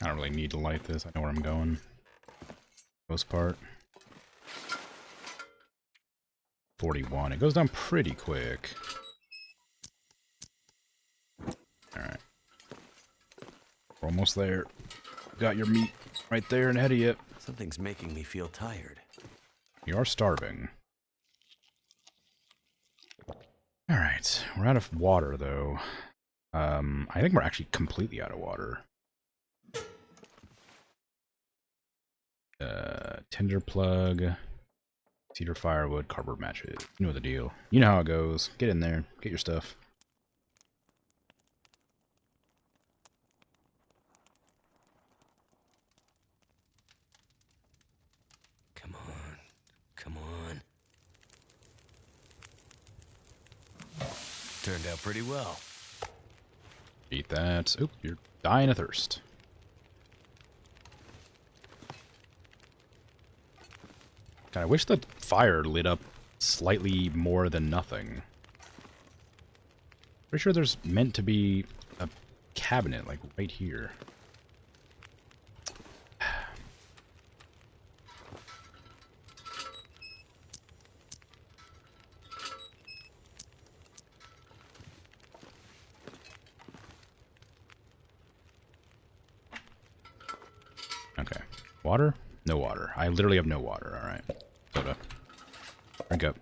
A: I don't really need to light this. I know where I'm going. Most part. 41. It goes down pretty quick. Alright. We're almost there. Got your meat right there and ahead of you.
B: Something's making me feel tired.
A: You are starving. Alright. We're out of water, though. I think we're actually completely out of water. Tinder plug, cedar firewood, cardboard matches. You know the deal. You know how it goes. Get in there. Get your stuff.
B: Come on. Come on. Turned out pretty well.
A: Eat that. Oop, you're dying of thirst. God, I wish the fire lit up slightly more than nothing. Pretty sure there's meant to be a cabinet, like, right here. Okay. Water? No water. I literally have no water. Alright. Soda. Drink up.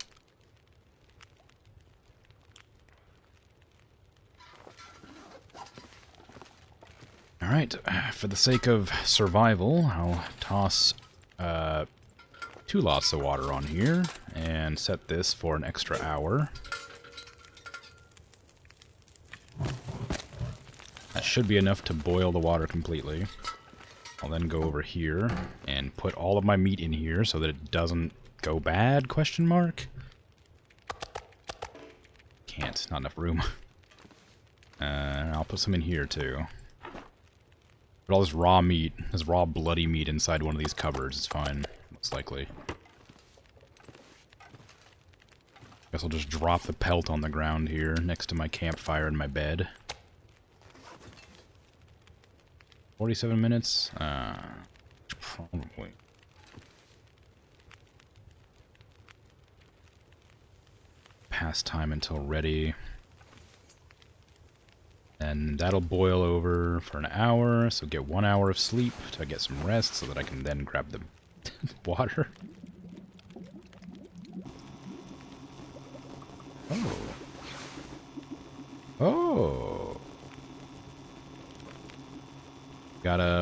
A: Alright. For the sake of survival, I'll toss 2 lots of water on here and set this for an extra hour. That should be enough to boil the water completely. I'll then go over here and put all of my meat in here so that it doesn't go bad, question mark? Can't, not enough room. I'll put some in here too. Put all this raw meat, this raw bloody meat inside one of these cupboards, it's fine, most likely. Guess I'll just drop the pelt on the ground here next to my campfire in my bed. 47 minutes? Probably. Past time until ready. And that'll boil over for an hour, so get 1 hour of sleep to get some rest so that I can then grab the water. Oh. Oh.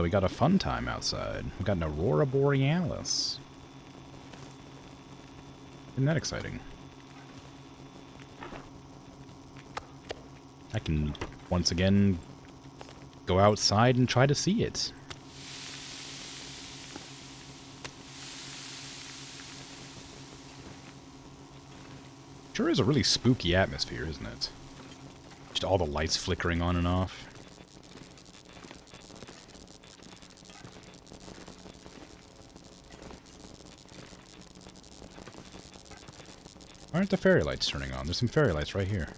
A: We got a fun time outside. We got an Aurora Borealis. Isn't that exciting? I can once again go outside and try to see it. Sure is a really spooky atmosphere, isn't it? Just all the lights flickering on and off. Why aren't the fairy lights turning on? There's some fairy lights right here.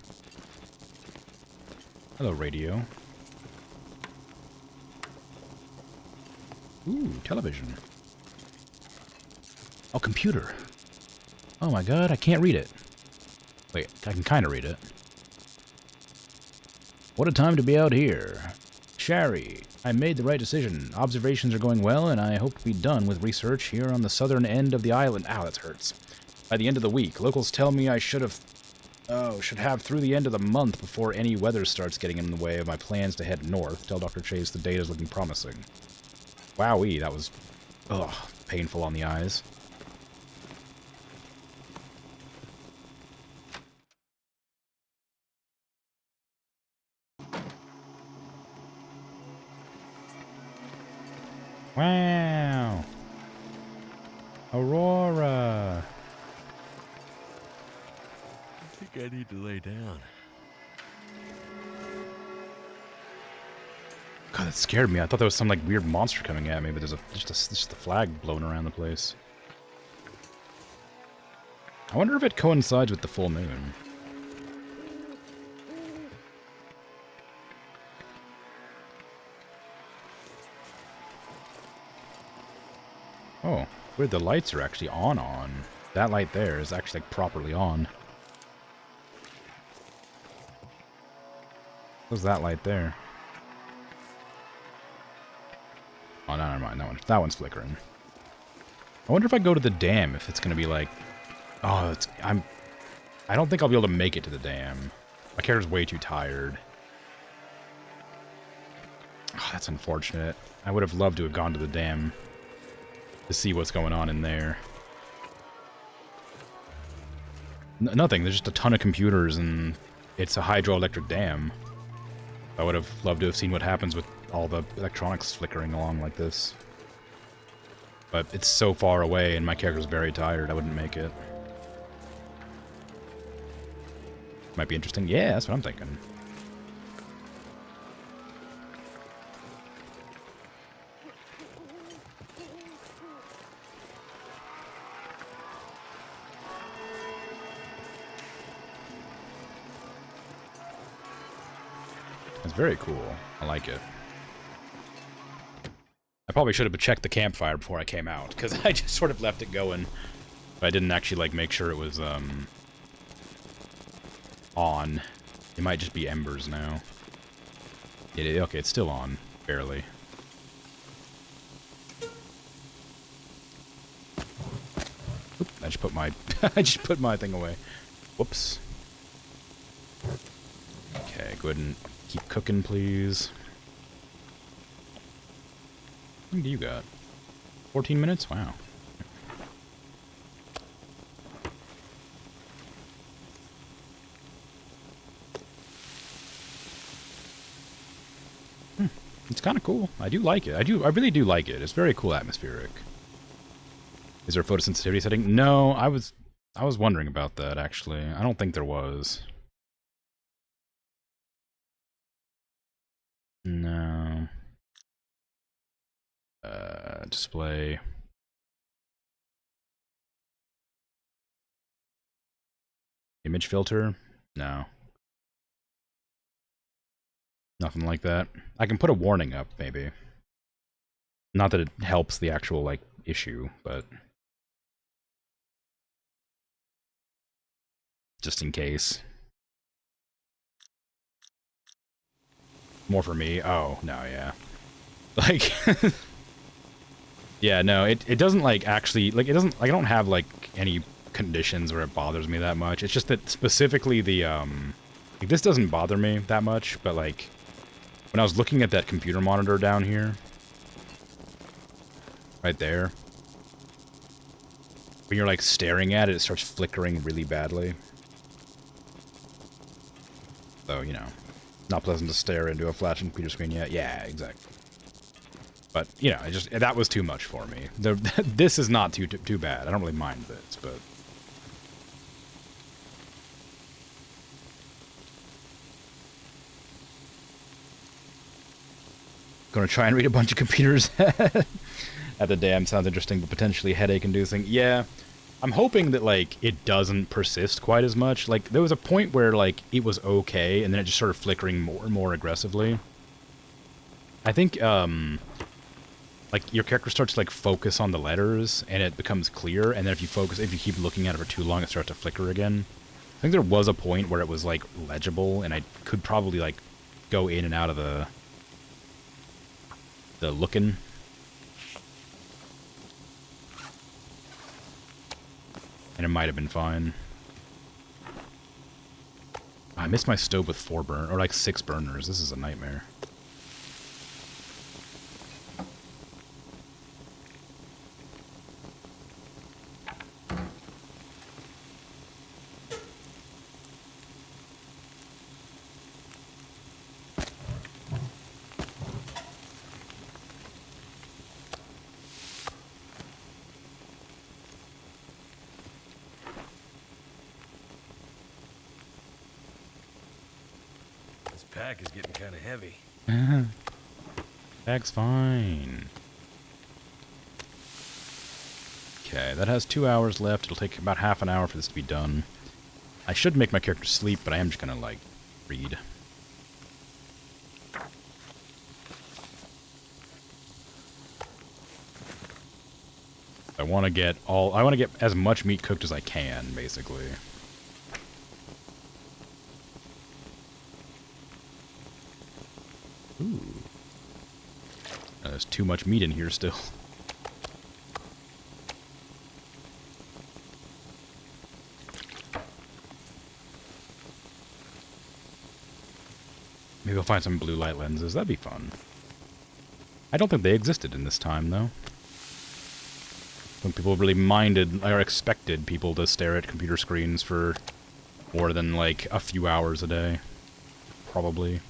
A: Hello, radio. Ooh, television. Oh, computer. Oh my god, I can't read it. Wait, I can kind of read it. What a time to be out here. Shari, I made the right decision. Observations are going well, and I hope to be done with research here on the southern end of the island. Ow, that hurts. By the end of the week. Locals tell me I should have through the end of the month before any weather starts getting in the way of my plans to head north. Tell Dr. Chase the data's looking promising. Wowee, that was, painful on the eyes. Wow. Aurora.
B: I think I need to lay down.
A: God, that scared me. I thought there was some like weird monster coming at me, but there's just a flag blowing around the place. I wonder if it coincides with the full moon. Oh, weird, the lights are actually on. That light there is actually like properly on. What's that light there? Oh, no, never mind. That one's flickering. I wonder if I go to the dam, if it's gonna be like... Oh, I don't think I'll be able to make it to the dam. My character's way too tired. Oh, that's unfortunate. I would have loved to have gone to the dam to see what's going on in there. Nothing. There's just a ton of computers, and it's a hydroelectric dam. I would have loved to have seen what happens with all the electronics flickering along like this. But it's so far away, and my character's very tired, I wouldn't make it. Might be interesting. Yeah, that's what I'm thinking. It's very cool. I like it. I probably should have checked the campfire before I came out, because I just sort of left it going. But I didn't actually, like, make sure it was, on. It might just be embers now. Okay, it's still on. Barely. Oop, I just put my... I just put my thing away. Whoops. Okay, go ahead and keep cooking, please. How many do you got? 14 minutes? Wow. It's kind of cool. I do like it. I really do like it. It's very cool atmospheric. Is there a photosensitivity setting? No, I was wondering about that, actually. I don't think there was. No. Display. Image filter? No. Nothing like that. I can put a warning up, maybe. Not that it helps the actual, like, issue, but... just in case. More for me? Oh, no, yeah. Like... yeah, no, it doesn't, like, actually... like, it doesn't... like, I don't have, like, any conditions where it bothers me that much. It's just that specifically the, like, this doesn't bother me that much, but, like... when I was looking at that computer monitor down here... right there... when you're, like, staring at it, it starts flickering really badly. So, you know... not pleasant to stare into a flashing computer screen yet. Yeah, exactly. But, you know, that was too much for me. This is not too bad. I don't really mind this, but... gonna try and read a bunch of computers at the dam. Sounds interesting, but potentially headache-inducing. Yeah, I'm hoping that, like, it doesn't persist quite as much. Like, there was a point where, like, it was okay, and then it just started flickering more and more aggressively. I think, like, your character starts to, like, focus on the letters, and it becomes clear, and then if you keep looking at it for too long, it starts to flicker again. I think there was a point where it was, like, legible, and I could probably, like, go in and out of the looking. And it might have been fine. I missed my stove with 4 or like 6 burners. This is a nightmare.
B: This pack is getting kind of heavy.
A: Bag's fine. Okay, that has 2 hours left. It'll take about half an hour for this to be done. I should make my character sleep, but I am just gonna, like, read. I want to get as much meat cooked as I can, basically. Ooh. There's too much meat in here still. Maybe I'll find some blue light lenses. That'd be fun. I don't think they existed in this time, though. When people really minded, or expected people to stare at computer screens for more than, like, a few hours a day. Probably.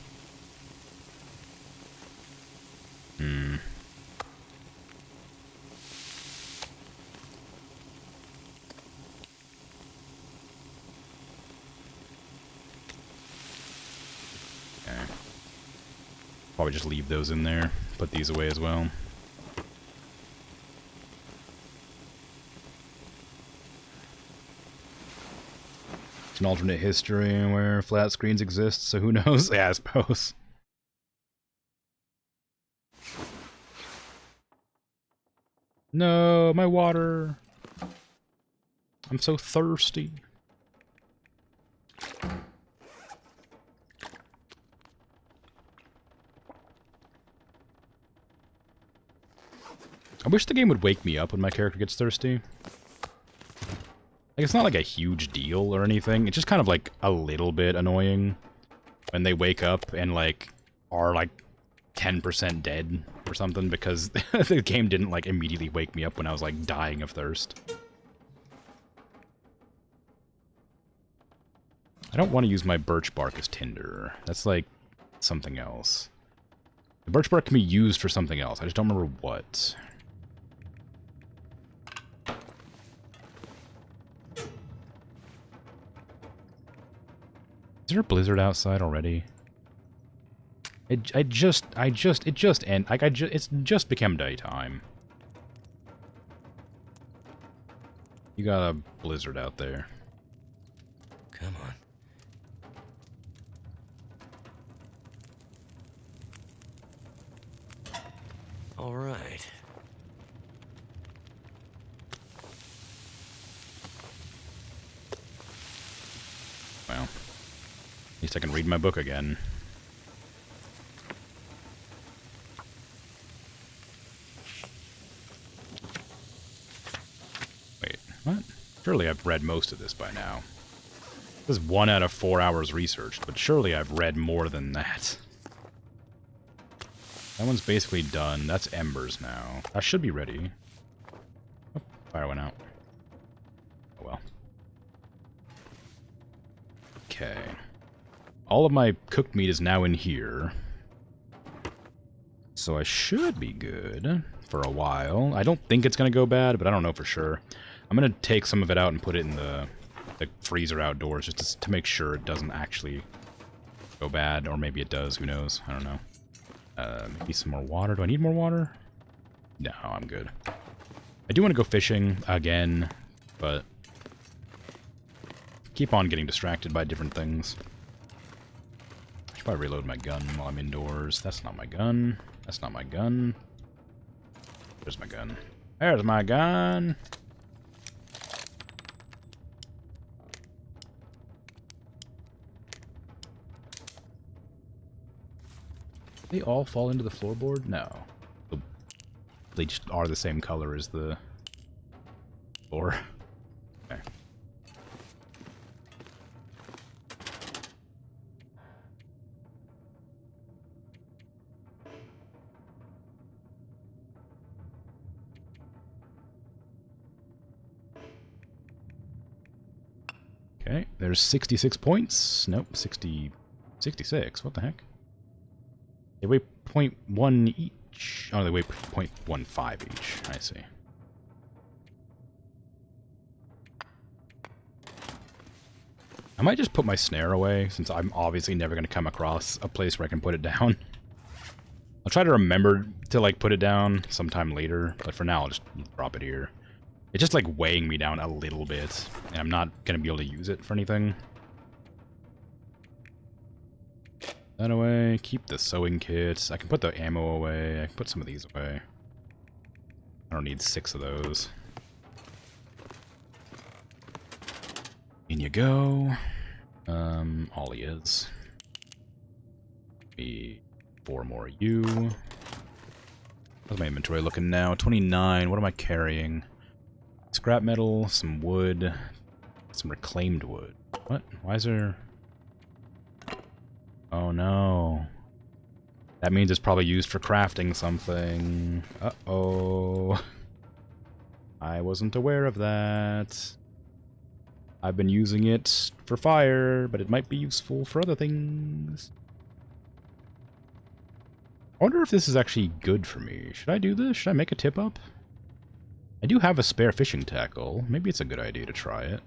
A: Okay. Probably just leave those in there. Put these away as well. It's an alternate history where flat screens exist, so who knows? Yeah, I suppose. No, my water. I'm so thirsty. I wish the game would wake me up when my character gets thirsty. Like, it's not like a huge deal or anything. It's just kind of, like, a little bit annoying when they wake up and, like, are, like, 10% dead or something, because the game didn't, like, immediately wake me up when I was, like, dying of thirst. I don't want to use my birch bark as tinder. That's, like, something else. The birch bark can be used for something else. I just don't remember what. Is there a blizzard outside already? It just became daytime. You got a blizzard out there.
B: Come on. All right.
A: Well, at least I can read my book again. Wait, what? Surely I've read most of this by now. This is 1 out of 4 hours researched, but surely I've read more than that. That one's basically done. That's embers now. That should be ready. Oh, fire went out. Oh well. Okay. All of my cooked meat is now in here. So I should be good for a while. I don't think it's going to go bad, but I don't know for sure. I'm going to take some of it out and put it in the freezer outdoors just to make sure it doesn't actually go bad. Or maybe it does. Who knows? I don't know. Maybe some more water. Do I need more water? No, I'm good. I do want to go fishing again, but keep on getting distracted by different things. I should probably reload my gun while I'm indoors. That's not my gun. That's not my gun. There's my gun. There's my gun! They all fall into the floorboard? No. They just are the same color as the floor. Okay. Okay, there's 66 points. Nope, 66. What the heck? They weigh 0.1 each. Oh, they weigh 0.15 each. I see. I might just put my snare away, since I'm obviously never going to come across a place where I can put it down. I'll try to remember to, like, put it down sometime later, but for now I'll just drop it here. It's just, like, weighing me down a little bit, and I'm not going to be able to use it for anything. That away, keep the sewing kit. I can put the ammo away, I can put some of these away. I don't need 6 of those. In you go. Ollie is. Be 4 more of you. How's my inventory looking now? 29. What am I carrying? Scrap metal, some wood, some reclaimed wood. What? Why is there... Oh no. That means it's probably used for crafting something. Uh-oh. I wasn't aware of that. I've been using it for fire, but it might be useful for other things. I wonder if this is actually good for me. Should I do this? Should I make a tip up? I do have a spare fishing tackle. Maybe it's a good idea to try it.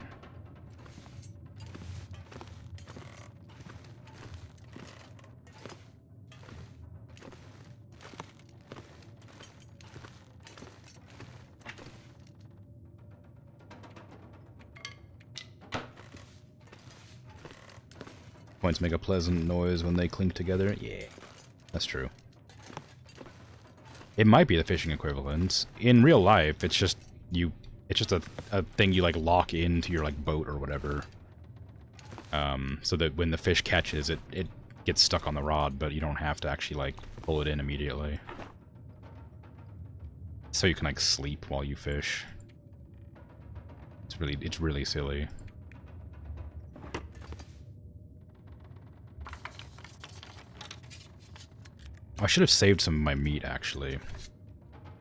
A: Points make a pleasant noise when they clink together. Yeah, that's true. It might be the fishing equivalent. In real life, it's just you. It's just a thing you like lock into your like boat or whatever, so that when the fish catches it, it gets stuck on the rod, but you don't have to actually like pull it in immediately. So you can like sleep while you fish. It's really silly. I should have saved some of my meat, actually.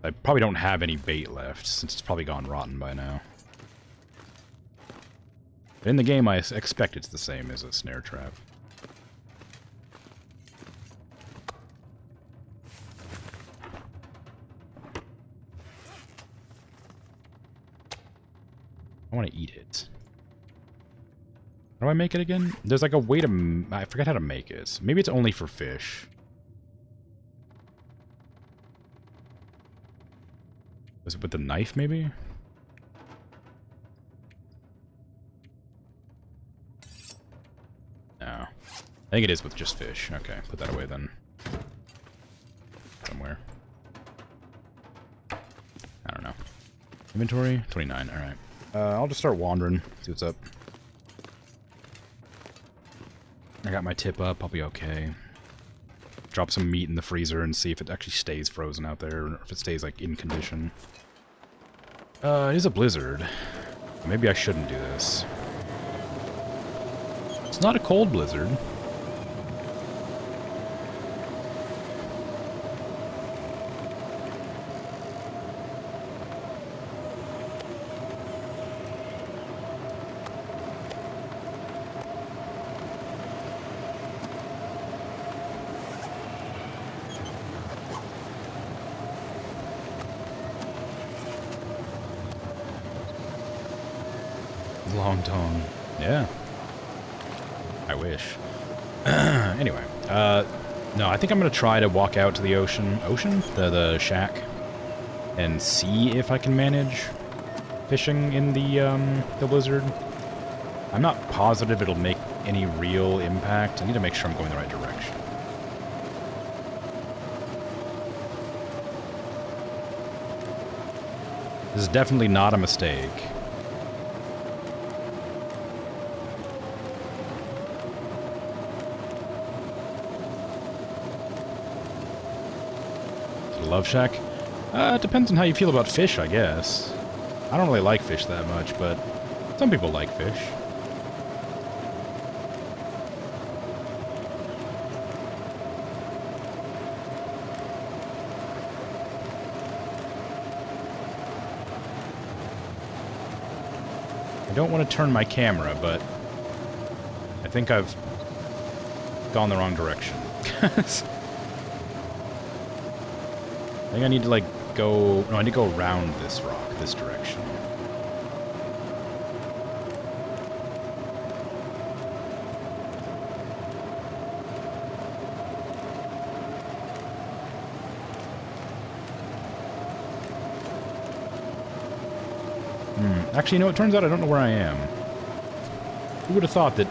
A: I probably don't have any bait left, since it's probably gone rotten by now. In the game, I expect it's the same as a snare trap. I want to eat it. How do I make it again? There's like a way to... I forget how to make it. Maybe it's only for fish. Was it with the knife, maybe? No. I think it is with just fish. Okay, put that away then. Somewhere. I don't know. Inventory? 29, alright. I'll just start wandering, see what's up. I got my tip up, I'll be okay. Drop some meat in the freezer and see if it actually stays frozen out there, or if it stays, like, in condition. It is a blizzard. Maybe I shouldn't do this. It's not a cold blizzard. Long tongue. Yeah. I wish. Anyway, no, I think I'm gonna try to walk out to the ocean. The shack. And see if I can manage fishing in the blizzard. I'm not positive it'll make any real impact. I need to make sure I'm going the right direction. This is definitely not a mistake. Love Shack? It depends on how you feel about fish, I guess. I don't really like fish that much, but some people like fish. I don't want to turn my camera, but I think I've gone the wrong direction. I think I need to, like, go... No, I need to go around this rock, this direction. Actually, you know, it turns out I don't know where I am. Who would have thought that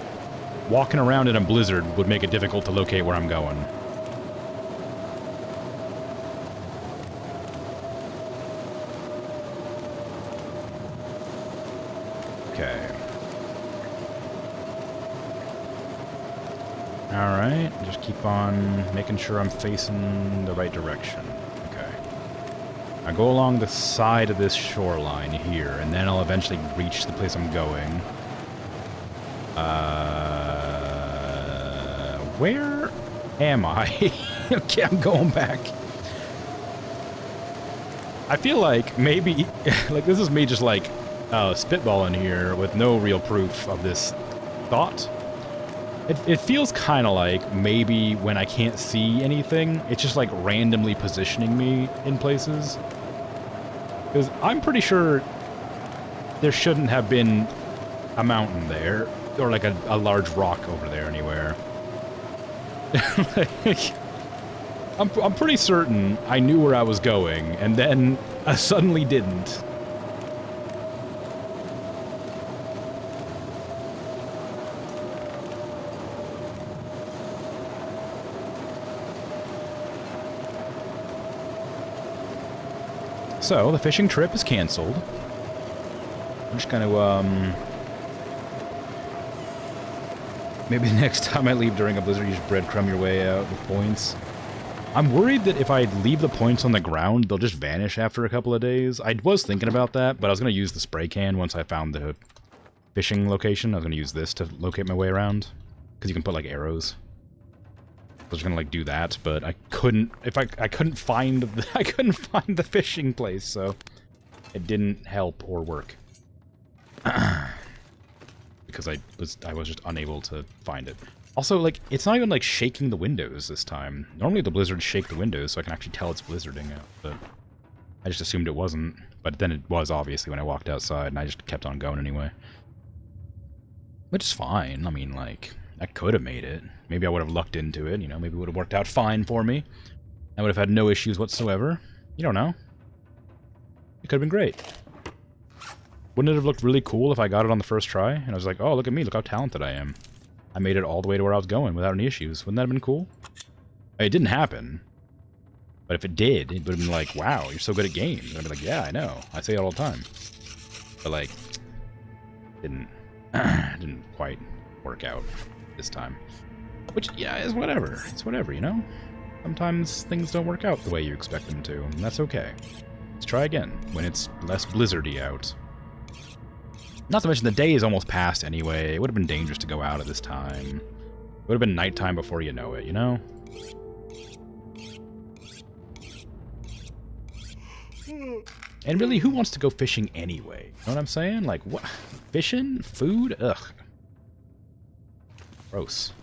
A: walking around in a blizzard would make it difficult to locate where I'm going? Okay. Alright, just keep on making sure I'm facing the right direction. Okay. I go along the side of this shoreline here, and then I'll eventually reach the place I'm going. Where am I? Okay, I'm going back. I feel like maybe, like this is me just like spitballing here with no real proof of this thought. It feels kind of like maybe when I can't see anything, it's just like randomly positioning me in places. Because I'm pretty sure there shouldn't have been a mountain there, or like a large rock over there anywhere. Like, I'm pretty certain I knew where I was going, and then I suddenly didn't. So, the fishing trip is canceled. I'm just gonna, maybe the next time I leave during a blizzard, you just breadcrumb your way out with points. I'm worried that if I leave the points on the ground, they'll just vanish after a couple of days. I was thinking about that, but I was going to use the spray can once I found the fishing location. I was going to use this to locate my way around, because you can put, like, arrows. I was going to, like, do that, but I couldn't, I couldn't find the fishing place, so it didn't help or work. Because I was just unable to find it. Also, like, it's not even, like, shaking the windows this time. Normally the blizzards shake the windows, so I can actually tell it's blizzarding out, but I just assumed it wasn't. But then it was, obviously, when I walked outside, and I just kept on going anyway. Which is fine. I mean, like, I could have made it. Maybe I would have lucked into it, you know, maybe it would have worked out fine for me. I would have had no issues whatsoever. You don't know. It could have been great. Wouldn't it have looked really cool if I got it on the first try? And I was like, oh, look at me, look how talented I am. I made it all the way to where I was going without any issues. Wouldn't that have been cool? It didn't happen. But if it did, it would have been like, wow, you're so good at games. And I'd be like, yeah, I know. I say it all the time. But, like, didn't quite work out this time. Which, yeah, is whatever. It's whatever, you know? Sometimes things don't work out the way you expect them to, and that's okay. Let's try again, when it's less blizzardy out. Not to mention the day is almost past anyway. It would have been dangerous to go out at this time. It would have been nighttime before you know it, you know? And really, who wants to go fishing anyway? You know what I'm saying? Like, what? Fishing? Food? Ugh. Gross.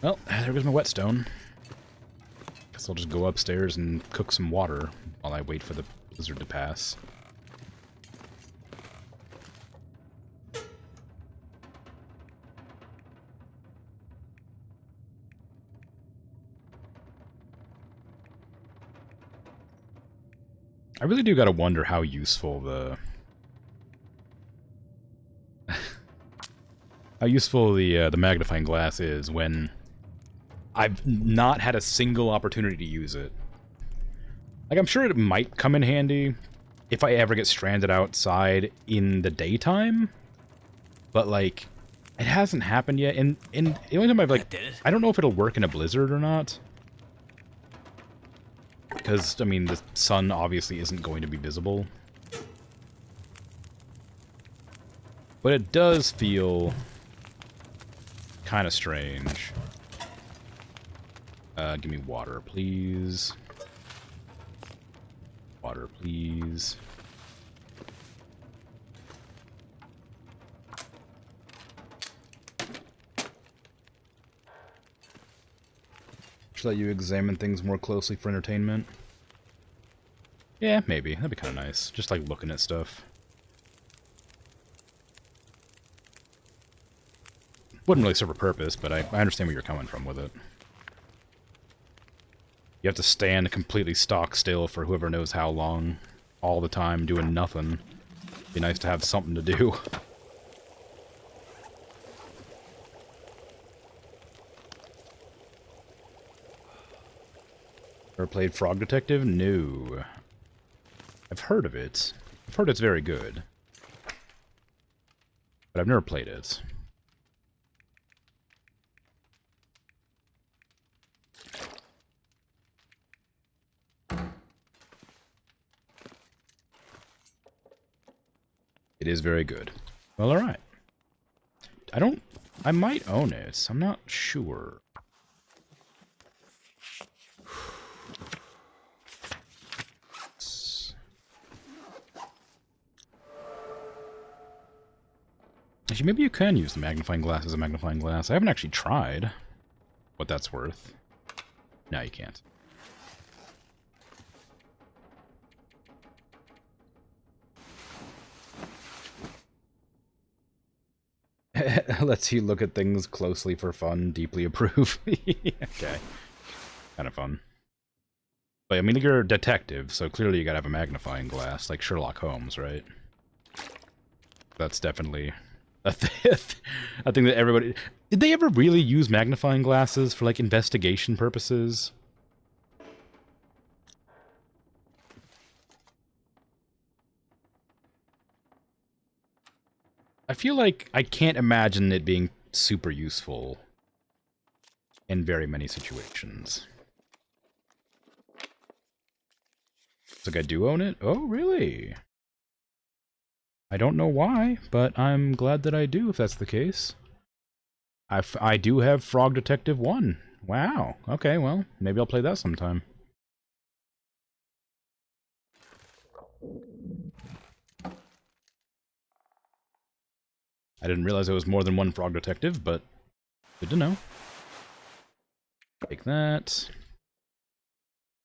A: Well, there goes my whetstone. Guess I'll just go upstairs and cook some water while I wait for the blizzard to pass. I really do gotta wonder how useful the how useful the magnifying glass is when I've not had a single opportunity to use it. Like, I'm sure it might come in handy if I ever get stranded outside in the daytime, but, like, it hasn't happened yet, and the only time I've, like, I don't know if it'll work in a blizzard or not. Because, I mean, the sun obviously isn't going to be visible. But it does feel kind of strange. Give me water, please. Water, please. Should let you examine things more closely for entertainment. Yeah, maybe. That'd be kind of nice. Just like looking at stuff. Wouldn't really serve a purpose, but I understand where you're coming from with it. You have to stand completely stock still for whoever knows how long, all the time, doing nothing. Be nice to have something to do. Ever played Frog Detective? No. I've heard of it. I've heard it's very good. But I've never played it. It is very good. Well, alright. I might own it. I'm not sure. Actually, maybe you can use the magnifying glass as a magnifying glass. I haven't actually tried what that's worth. No, you can't. Lets you look at things closely for fun, deeply approve. Okay. Kind of fun. But, I mean, you're a detective, so clearly you gotta have a magnifying glass, like Sherlock Holmes, right? That's definitely a thing that everybody... Did they ever really use magnifying glasses for, like, investigation purposes? I feel like I can't imagine it being super useful in very many situations. Looks like I do own it? Oh, really? I don't know why, but I'm glad that I do, if that's the case. I do have Frog Detective 1. Wow. Okay, well, maybe I'll play that sometime. I didn't realize there was more than one Frog Detective, but good to know. Take that.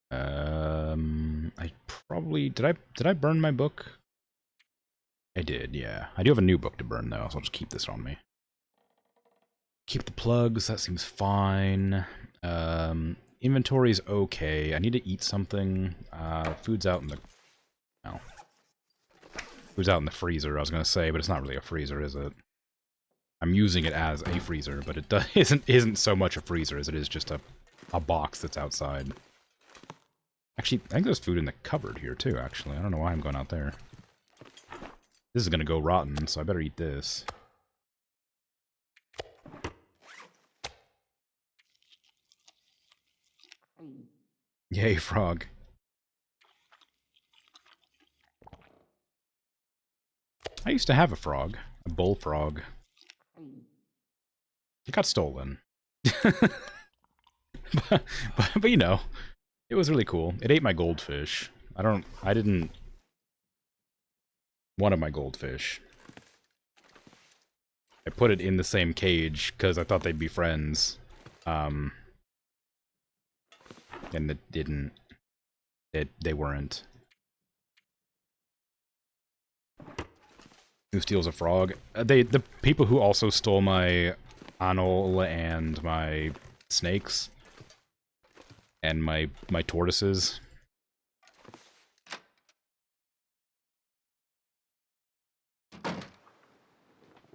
A: I probably... Did I burn my book? I did, yeah. I do have a new book to burn, though, so I'll just keep this on me. Keep the plugs, that seems fine. Inventory's okay. I need to eat something. Food's out in the... No. Food's out in the freezer, I was gonna say, but it's not really a freezer, is it? I'm using it as a freezer, but it isn't so much a freezer as it is just a box that's outside. Actually, I think there's food in the cupboard here, too, actually. I don't know why I'm going out there. This is gonna go rotten, so I better eat this. Yay, frog. I used to have a frog. A bullfrog. It got stolen. but, you know, it was really cool. It ate my goldfish. I didn't... One of my goldfish. I put it in the same cage, because I thought they'd be friends. And it didn't. They weren't. Who steals a frog? The people who also stole my anole and my snakes. And my tortoises.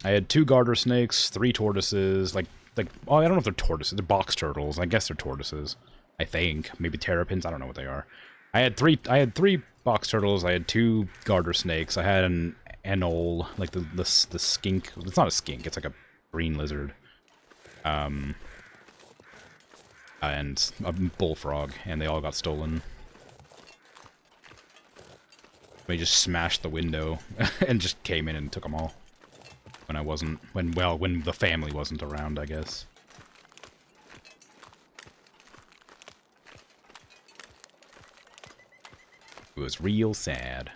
A: I had 2 garter snakes, 3 tortoises, oh, I don't know if they're tortoises, they're box turtles. I guess they're tortoises. I think. Maybe terrapins, I don't know what they are. I had three box turtles, I had 2 garter snakes, I had an anole, like the skink. It's not a skink, it's like a green lizard. And a bullfrog, and they all got stolen. They just smashed the window and just came in and took them all. When I wasn't, when the family wasn't around, I guess. It was real sad.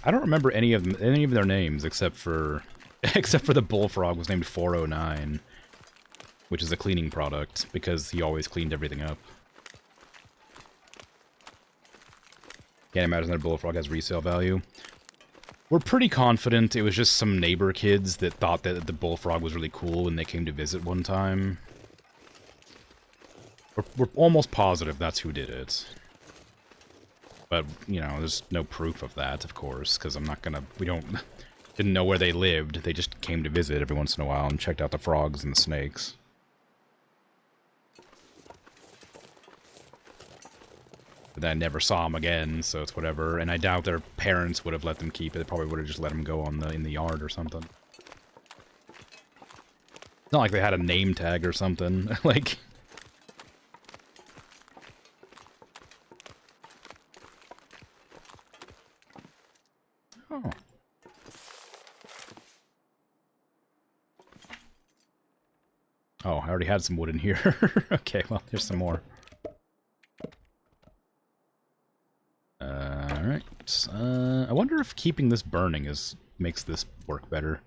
A: I don't remember any of their names except for the bullfrog was named 409, which is a cleaning product because he always cleaned everything up. Can't imagine that bullfrog has resale value. We're pretty confident it was just some neighbor kids that thought that the bullfrog was really cool when they came to visit one time. We're almost positive that's who did it. But, you know, there's no proof of that, of course, because didn't know where they lived. They just came to visit every once in a while and checked out the frogs and the snakes. But then I never saw them again, so it's whatever. And I doubt their parents would have let them keep it. They probably would have just let them go in the yard or something. It's not like they had a name tag or something. Like... Oh. Oh, I already had some wood in here. Okay, well, here's some more. Alright. I wonder if keeping this burning makes this work better.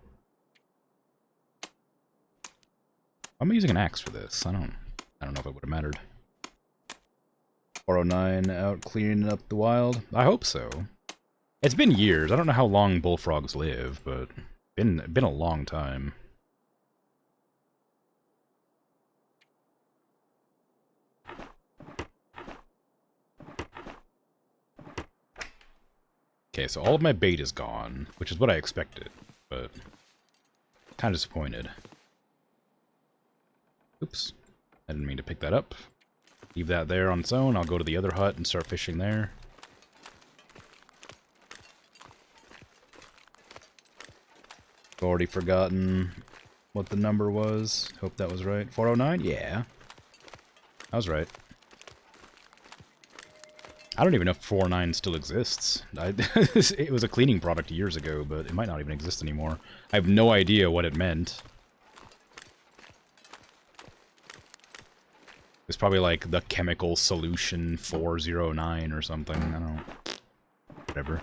A: I'm using an axe for this. I don't know if it would have mattered. 409 out cleaning up the wild. I hope so. It's been years. I don't know how long bullfrogs live, but been a long time. Okay, so all of my bait is gone, which is what I expected, but kind of disappointed. Oops. I didn't mean to pick that up. Leave that there on its own. I'll go to the other hut and start fishing there. I've already forgotten what the number was. Hope that was right. 409? Yeah. I was right. I don't even know if 409 still exists. It was a cleaning product years ago, but it might not even exist anymore. I have no idea what it meant. It's probably like the chemical solution 409 or something. I don't know. Whatever.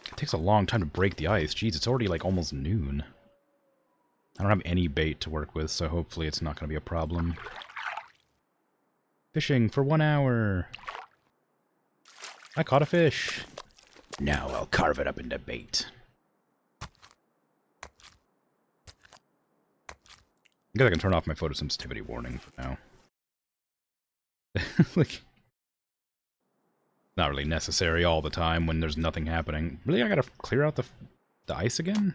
A: It takes a long time to break the ice. Jeez, it's already like almost noon. I don't have any bait to work with, so hopefully it's not going to be a problem. Fishing for 1 hour. I caught a fish. Now I'll carve it up into bait. I guess I can turn off my photosensitivity warning for now. Like, not really necessary all the time when there's nothing happening. Really, I gotta clear out the ice again?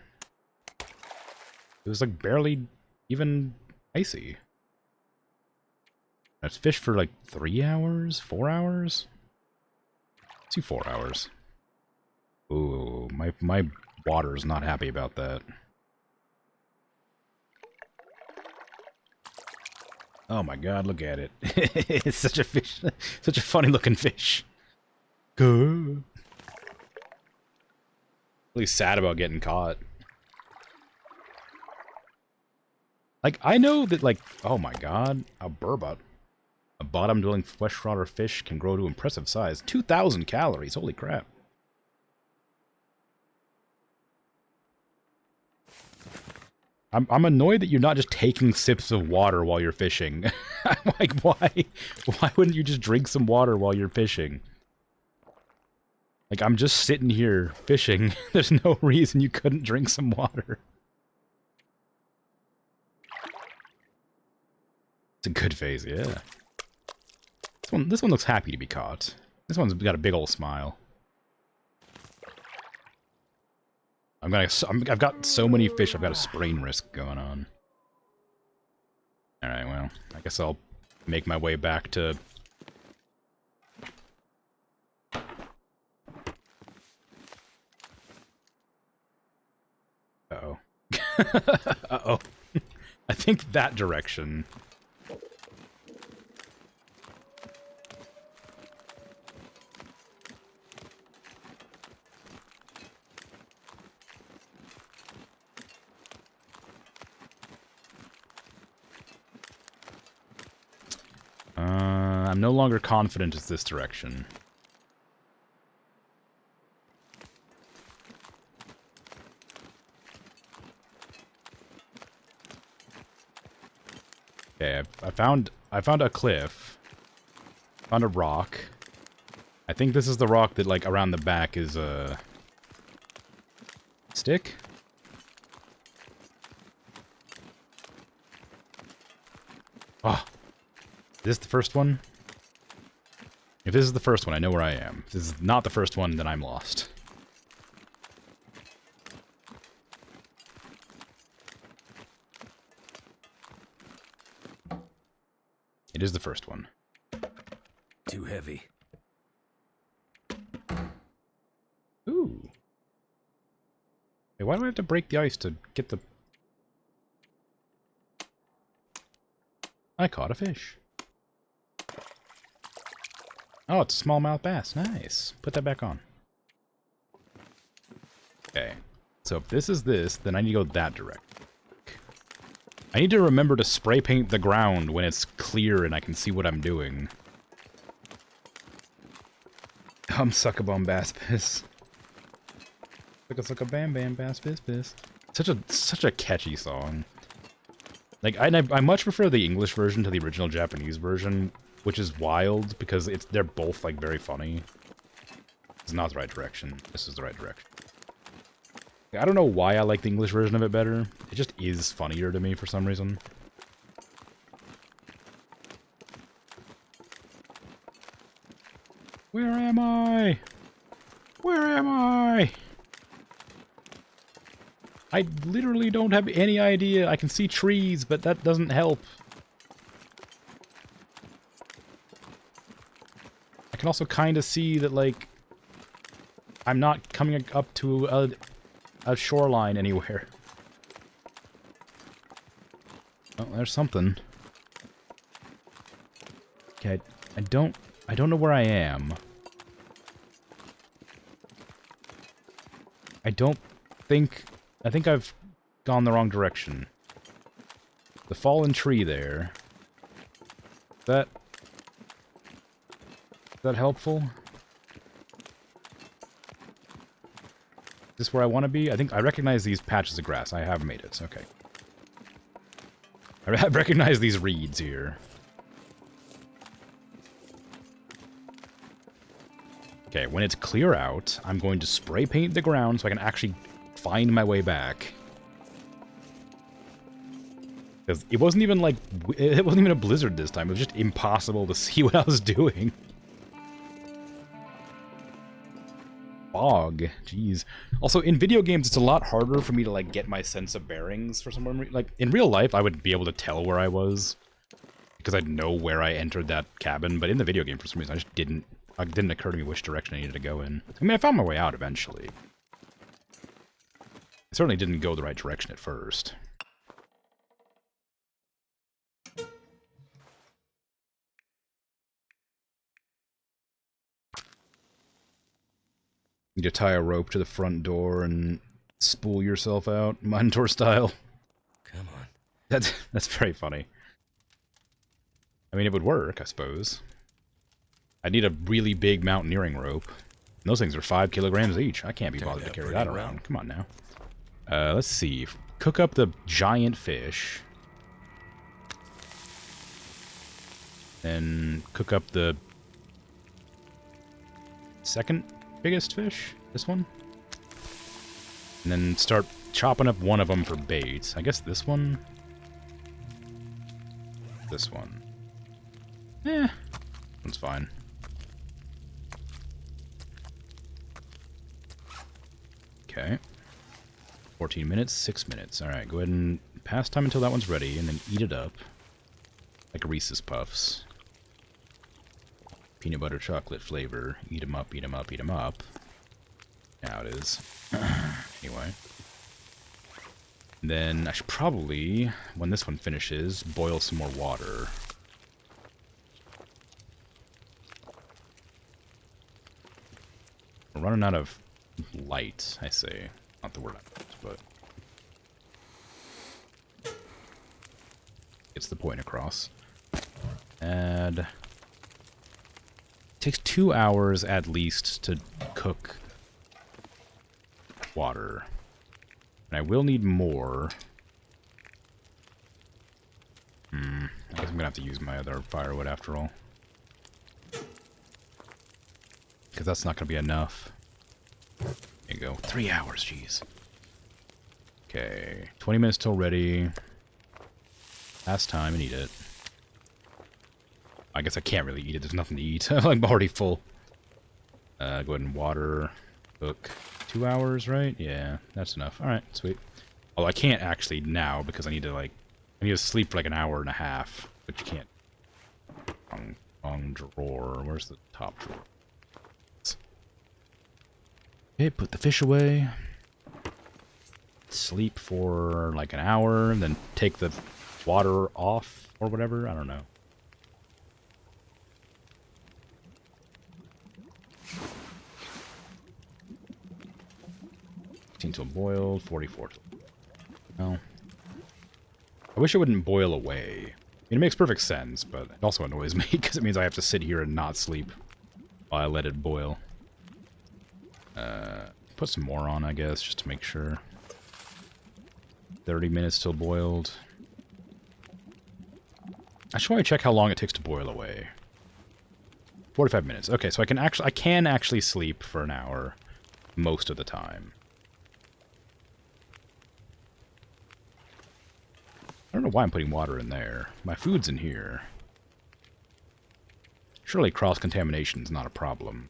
A: It was like barely even icy. Let's fish for like 3 hours? 4 hours? Let's do 4 hours. Ooh, my water's not happy about that. Oh my god, look at it. It's such a fish, such a funny looking fish. Good. Really sad about getting caught. Like, I know that, like, oh my god, a burbot. A bottom-dwelling freshwater fish can grow to impressive size. 2,000 calories, holy crap. I'm annoyed that you're not just taking sips of water while you're fishing. I'm like, why wouldn't you just drink some water while you're fishing? Like, I'm just sitting here fishing. There's no reason you couldn't drink some water. It's a good phase, yeah. This one looks happy to be caught. This one's got a big old smile. I've got so many fish, I've got a sprain risk going on. Alright, well, I guess I'll make my way back to... Uh-oh. Uh-oh. I think that direction. I'm no longer confident it's this direction. Okay, I found a cliff. Found a rock. I think this is the rock that, like, around the back is a stick? Oh. Is this the first one? If this is the first one, I know where I am. If this is not the first one, then I'm lost. It is the first one.
B: Too heavy.
A: Ooh. Wait, why do I have to break the ice to get the... I caught a fish. Oh, it's a smallmouth bass. Nice. Put that back on. Okay. So if this is this, then I need to go that direction. I need to remember to spray paint the ground when it's clear and I can see what I'm doing. Suckabum bass piss. Sucka bam bam bass piss piss. Such a catchy song. Like, I much prefer the English version to the original Japanese version, which is wild because they're both, like, very funny. It's not the right direction. This is the right direction. I don't know why I like the English version of it better. It just is funnier to me for some reason. Where am I? Where am I? I literally don't have any idea. I can see trees, but that doesn't help. I can also kind of see that, like, I'm not coming up to a shoreline anywhere. Oh, there's something. Okay, I don't know where I am. I think I've gone the wrong direction. The fallen tree there. Is that helpful? Is this where I want to be? I think I recognize these patches of grass. I have made it. Okay. I recognize these reeds here. Okay, when it's clear out, I'm going to spray paint the ground so I can actually find my way back. Because it wasn't even like... It wasn't even a blizzard this time. It was just impossible to see what I was doing. Fog. Jeez. Also, in video games, it's a lot harder for me to, like, get my sense of bearings for some reason. Like, in real life, I would be able to tell where I was. Because I'd know where I entered that cabin. But in the video game, for some reason, I just didn't... It didn't occur to me which direction I needed to go in. I mean, I found my way out eventually. I certainly didn't go the right direction at first. You need to tie a rope to the front door and spool yourself out, Minotaur style.
B: Come on.
A: That's very funny. I mean, it would work, I suppose. I'd need a really big mountaineering rope. And those things are 5 kilograms each. I can't be bothered to carry that around. Come on now. Let's see. cook up the giant fish. Then cook up the second biggest fish. This one. And then start chopping up one of them for bait. I guess this one. This one. That's fine. Okay. 14 minutes, 6 minutes. Alright, go ahead and pass time until that one's ready, and then eat it up. Like Reese's Puffs. Peanut butter chocolate flavor. Eat 'em up, eat 'em up, eat 'em up. Now it is. Anyway. Then I should probably, when this one finishes, boil some more water. We're running out of light, I say. Not the word I meant, but gets the point across. And takes 2 hours at least to cook water. And I will need more. I guess I'm gonna have to use my other firewood after all. Because that's not gonna be enough. There you go. 3 hours, jeez. Okay. 20 minutes till ready. Last time and eat it. I guess I can't really eat it. There's nothing to eat. I'm already full. Go ahead and water. Cook. 2 hours, right? Yeah, that's enough. Alright, sweet. Although I can't actually now because I need to, like, I need to sleep for like an hour and a half. But you can't. Wrong drawer. Where's the top drawer? Okay, put the fish away. Sleep for like an hour, and then take the water off or whatever. I don't know. Till boiled, 44. No. I wish it wouldn't boil away. I mean, it makes perfect sense, but it also annoys me because it means I have to sit here and not sleep while I let it boil. Put some more on, I guess, just to make sure. 30 minutes till boiled. I should probably check how long it takes to boil away. 45 minutes. Okay, so I can actually sleep for an hour most of the time. I don't know why I'm putting water in there. My food's in here. Surely cross-contamination is not a problem.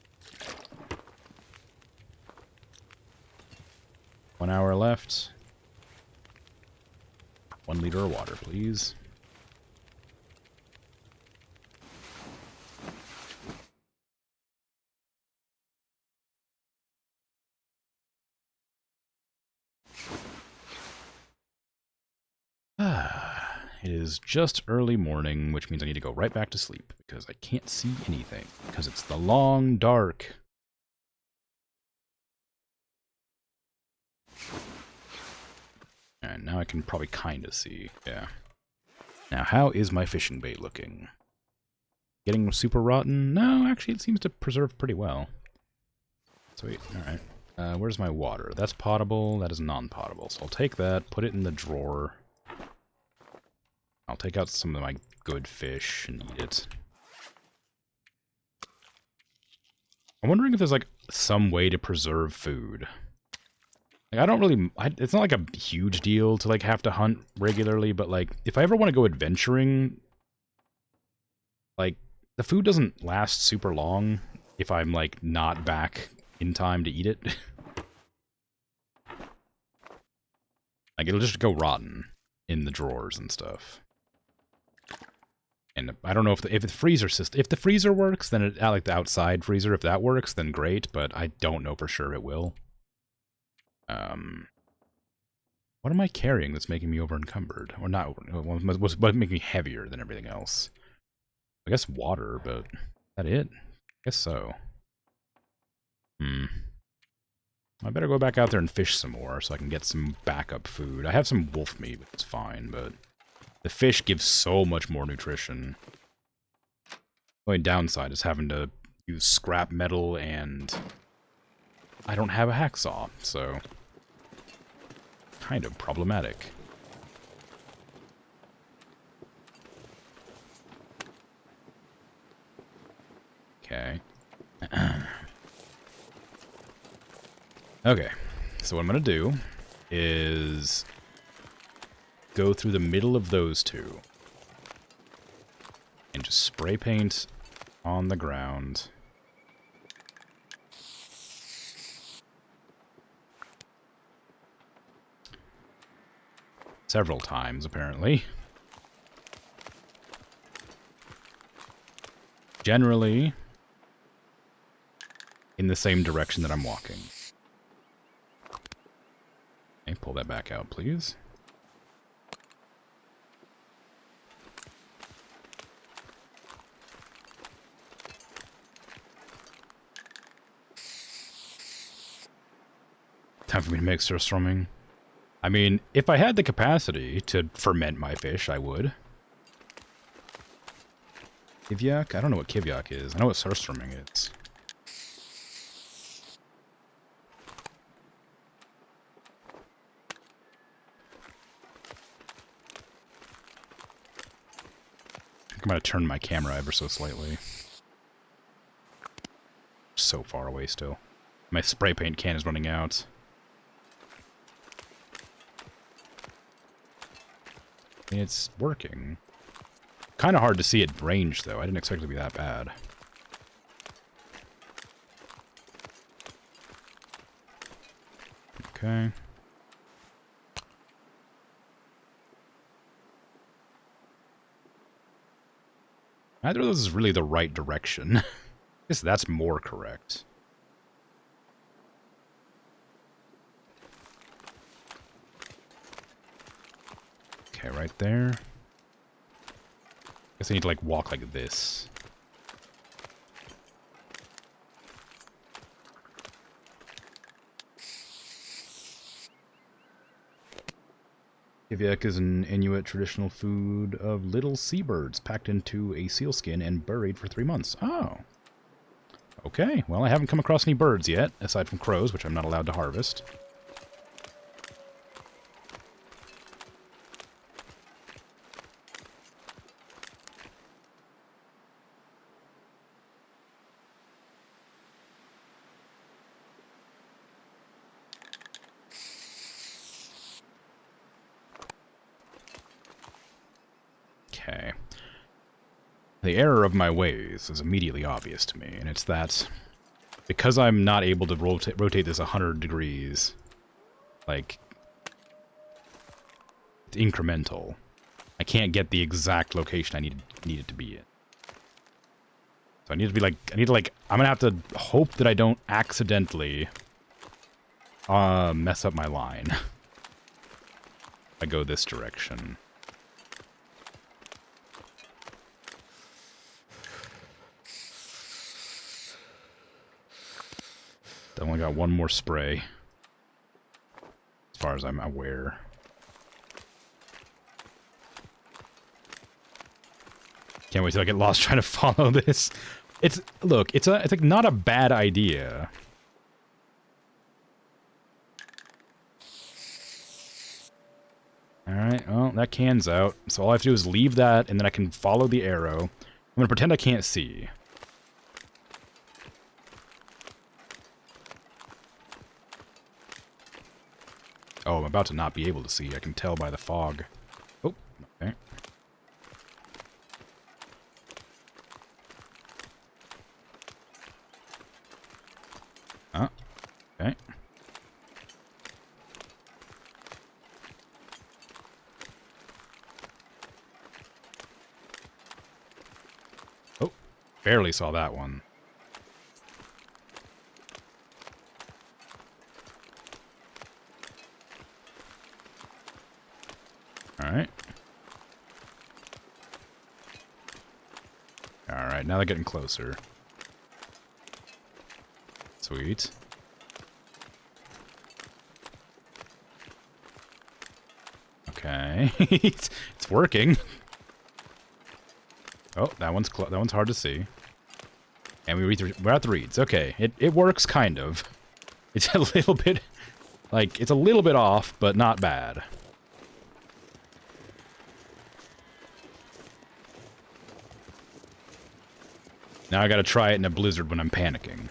A: 1 hour left. 1 liter of water, please. It is just early morning, which means I need to go right back to sleep, because I can't see anything, because it's the long dark. And now I can probably kind of see, yeah. Now, how is my fishing bait looking? Getting super rotten? No, actually it seems to preserve pretty well. Sweet, alright. Where's my water? That's potable, that is non-potable. So I'll take that, put it in the drawer. I'll take out some of my good fish and eat it. I'm wondering if there's, like, some way to preserve food. Like, I don't really... it's not, like, a huge deal to, like, have to hunt regularly, but, like, if I ever want to go adventuring, like, the food doesn't last super long if I'm, like, not back in time to eat it. Like, it'll just go rotten in the drawers and stuff. And I don't know if the freezer system, if the freezer works, then it, like the outside freezer, if that works, then great. But I don't know for sure it will. What am I carrying that's making me over encumbered, or not? What's making me heavier than everything else? I guess water, but is that it? I guess so. I better go back out there and fish some more so I can get some backup food. I have some wolf meat, but it's fine. But the fish gives so much more nutrition. The only downside is having to use scrap metal, and I don't have a hacksaw, so kind of problematic. Okay. Okay, so what I'm going to do is go through the middle of those two and just spray paint on the ground. Several times, apparently. Generally, in the same direction that I'm walking. Okay, pull that back out, please. Time for me to make surströmming. I mean, if I had the capacity to ferment my fish, I would. Kivyak? I don't know what kivyak is. I know what surströmming is. I think I'm going to turn my camera ever so slightly. So far away still. My spray paint can is running out. It's working. Kind of hard to see at range, though. I didn't expect it to be that bad. Okay. Neither of those is really the right direction. I guess that's more correct. Okay, right there. Guess I need to, like, walk like this. Kivyak is an Inuit traditional food of little seabirds packed into a sealskin and buried for 3 months. Oh. Okay, well, I haven't come across any birds yet, aside from crows, which I'm not allowed to harvest. Okay. The error of my ways is immediately obvious to me, and it's that because I'm not able to rotate this 100 degrees, like, it's incremental, I can't get the exact location I need it to be in. So I need to be like, I'm gonna have to hope that I don't accidentally mess up my line. I go this direction. I only got one more spray, as far as I'm aware. Can't wait till I get lost trying to follow this. Look, it's like not a bad idea. All right, well, that can's out. So all I have to do is leave that, and then I can follow the arrow. I'm gonna pretend I can't see. Oh, I'm about to not be able to see. I can tell by the fog. Oh, okay. Ah, okay. Oh, barely saw that one. Alright. Alright, now they're getting closer. Sweet. Okay. it's working. Oh, that one's hard to see. And we're at the reeds. Okay, it works kind of. It's a little bit Like, it's a little bit off, but not bad. Now I gotta try it in a blizzard when I'm panicking.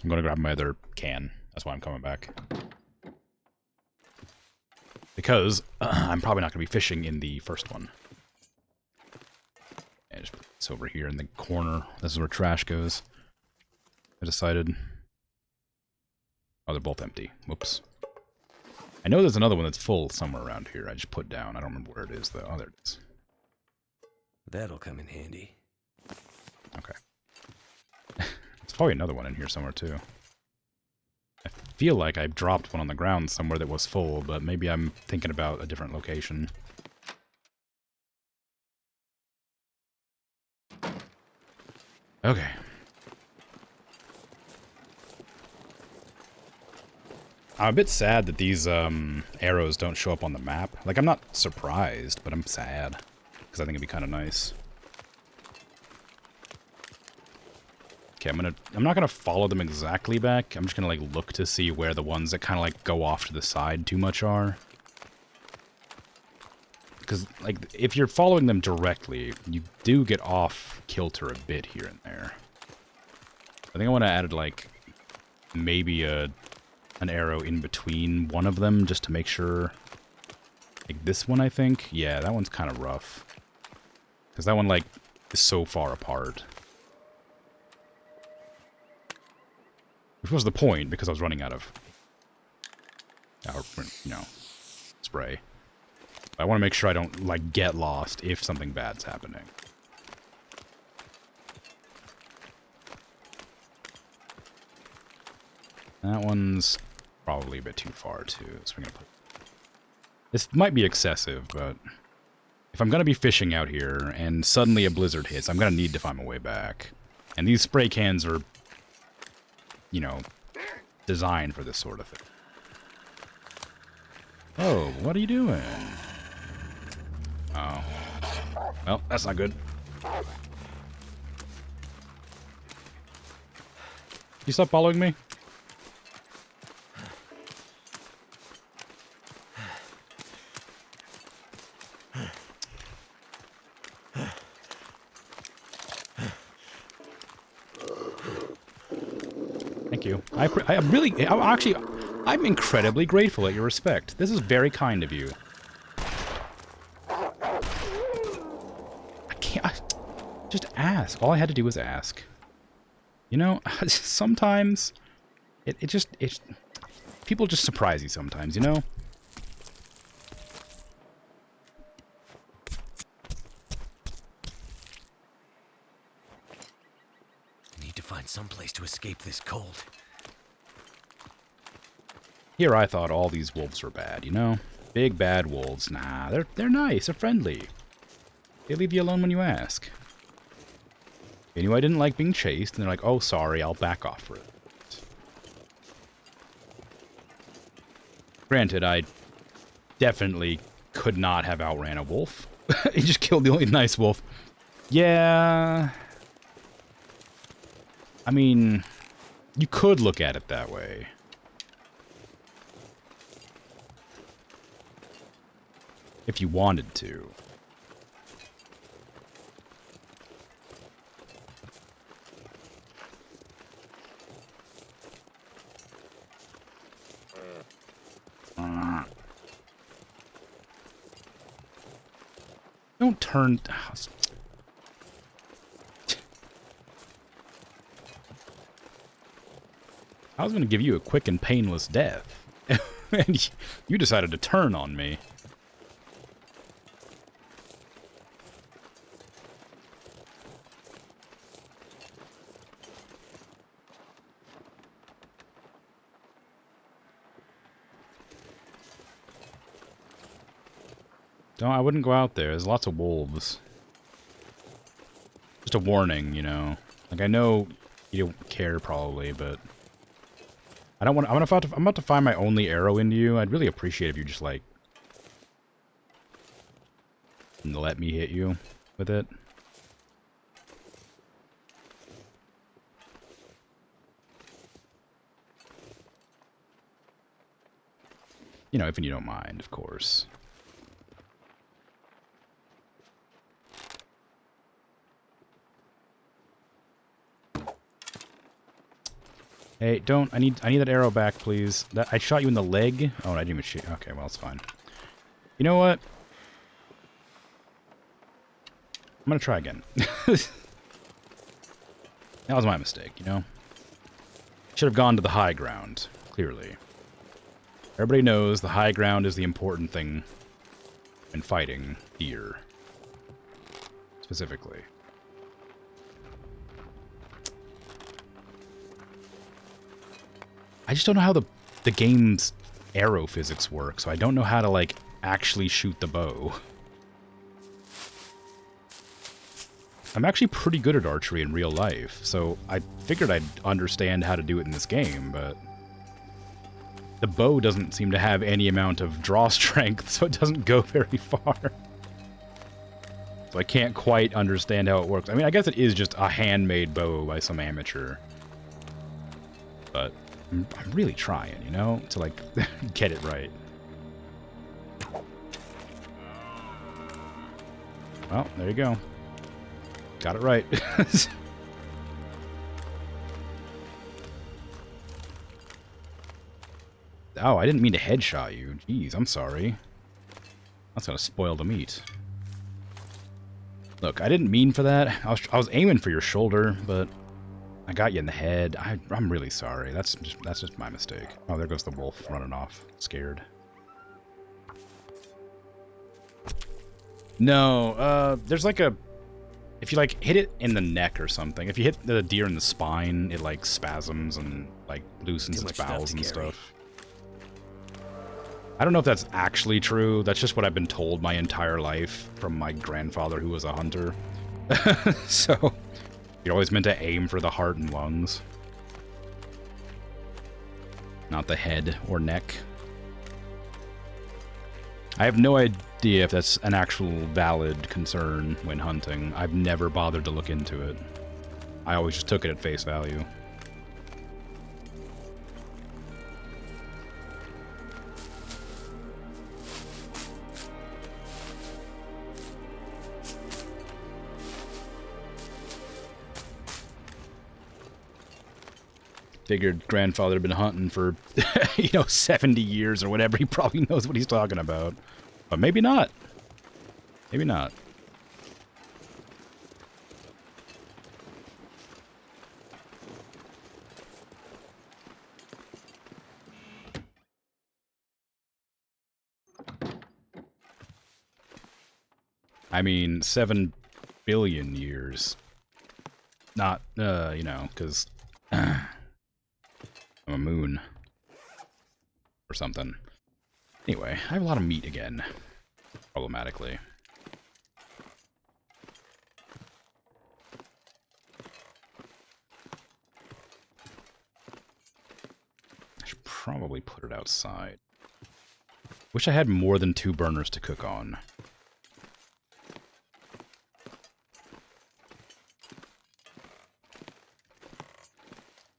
A: I'm gonna grab my other can. That's why I'm coming back. Because I'm probably not gonna be fishing in the first one. And just put this over here in the corner. This is where trash goes. I decided. Oh, they're both empty. Whoops. I know there's another one that's full somewhere around here. I just put down. I don't remember where it is, though. Oh, there it is.
B: That'll come in handy.
A: Okay. There's probably another one in here somewhere, too. I feel like I dropped one on the ground somewhere that was full, but maybe I'm thinking about a different location. Okay. I'm a bit sad that these arrows don't show up on the map. Like, I'm not surprised, but I'm sad. Because I think it'd be kind of nice. Okay, I'm not gonna follow them exactly back. I'm just gonna, like, look to see where the ones that kind of, like, go off to the side too much are. Because, like, if you're following them directly, you do get off kilter a bit here and there. I think I want to add, like, maybe an arrow in between one of them, just to make sure. Like this one, I think. Yeah, that one's kind of rough. Because that one, like, is so far apart. Which was the point, because I was running out of, you know, spray. But I want to make sure I don't, like, get lost if something bad's happening. That one's probably a bit too far, too. So we're gonna put... This might be excessive, but... If I'm gonna be fishing out here, and suddenly a blizzard hits, I'm gonna need to find my way back. And these spray cans are... you know, designed for this sort of thing. Oh, what are you doing? Oh. Well, that's not good. You stop following me? Thank you. I'm incredibly grateful at your respect. This is very kind of you. Just ask. All I had to do was ask. You know, sometimes people just surprise you sometimes, you know?
B: Need to find some place to escape this cold.
A: Here I thought all these wolves were bad, you know? Big bad wolves. Nah, they're nice, they're friendly. They leave you alone when you ask. They knew I didn't like being chased, and they're like, oh, sorry, I'll back off for it. Granted, I definitely could not have outran a wolf. He just killed the only nice wolf. Yeah. I mean, you could look at it that way. If you wanted to. Don't turn... I was going to give you a quick and painless death. And you decided to turn on me. No, I wouldn't go out there. There's lots of wolves. Just a warning, you know. Like, I know you don't care probably, but I don't want. I'm about to find my only arrow into you. I'd really appreciate if you just like let me hit you with it. You know, if you don't mind, of course. Hey, don't. I need that arrow back, please. I shot you in the leg. Oh, I didn't even shoot. Okay, well, it's fine. You know what? I'm gonna try again. That was my mistake, you know? Should have gone to the high ground, clearly. Everybody knows the high ground is the important thing in fighting deer. Specifically. I just don't know how the game's arrow physics work, so I don't know how to, like, actually shoot the bow. I'm actually pretty good at archery in real life, so I figured I'd understand how to do it in this game, but the bow doesn't seem to have any amount of draw strength, so it doesn't go very far. So I can't quite understand how it works. I mean, I guess it is just a handmade bow by some amateur. But I'm really trying, you know, to, like, get it right. Well, there you go. Got it right. Oh, I didn't mean to headshot you. Jeez, I'm sorry. That's gonna spoil the meat. Look, I didn't mean for that. I was aiming for your shoulder, but I got you in the head. I'm really sorry. That's just my mistake. Oh, there goes the wolf running off, scared. No, there's like a... If you, like, hit it in the neck or something, if you hit the deer in the spine, it, like, spasms and, like, loosens its bowels and stuff. I don't know if that's actually true. That's just what I've been told my entire life from my grandfather who was a hunter. So, you're always meant to aim for the heart and lungs. Not the head or neck. I have no idea if that's an actual valid concern when hunting. I've never bothered to look into it. I always just took it at face value. Figured grandfather had been hunting for, 70 years or whatever. He probably knows what he's talking about. But maybe not. Maybe not. I mean, 7 billion years. Not, because... I'm a moon. Or something. Anyway, I have a lot of meat again. Problematically. I should probably put it outside. Wish I had more than 2 burners to cook on.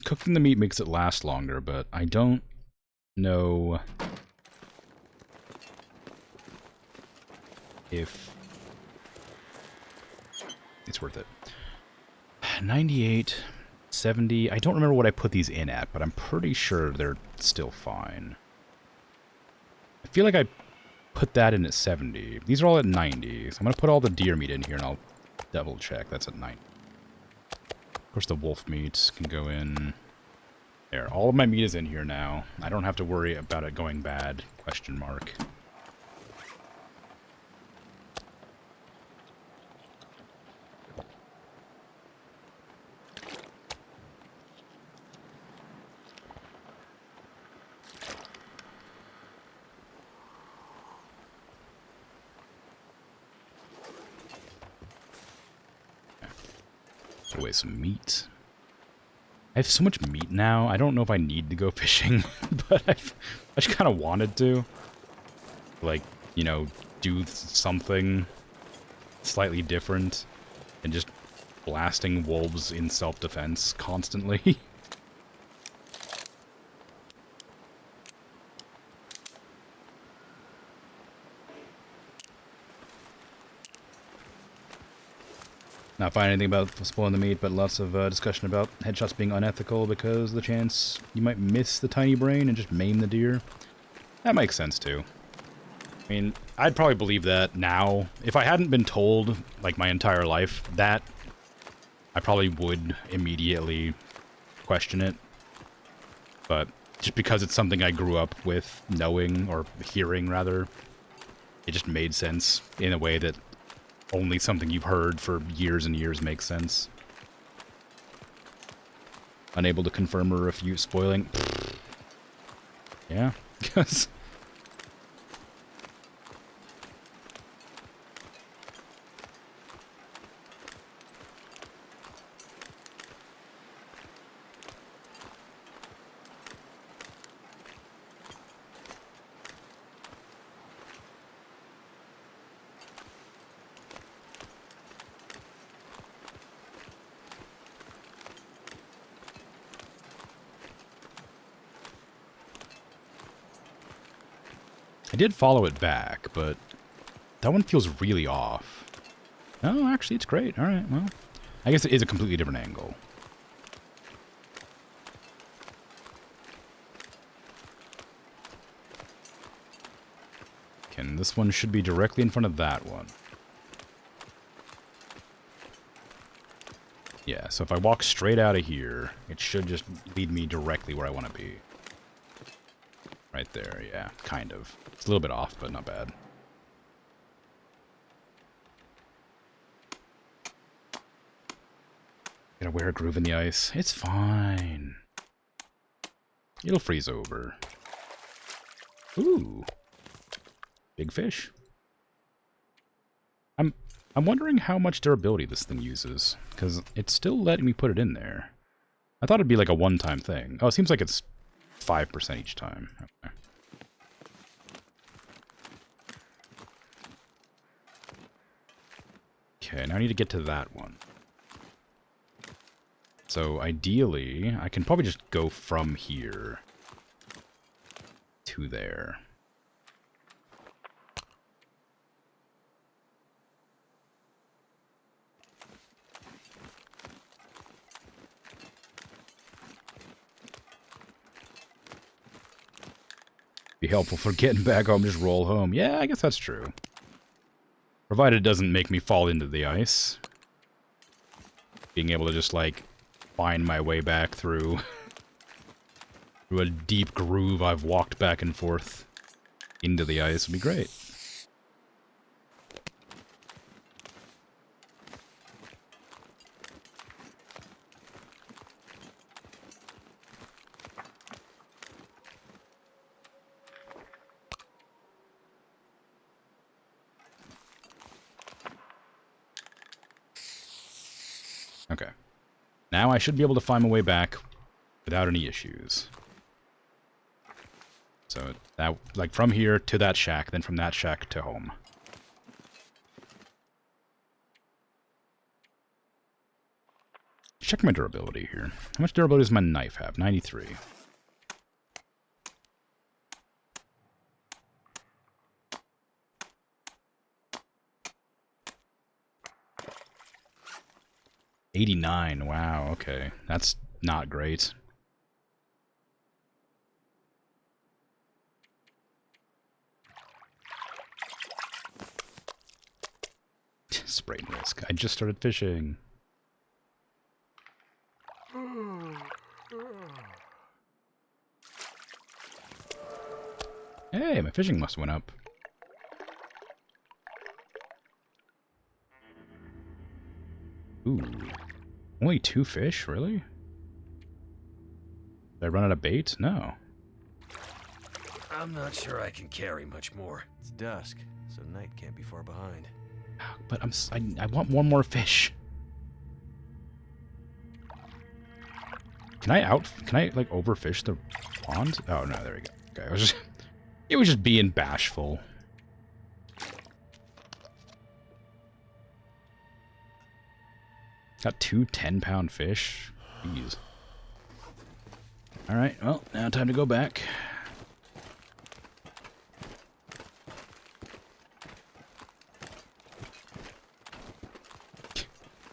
A: Cooking the meat makes it last longer, but I don't know if it's worth it. 98, 70. I don't remember what I put these in at, but I'm pretty sure they're still fine. I feel like I put that in at 70. These are all at 90, so I'm going to put all the deer meat in here, and I'll double check. That's at 90. Of course, the wolf meat can go in there. All of my meat is in here now. I don't have to worry about it going bad, question mark. Put away some meat. I have so much meat now, I don't know if I need to go fishing, but I just kind of wanted to. Like, do something slightly different and just blasting wolves in self-defense constantly. Not find anything about spoiling the meat, but lots of discussion about headshots being unethical because of the chance you might miss the tiny brain and just maim the deer. That makes sense, too. I mean, I'd probably believe that now. If I hadn't been told, like, my entire life that, I probably would immediately question it. But just because it's something I grew up with knowing, or hearing, rather, it just made sense in a way that only something you've heard for years and years makes sense. Unable to confirm or refute spoiling. Yeah, because... I did follow it back, but that one feels really off. Oh, actually, it's great. All right, well, I guess it is a completely different angle. Okay, and this one should be directly in front of that one. Yeah, so if I walk straight out of here, it should just lead me directly where I want to be. Right there, yeah, kind of. It's a little bit off, but not bad. Gotta wear a groove in the ice. It's fine. It'll freeze over. Ooh. Big fish. I'm wondering how much durability this thing uses, because it's still letting me put it in there. I thought it'd be like a one-time thing. Oh, it seems like it's 5% each time. Okay. Okay, now I need to get to that one. So ideally, I can probably just go from here to there. Be helpful for getting back home, just roll home. Yeah, I guess that's true. Provided it doesn't make me fall into the ice. Being able to just, like, find my way back through a deep groove I've walked back and forth into the ice would be great. Okay. Now I should be able to find my way back without any issues. So, that, like, from here to that shack, then from that shack to home. Check my durability here. How much durability does my knife have? 93. $89. Wow, okay. That's not great. Sprain risk. I just started fishing. Hey, my fishing must have went up. Ooh. Only 2 fish? Really? Did I run out of bait? No.
B: I'm not sure I can carry much more. It's dusk, so night can't be far behind.
A: But I want one more fish. Can I like overfish the pond? Oh no, there we go. Okay, it was just being bashful. Got 2 10-pound fish. Jeez. Alright, well, now time to go back.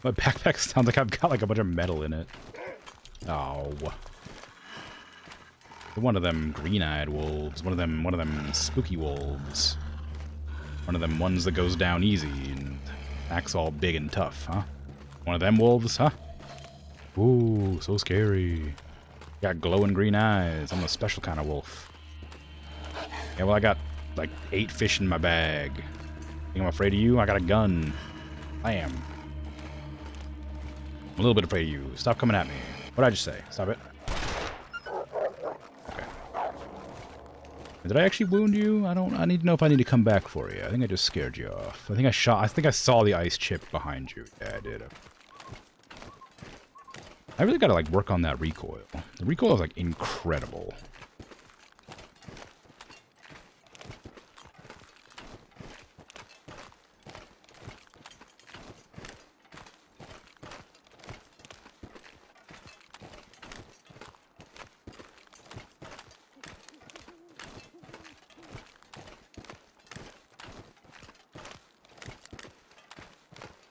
A: My backpack sounds like I've got like a bunch of metal in it. Oh. One of them green-eyed wolves. One of them spooky wolves. One of them ones that goes down easy and acts all big and tough, huh? One of them wolves, huh? Ooh, so scary. Got glowing green eyes. I'm a special kind of wolf. Yeah, well, I got like 8 fish in my bag. Think I'm afraid of you? I got a gun. I am. I'm a little bit afraid of you. Stop coming at me. What did I just say? Stop it. Okay. Did I actually wound you? I need to know if I need to come back for you. I think I just scared you off. I think I saw the ice chip behind you. Yeah, I did. I really gotta like work on that recoil. The recoil is like incredible.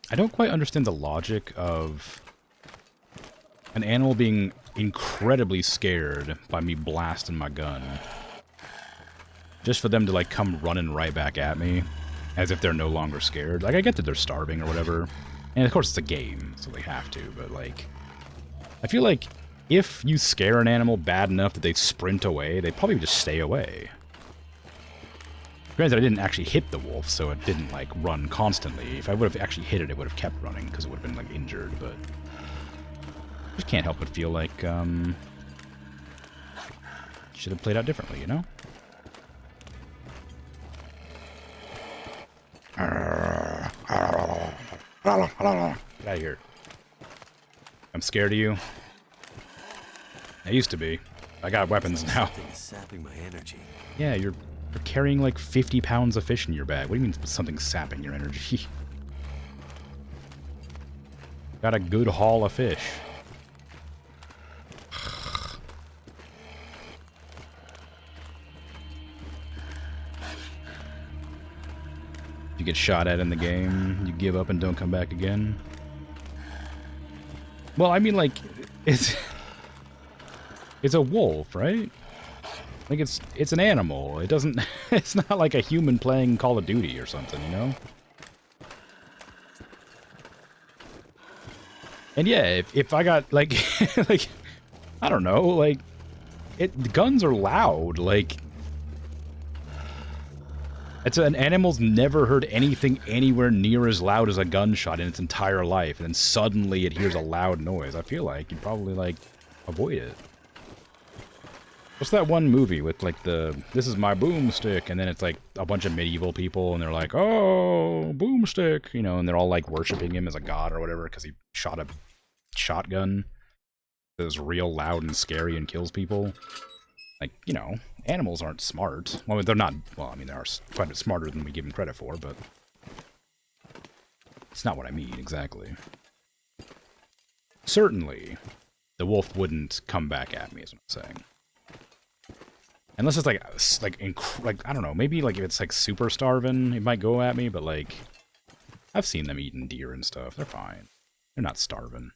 A: I don't quite understand the logic of an animal being incredibly scared by me blasting my gun. Just for them to, like, come running right back at me. As if they're no longer scared. Like, I get that they're starving or whatever. And, of course, it's a game, so they have to. But, like, I feel like if you scare an animal bad enough that they sprint away, they'd probably just stay away. Granted, I didn't actually hit the wolf, so it didn't, like, run constantly. If I would have actually hit it, it would have kept running, because it would have been, like, injured, but... I just can't help but feel like, should have played out differently, you know? Get out of here. I'm scared of you. I used to be. I got weapons now.
B: Something is sapping my energy.
A: Yeah, you're carrying like 50 pounds of fish in your bag. What do you mean something sapping your energy? Got a good haul of fish. You get shot at in the game, you give up and don't come back again. Well, I mean, like, it's a wolf, right? Like, it's an animal. It doesn't... It's not like a human playing Call of Duty or something, you know? And yeah, if I got, like... like, I don't know, like... guns are loud, like... An animal's never heard anything anywhere near as loud as a gunshot in its entire life, and then suddenly it hears a loud noise. I feel like you'd probably, like, avoid it. What's that one movie with, like, this is my boomstick, and then it's, like, a bunch of medieval people, and they're like, oh, boomstick, you know, and they're all, like, worshipping him as a god or whatever, because he shot a shotgun that is real loud and scary and kills people. Like, you know, animals aren't smart. Well, they're not, well, I mean, they are quite a bit smarter than we give them credit for, but it's not what I mean, exactly. Certainly, the wolf wouldn't come back at me, is what I'm saying. Unless it's like I don't know, maybe like if it's like super starving, it might go at me, but like, I've seen them eating deer and stuff. They're fine. They're not starving.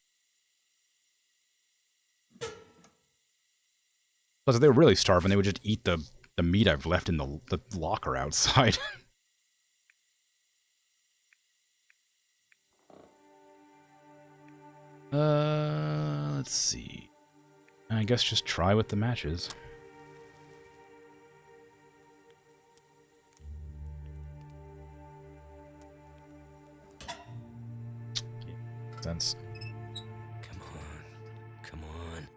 A: Plus, if they were really starving, they would just eat the meat I've left in the locker outside. Let's see. I guess just try with the matches. Sense.
B: Come on. Come on.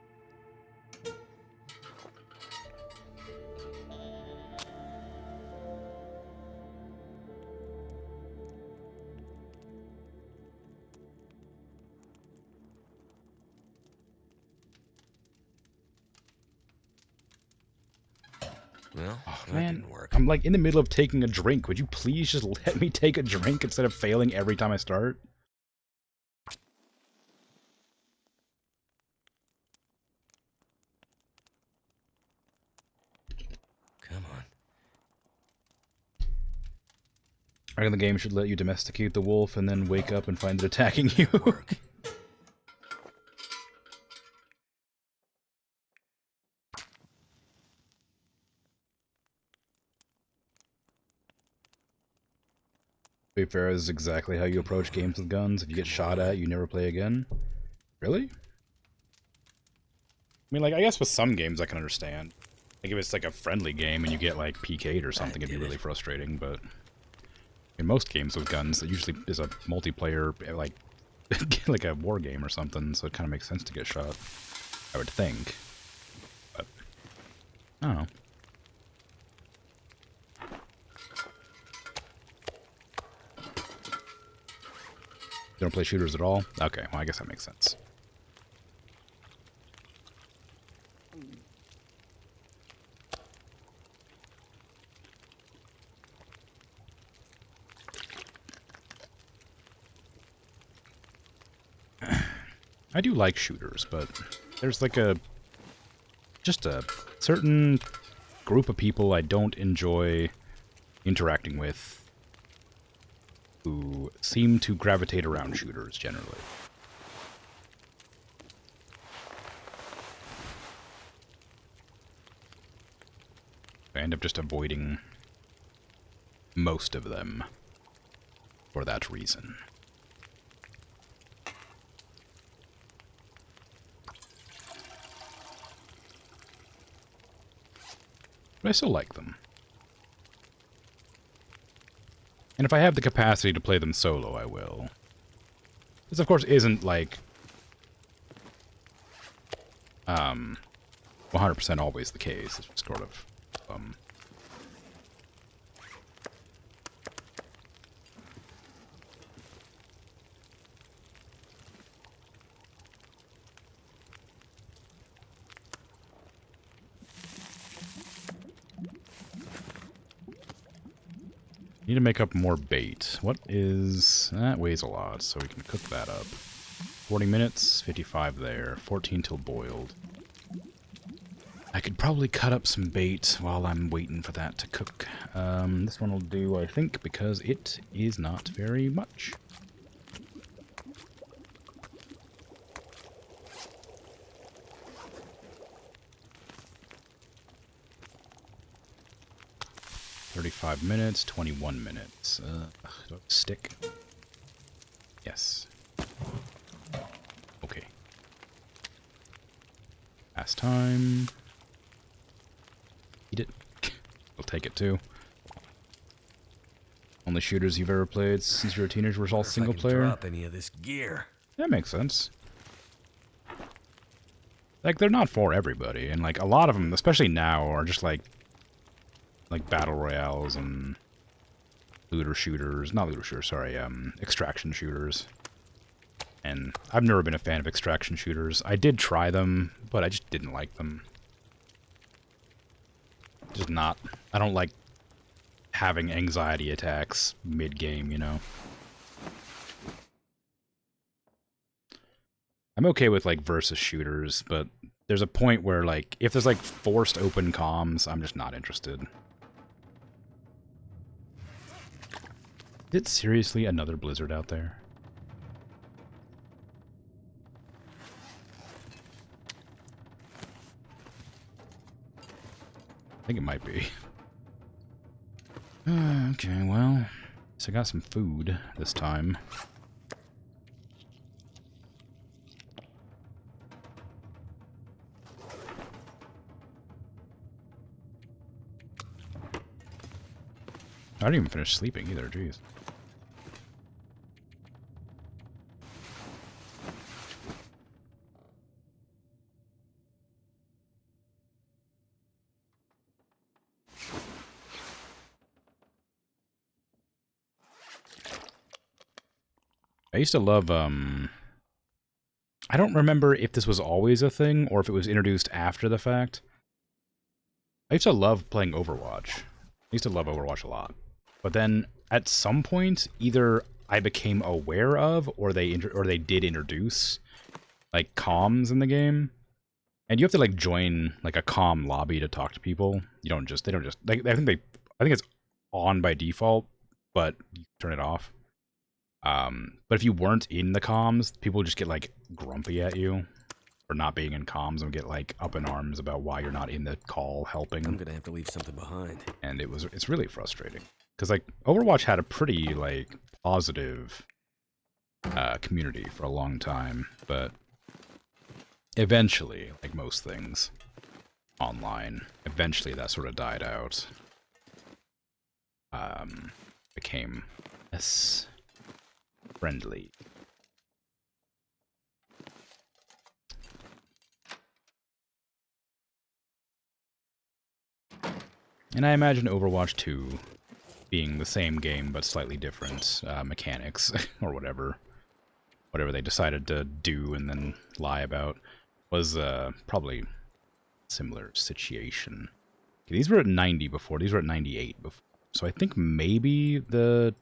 B: Well,
A: Oh,
B: that
A: man,
B: didn't work.
A: I'm like in the middle of taking a drink. Would you please just let me take a drink instead of failing every time I start?
B: Come on.
A: I reckon the game should let you domesticate the wolf and then wake up and find it attacking you.
B: Work.
A: To be fair, is exactly how you approach games with guns. If you get shot at, you never play again. Really? I mean, like, I guess with some games I can understand. Like, if it's like a friendly game and you get, like, PK'd or something, it'd be really frustrating, but... In most games with guns, it usually is a multiplayer, like, like a war game or something, so it kind of makes sense to get shot, I would think. But, I don't know. You don't play shooters at all? Okay, well, I guess that makes sense. I do like shooters, but there's like just a certain group of people I don't enjoy interacting with who seem to gravitate around shooters generally. I end up just avoiding most of them for that reason. But I still like them. And if I have the capacity to play them solo, I will. This, of course, isn't, like, 100% always the case. It's just sort of, Need to make up more bait. What is... That weighs a lot, so we can cook that up. 40 minutes, 55 there. 14 till boiled. I could probably cut up some bait while I'm waiting for that to cook. This one will do, I think, because it is not very much. $35 minutes, 21 minutes. Do I have a stick? Yes. Okay. Last time. Eat it. I'll take it too. Only shooters you've ever played since you were a teenager was all single player?
B: Drop any of this gear.
A: That makes sense. Like, they're not for everybody, and like a lot of them, especially now, are just like battle royales and looter shooters. Not looter shooters, sorry, extraction shooters. And I've never been a fan of extraction shooters. I did try them, but I just didn't like them. Just not. I don't like having anxiety attacks mid-game, you know? I'm okay with, like, versus shooters, but there's a point where, like, if there's, like, forced open comms, I'm just not interested. Is it seriously another blizzard out there? I think it might be. Okay, well, so I got some food this time. I didn't even finish sleeping either, jeez. I used to love, I don't remember if this was always a thing or if it was introduced after the fact. I used to love playing Overwatch. I used to love Overwatch a lot. But then, at some point, either I became aware of, or they did introduce, like, comms in the game. And you have to, like, join, like, a comm lobby to talk to people. They don't just, like, I think it's on by default, but you turn it off. But if you weren't in the comms, people would just get, like, grumpy at you for not being in comms and get, like, up in arms about why you're not in the call helping.
B: I'm gonna have to leave something behind.
A: And it's really frustrating. Because, like, Overwatch had a pretty, like, positive community for a long time, but eventually, like most things online, eventually that sort of died out. Became less friendly. And I imagine Overwatch 2 being the same game but slightly different mechanics or whatever they decided to do and then lie about was probably a similar situation. Okay, these were at 90 before, these were at 98 before. So I think maybe the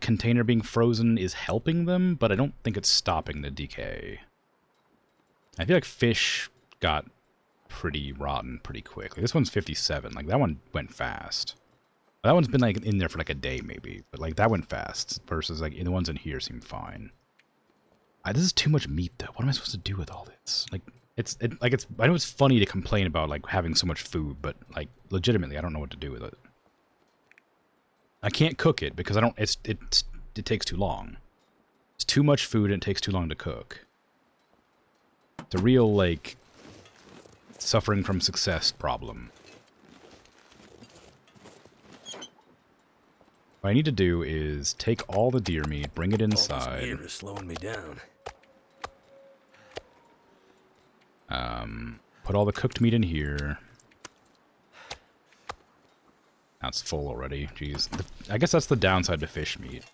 A: container being frozen is helping them, but I don't think it's stopping the decay. I feel like fish got pretty rotten pretty quick. Like, this one's 57. Like, that one went fast. That one's been, like, in there for, like, a day, maybe. But, like, that went fast. Versus, like, the ones in here seem fine. This is too much meat, though. What am I supposed to do with all this? Like, I know it's funny to complain about, like, having so much food, but, like, legitimately, I don't know what to do with it. I can't cook it because I don't, it takes too long. It's too much food and it takes too long to cook. It's a real, like, suffering from success problem. What I need to do is take all the deer meat, bring it inside.
B: All this gear is slowing me down.
A: Put all the cooked meat in here. That's full already. Jeez. I guess that's the downside to fish meat.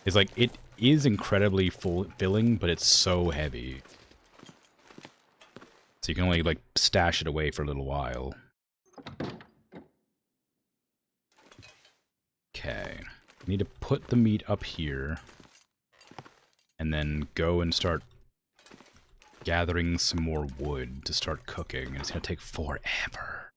A: Is like, it is incredibly filling, but it's so heavy. So you can only, like, stash it away for a little while. Okay. Need to put the meat up here. And then go and start gathering some more wood to start cooking. And it's going to take forever.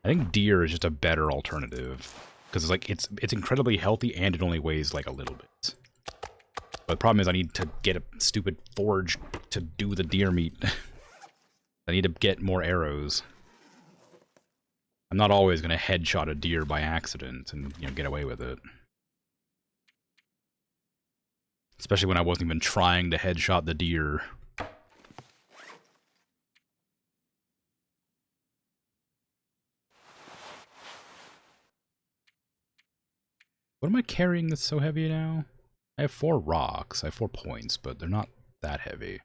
A: I think deer is just a better alternative. Because it's, like, it's incredibly healthy and it only weighs, like, a little bit. But the problem is I need to get a stupid forge to do the deer meat. I need to get more arrows. I'm not always going to headshot a deer by accident and, you know, get away with it. Especially when I wasn't even trying to headshot the deer. What am I carrying that's so heavy now? I have 4 rocks. I have 4 points, but they're not that heavy.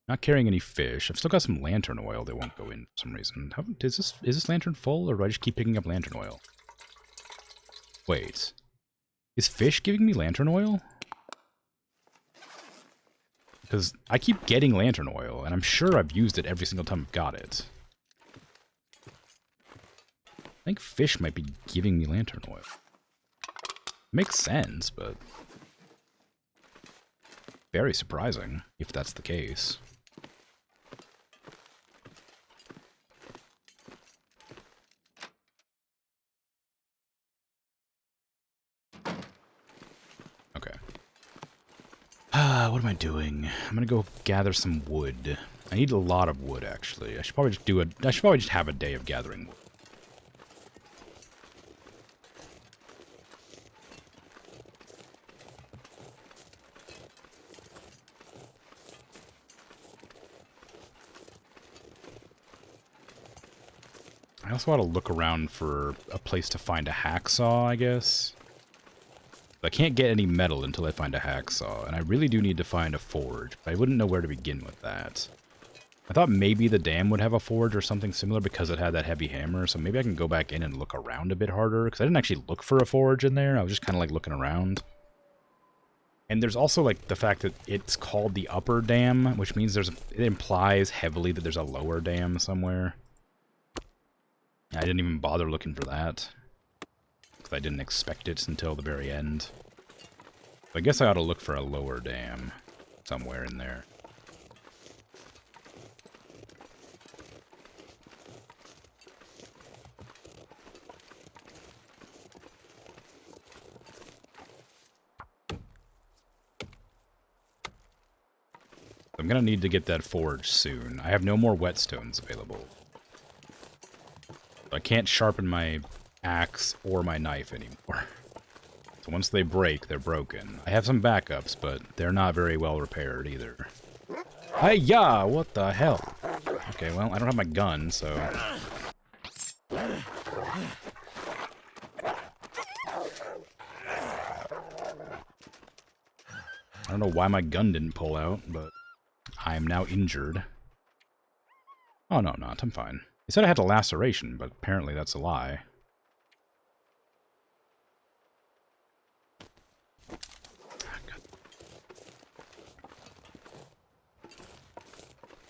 A: Not carrying any fish. I've still got some lantern oil that won't go in for some reason. Is this lantern full, or do I just keep picking up lantern oil? Wait. Is fish giving me lantern oil? Because I keep getting lantern oil, and I'm sure I've used it every single time I've got it. I think fish might be giving me lantern oil. Makes sense, but very surprising, if that's the case. Okay. What am I doing? I'm gonna go gather some wood. I need a lot of wood, actually. I should probably just have a day of gathering wood. I also ought to look around for a place to find a hacksaw, I guess. I can't get any metal until I find a hacksaw, and I really do need to find a forge, but I wouldn't know where to begin with that. I thought maybe the dam would have a forge or something similar because it had that heavy hammer, so maybe I can go back in and look around a bit harder, because I didn't actually look for a forge in there, I was just kind of like looking around. And there's also like the fact that it's called the upper dam, which means it implies heavily that there's a lower dam somewhere. I didn't even bother looking for that, because I didn't expect it until the very end. So I guess I ought to look for a lower dam somewhere in there. I'm gonna need to get that forge soon. I have no more whetstones available. I can't sharpen my axe or my knife anymore. So once they break, they're broken. I have some backups, but they're not very well repaired either. Hi-ya! What the hell? Okay, well, I don't have my gun, so... I don't know why my gun didn't pull out, but I am now injured. Oh, no, I'm not. I'm fine. They said I had a laceration, but apparently that's a lie.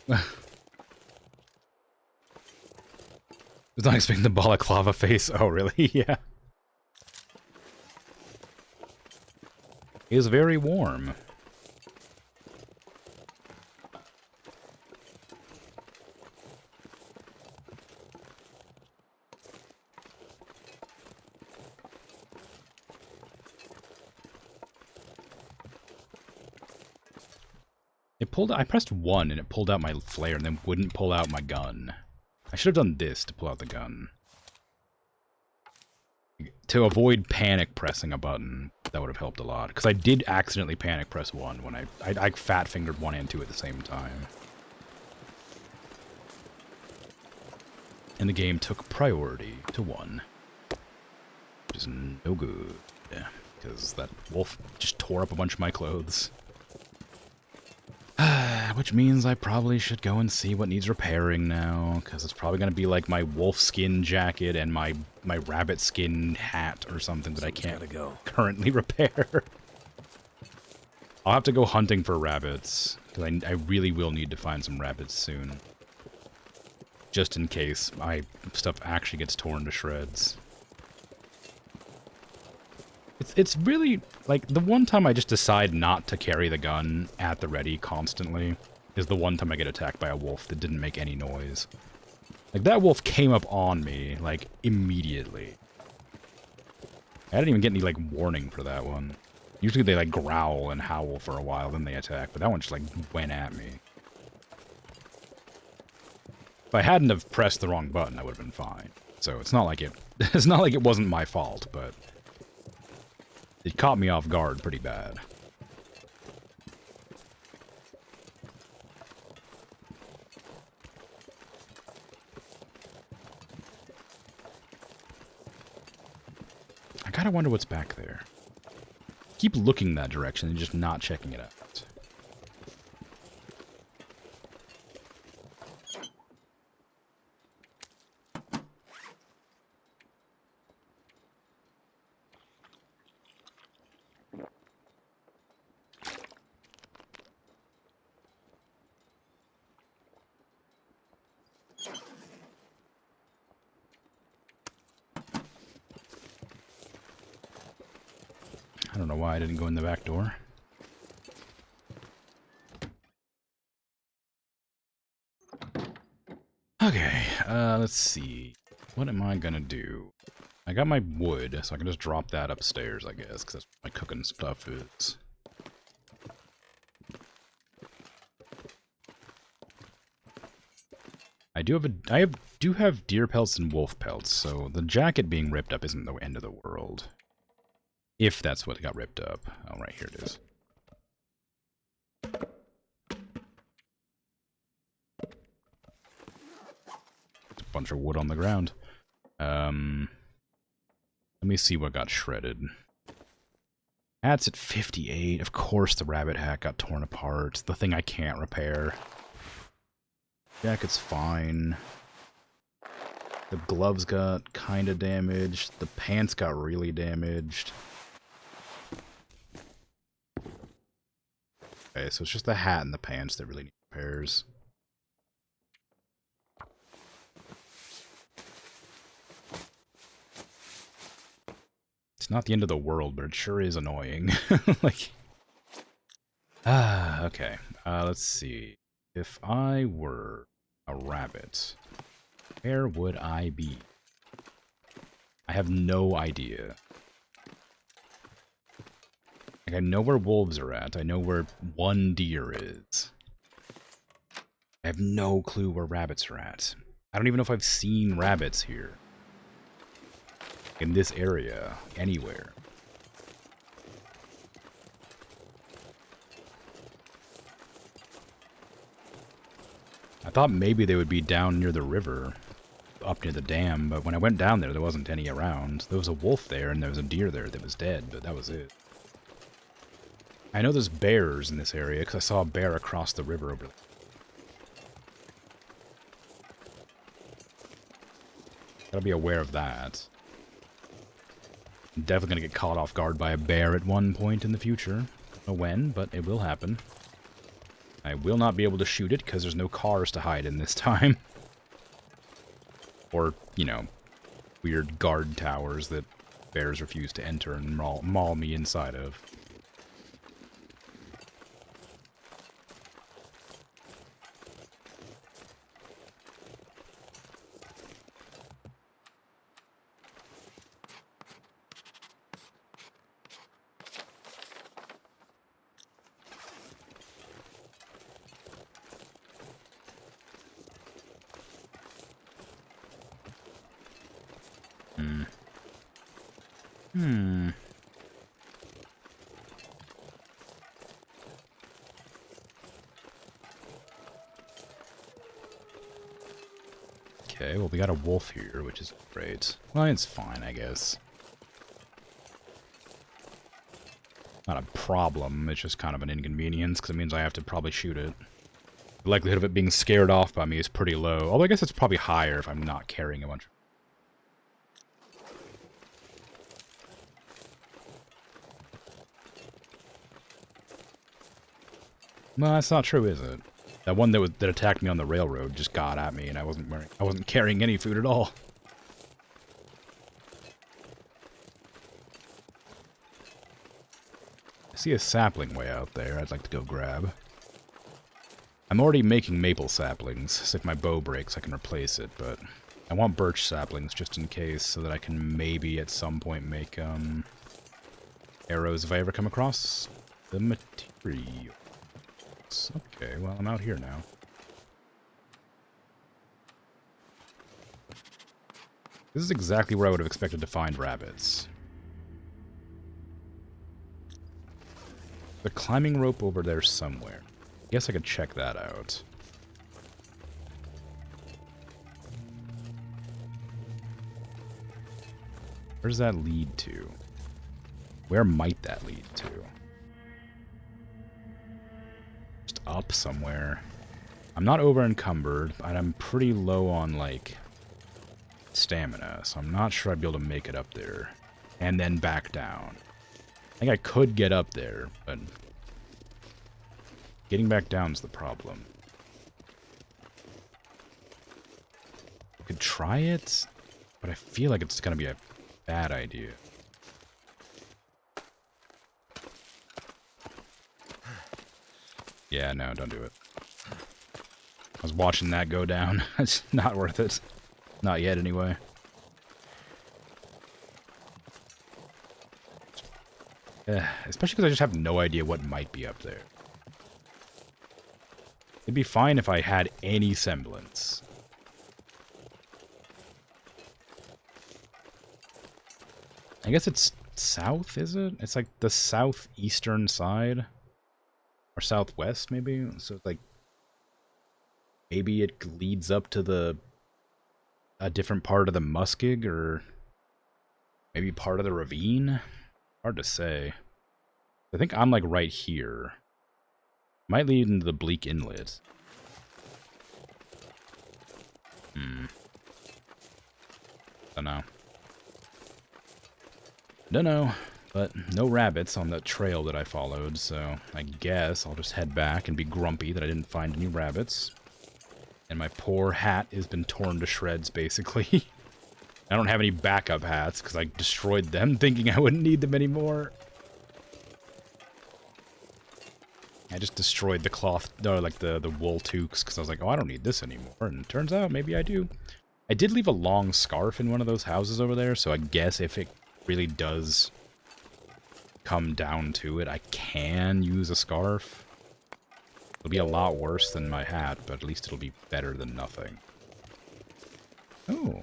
A: I was not expecting the balaclava face. Oh, really? Yeah. It is very warm. It pulled. I pressed 1 and it pulled out my flare and then wouldn't pull out my gun. I should have done this to pull out the gun. To avoid panic pressing a button, that would have helped a lot. Because I did accidentally panic press 1 when I fat fingered 1 and 2 at the same time. And the game took priority to 1. Which is no good. Yeah, because that wolf just tore up a bunch of my clothes. Which means I probably should go and see what needs repairing now, because it's probably going to be like my wolf skin jacket and my rabbit skin hat or something that I can't currently repair. I'll have to go hunting for rabbits, because I really will need to find some rabbits soon. Just in case my stuff actually gets torn to shreds. It's really, like, the one time I just decide not to carry the gun at the ready constantly is the one time I get attacked by a wolf that didn't make any noise. Like, that wolf came up on me, like, immediately. I didn't even get any, like, warning for that one. Usually they, like, growl and howl for a while, then they attack, but that one just, like, went at me. If I hadn't have pressed the wrong button, I would have been fine. So it's not like it's not like it wasn't my fault, but... it caught me off guard pretty bad. I gotta wonder what's back there. Keep looking that direction and just not checking it out. I don't know why I didn't go in the back door. Okay, let's see. What am I gonna do? I got my wood, so I can just drop that upstairs, I guess, because that's what my cooking stuff is. I do have deer pelts and wolf pelts, so the jacket being ripped up isn't the end of the world. If that's what got ripped up. Oh, right, here it is. It's a bunch of wood on the ground. Let me see what got shredded. That's at 58. Of course the rabbit hat got torn apart. The thing I can't repair. Jacket's fine. The gloves got kind of damaged. The pants got really damaged. Okay, so it's just the hat and the pants that really need repairs. It's not the end of the world, but it sure is annoying. Like, okay. Let's see. If I were a rabbit, where would I be? I have no idea. Like, I know where wolves are at. I know where one deer is. I have no clue where rabbits are at. I don't even know if I've seen rabbits here. In this area, anywhere. I thought maybe they would be down near the river, up near the dam, but when I went down there wasn't any around. There was a wolf there and there was a deer there that was dead, but that was it. I know there's bears in this area because I saw a bear across the river over there. Gotta be aware of that. I'm definitely gonna get caught off guard by a bear at one point in the future. Don't know when, but it will happen. I will not be able to shoot it because there's no cars to hide in this time. Or, you know, weird guard towers that bears refuse to enter and maul me inside of. Okay, well we got a wolf here, which is great. Well, it's fine, I guess. Not a problem, it's just kind of an inconvenience, because it means I have to probably shoot it. The likelihood of it being scared off by me is pretty low, although I guess it's probably higher if I'm not carrying a bunch. Well, that's not true, is it? That one that attacked me on the railroad just got at me, and I wasn't carrying any food at all. I see a sapling way out there I'd like to go grab. I'm already making maple saplings, so if my bow breaks I can replace it, but I want birch saplings just in case, so that I can maybe at some point make arrows if I ever come across the material. Okay, well, I'm out here now. This is exactly where I would have expected to find rabbits. The climbing rope over there somewhere. I guess I could check that out. Where does that lead to? Where might that lead to? Up somewhere. I'm not over encumbered, but I'm pretty low on, like, stamina, so I'm not sure I'd be able to make it up there. And then back down. I think I could get up there, but getting back down's the problem. I could try it, but I feel like it's gonna be a bad idea. Yeah, no, don't do it. I was watching that go down. It's not worth it. Not yet, anyway. Especially because I just have no idea what might be up there. It'd be fine if I had any semblance. I guess it's south, is it? It's like the southeastern side. Or southwest, maybe? So, like, maybe it leads up to a different part of the muskeg, or maybe part of the ravine? Hard to say. I think I'm, like, right here. Might lead into the Bleak Inlet. Dunno. Dunno. But no rabbits on the trail that I followed, so I guess I'll just head back and be grumpy that I didn't find any rabbits. And my poor hat has been torn to shreds, basically. I don't have any backup hats, because I destroyed them thinking I wouldn't need them anymore. I just destroyed the cloth, or like the wool toques, because I was like, oh, I don't need this anymore. And it turns out, maybe I do. I did leave a long scarf in one of those houses over there, so I guess if it really does come down to it, I can use a scarf. It'll be a lot worse than my hat, but at least it'll be better than nothing. Oh,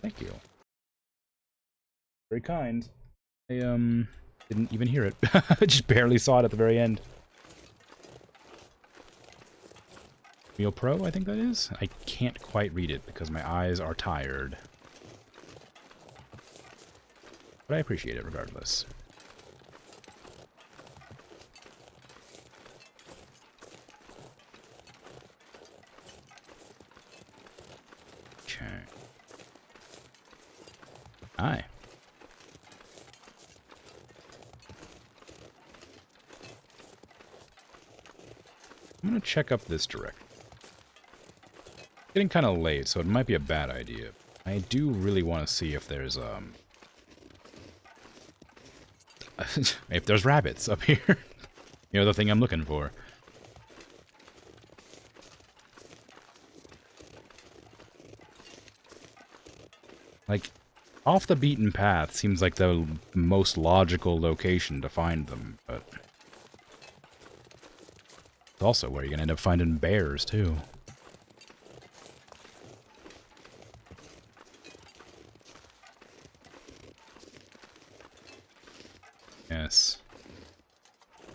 A: thank you. Very kind. I, didn't even hear it. I just barely saw it at the very end. Meal Pro, I think that is? I can't quite read it because my eyes are tired. But I appreciate it regardless. Okay. Hi. I'm gonna check up this direction. It's getting kind of late, so it might be a bad idea. I do really want to see if there's, if there's rabbits up here. You know, the thing I'm looking for. Like, off the beaten path seems like the most logical location to find them, but... It's also where you're gonna end up finding bears, too. Yes.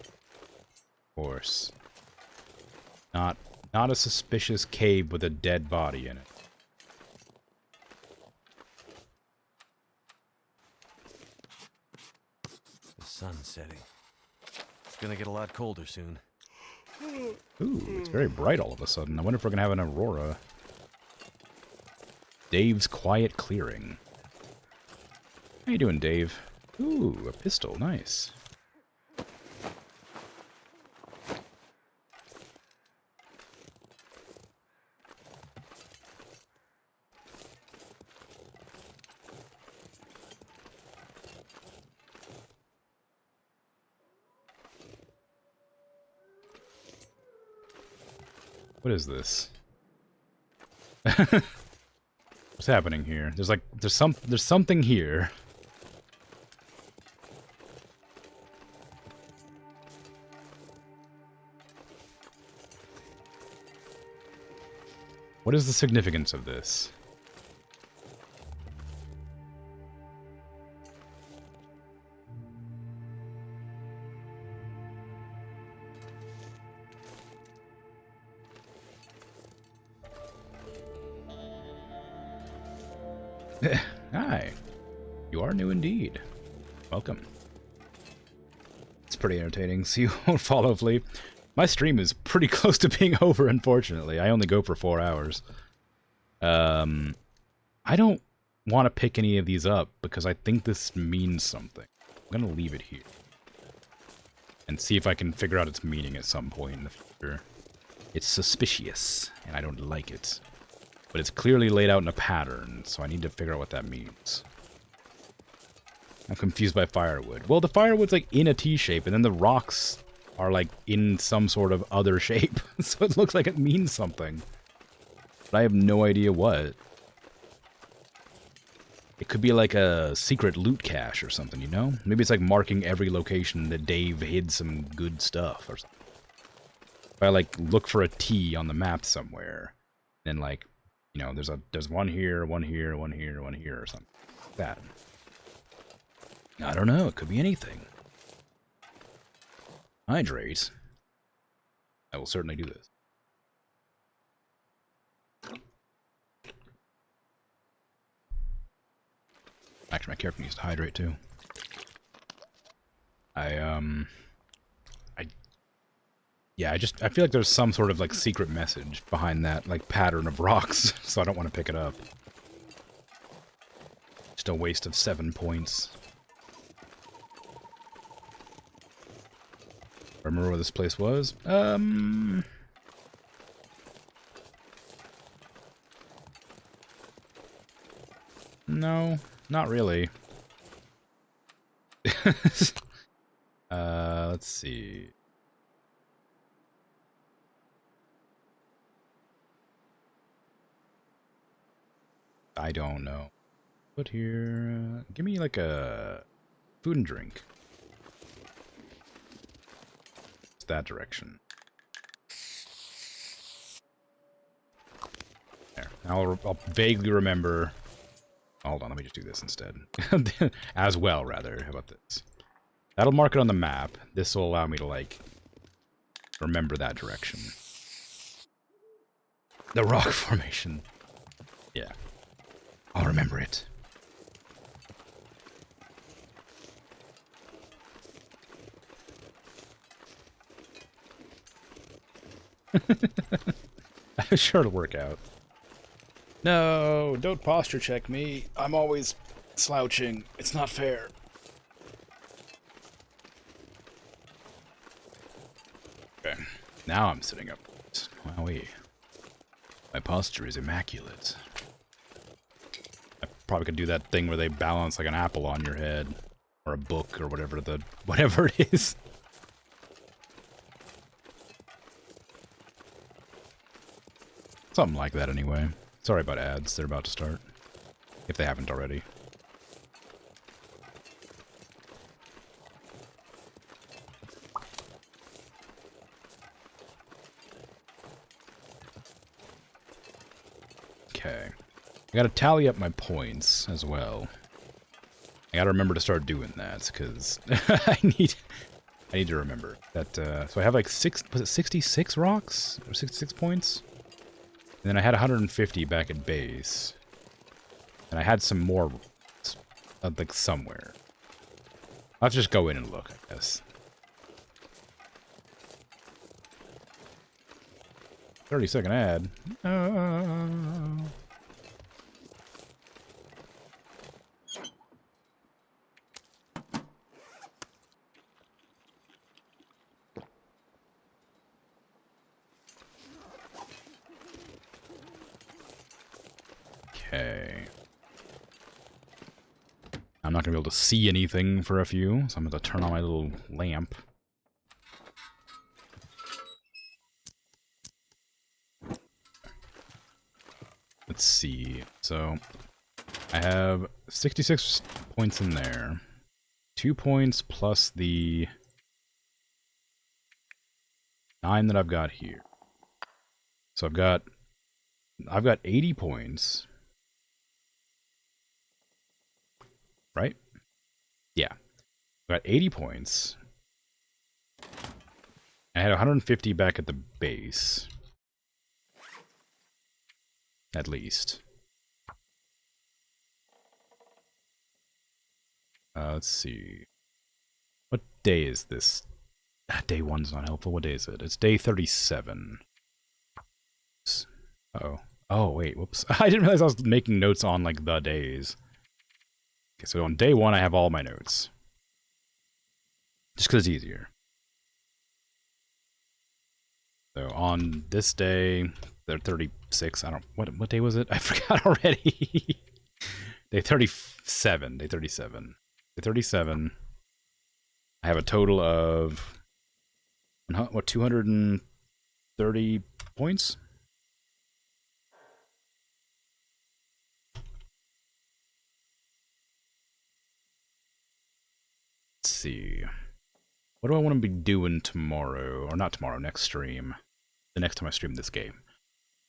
A: Of course. Not a suspicious cave with a dead body in it.
B: The sun's setting. It's gonna get a lot colder soon.
A: Ooh, it's very bright all of a sudden. I wonder if we're gonna have an aurora. Dave's quiet clearing. How you doing, Dave? Ooh, a pistol. Nice. What is this? What's happening here? There's something here. What is the significance of this? Hi. You are new indeed. Welcome. It's pretty entertaining. See you won't follow, Flea. My stream is pretty close to being over, unfortunately. I only go for 4 hours. I don't want to pick any of these up because I think this means something. I'm going to leave it here. And see if I can figure out its meaning at some point in the future. It's suspicious, and I don't like it. But it's clearly laid out in a pattern, so I need to figure out what that means. I'm confused by firewood. Well, the firewood's like in a T-shape, and then the rocks are like in some sort of other shape. So it looks like it means something. But I have no idea what. It could be like a secret loot cache or something, you know? Maybe it's like marking every location that Dave hid some good stuff or something. If I like look for a T on the map somewhere, then like, you know, there's one here, one here, one here, one here, or something like that. I don't know. It could be anything. Hydrate. I will certainly do this. Actually, my character needs to hydrate too. I feel like there's some sort of like secret message behind that like pattern of rocks, so I don't want to pick it up. Just a waste of 7 points. Remember where this place was? No, not really. Let's see. I don't know. Put here... give me like a food and drink. It's that direction. There. I'll vaguely remember. Hold on, let me just do this instead. As well, rather. How about this? That'll mark it on the map. This will allow me to, like, remember that direction. The rock formation. Yeah. I'll remember it. I'm sure it'll work out. No, don't posture check me. I'm always slouching. It's not fair. Okay. Now I'm sitting up. Wowee. My posture is immaculate. I probably could do that thing where they balance like an apple on your head. Or a book or whatever it is. Something like that anyway. Sorry about ads, they're about to start. If they haven't already. Okay. I gotta tally up my points as well. I gotta remember to start doing that, because I need to remember. That, so I have like was it 66 rocks? Or 66 points? And then I had 150 back at base. And I had some more, like, somewhere. I'll have to just go in and look, I guess. 30-second ad. Okay. I'm not going to be able to see anything for a few, so I'm going to turn on my little lamp. Let's see. So, I have 66 points in there. 2 points plus the 9 that I've got here. So I've got 80 points. Right? Yeah. I've got 80 points. I had 150 back at the base. At least. Let's see. What day is this? Day 1's not helpful. What day is it? It's day 37. Uh-oh. Oh, wait, whoops. I didn't realize I was making notes on, like, the days. Okay, so on day 1, I have all my notes. Just because it's easier. So on this day, they're 36. I don't... What day was it? I forgot already. Day 37. Day 37. Day 37. I have a total of... What, 230 points? Let's see. What do I want to be doing tomorrow? Or not tomorrow, next stream. The next time I stream this game.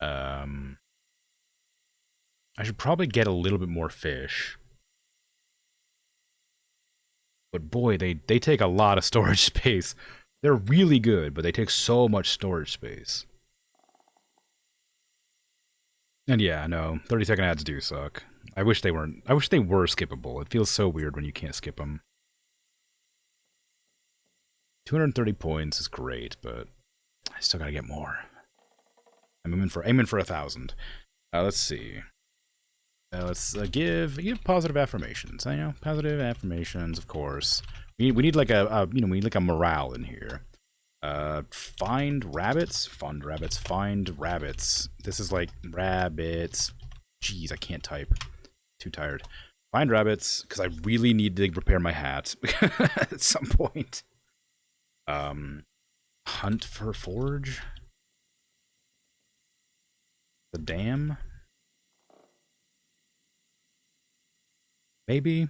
A: I should probably get a little bit more fish. But boy, they take a lot of storage space. They're really good, but they take so much storage space. And yeah, no, 30-second ads do suck. I wish they weren't. I wish they were skippable. It feels so weird when you can't skip them. 230 points is great, but I still gotta get more. I'm aiming for 1,000. Let's see. Let's give positive affirmations. I know positive affirmations, of course. We need like we need like a morale in here. Find rabbits, fund rabbits, find rabbits. This is like rabbits. Jeez, I can't type. Too tired. Find rabbits because I really need to repair my hat at some point. Hunt for forge. The dam. Maybe.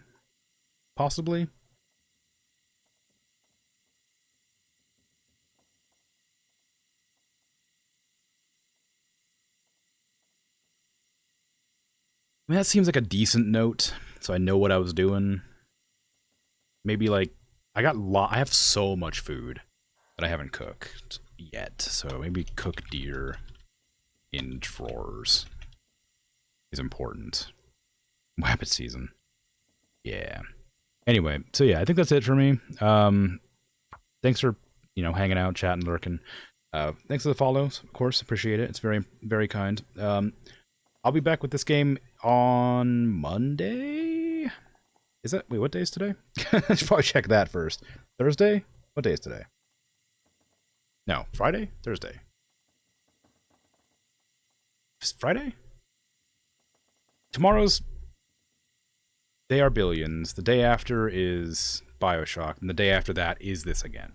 A: Possibly. mean, that seems like a decent note, so I know what I was doing. Maybe, like, I have so much food that I haven't cooked yet, so maybe cook deer in drawers is important. Rabbit season. Yeah. Anyway, so yeah, I think that's it for me. Thanks for, hanging out, chatting, lurking. Thanks for the follows, of course. Appreciate it. It's very, very kind. I'll be back with this game on Monday. Is that... Wait, what day is today? I should probably check that first. Thursday? What day is today? No, Friday? Thursday. Friday? Tomorrow's They Are Billions. The day after is Bioshock, and the day after that is this again.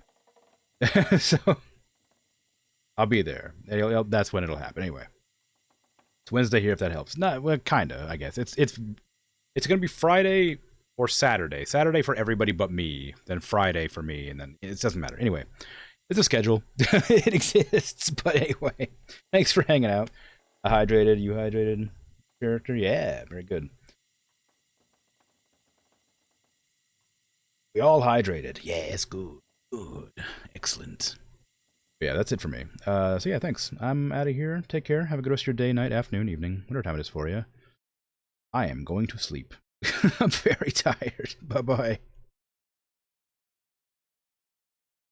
A: So I'll be there. That's when it'll happen. Anyway, it's Wednesday here if that helps. No, well, kinda, I guess. It's gonna be Friday or Saturday. Saturday for everybody but me. Then Friday for me, and then it doesn't matter. Anyway, it's a schedule. It exists. But anyway, thanks for hanging out. Hydrated. You hydrated? Character? Yeah, very good. We all hydrated. Yes, good. Good. Excellent. But yeah, that's it for me. So yeah, thanks. I'm out of here. Take care. Have a good rest of your day, night, afternoon, evening, whatever time it is for you. I am going to sleep. I'm very tired. Bye-bye.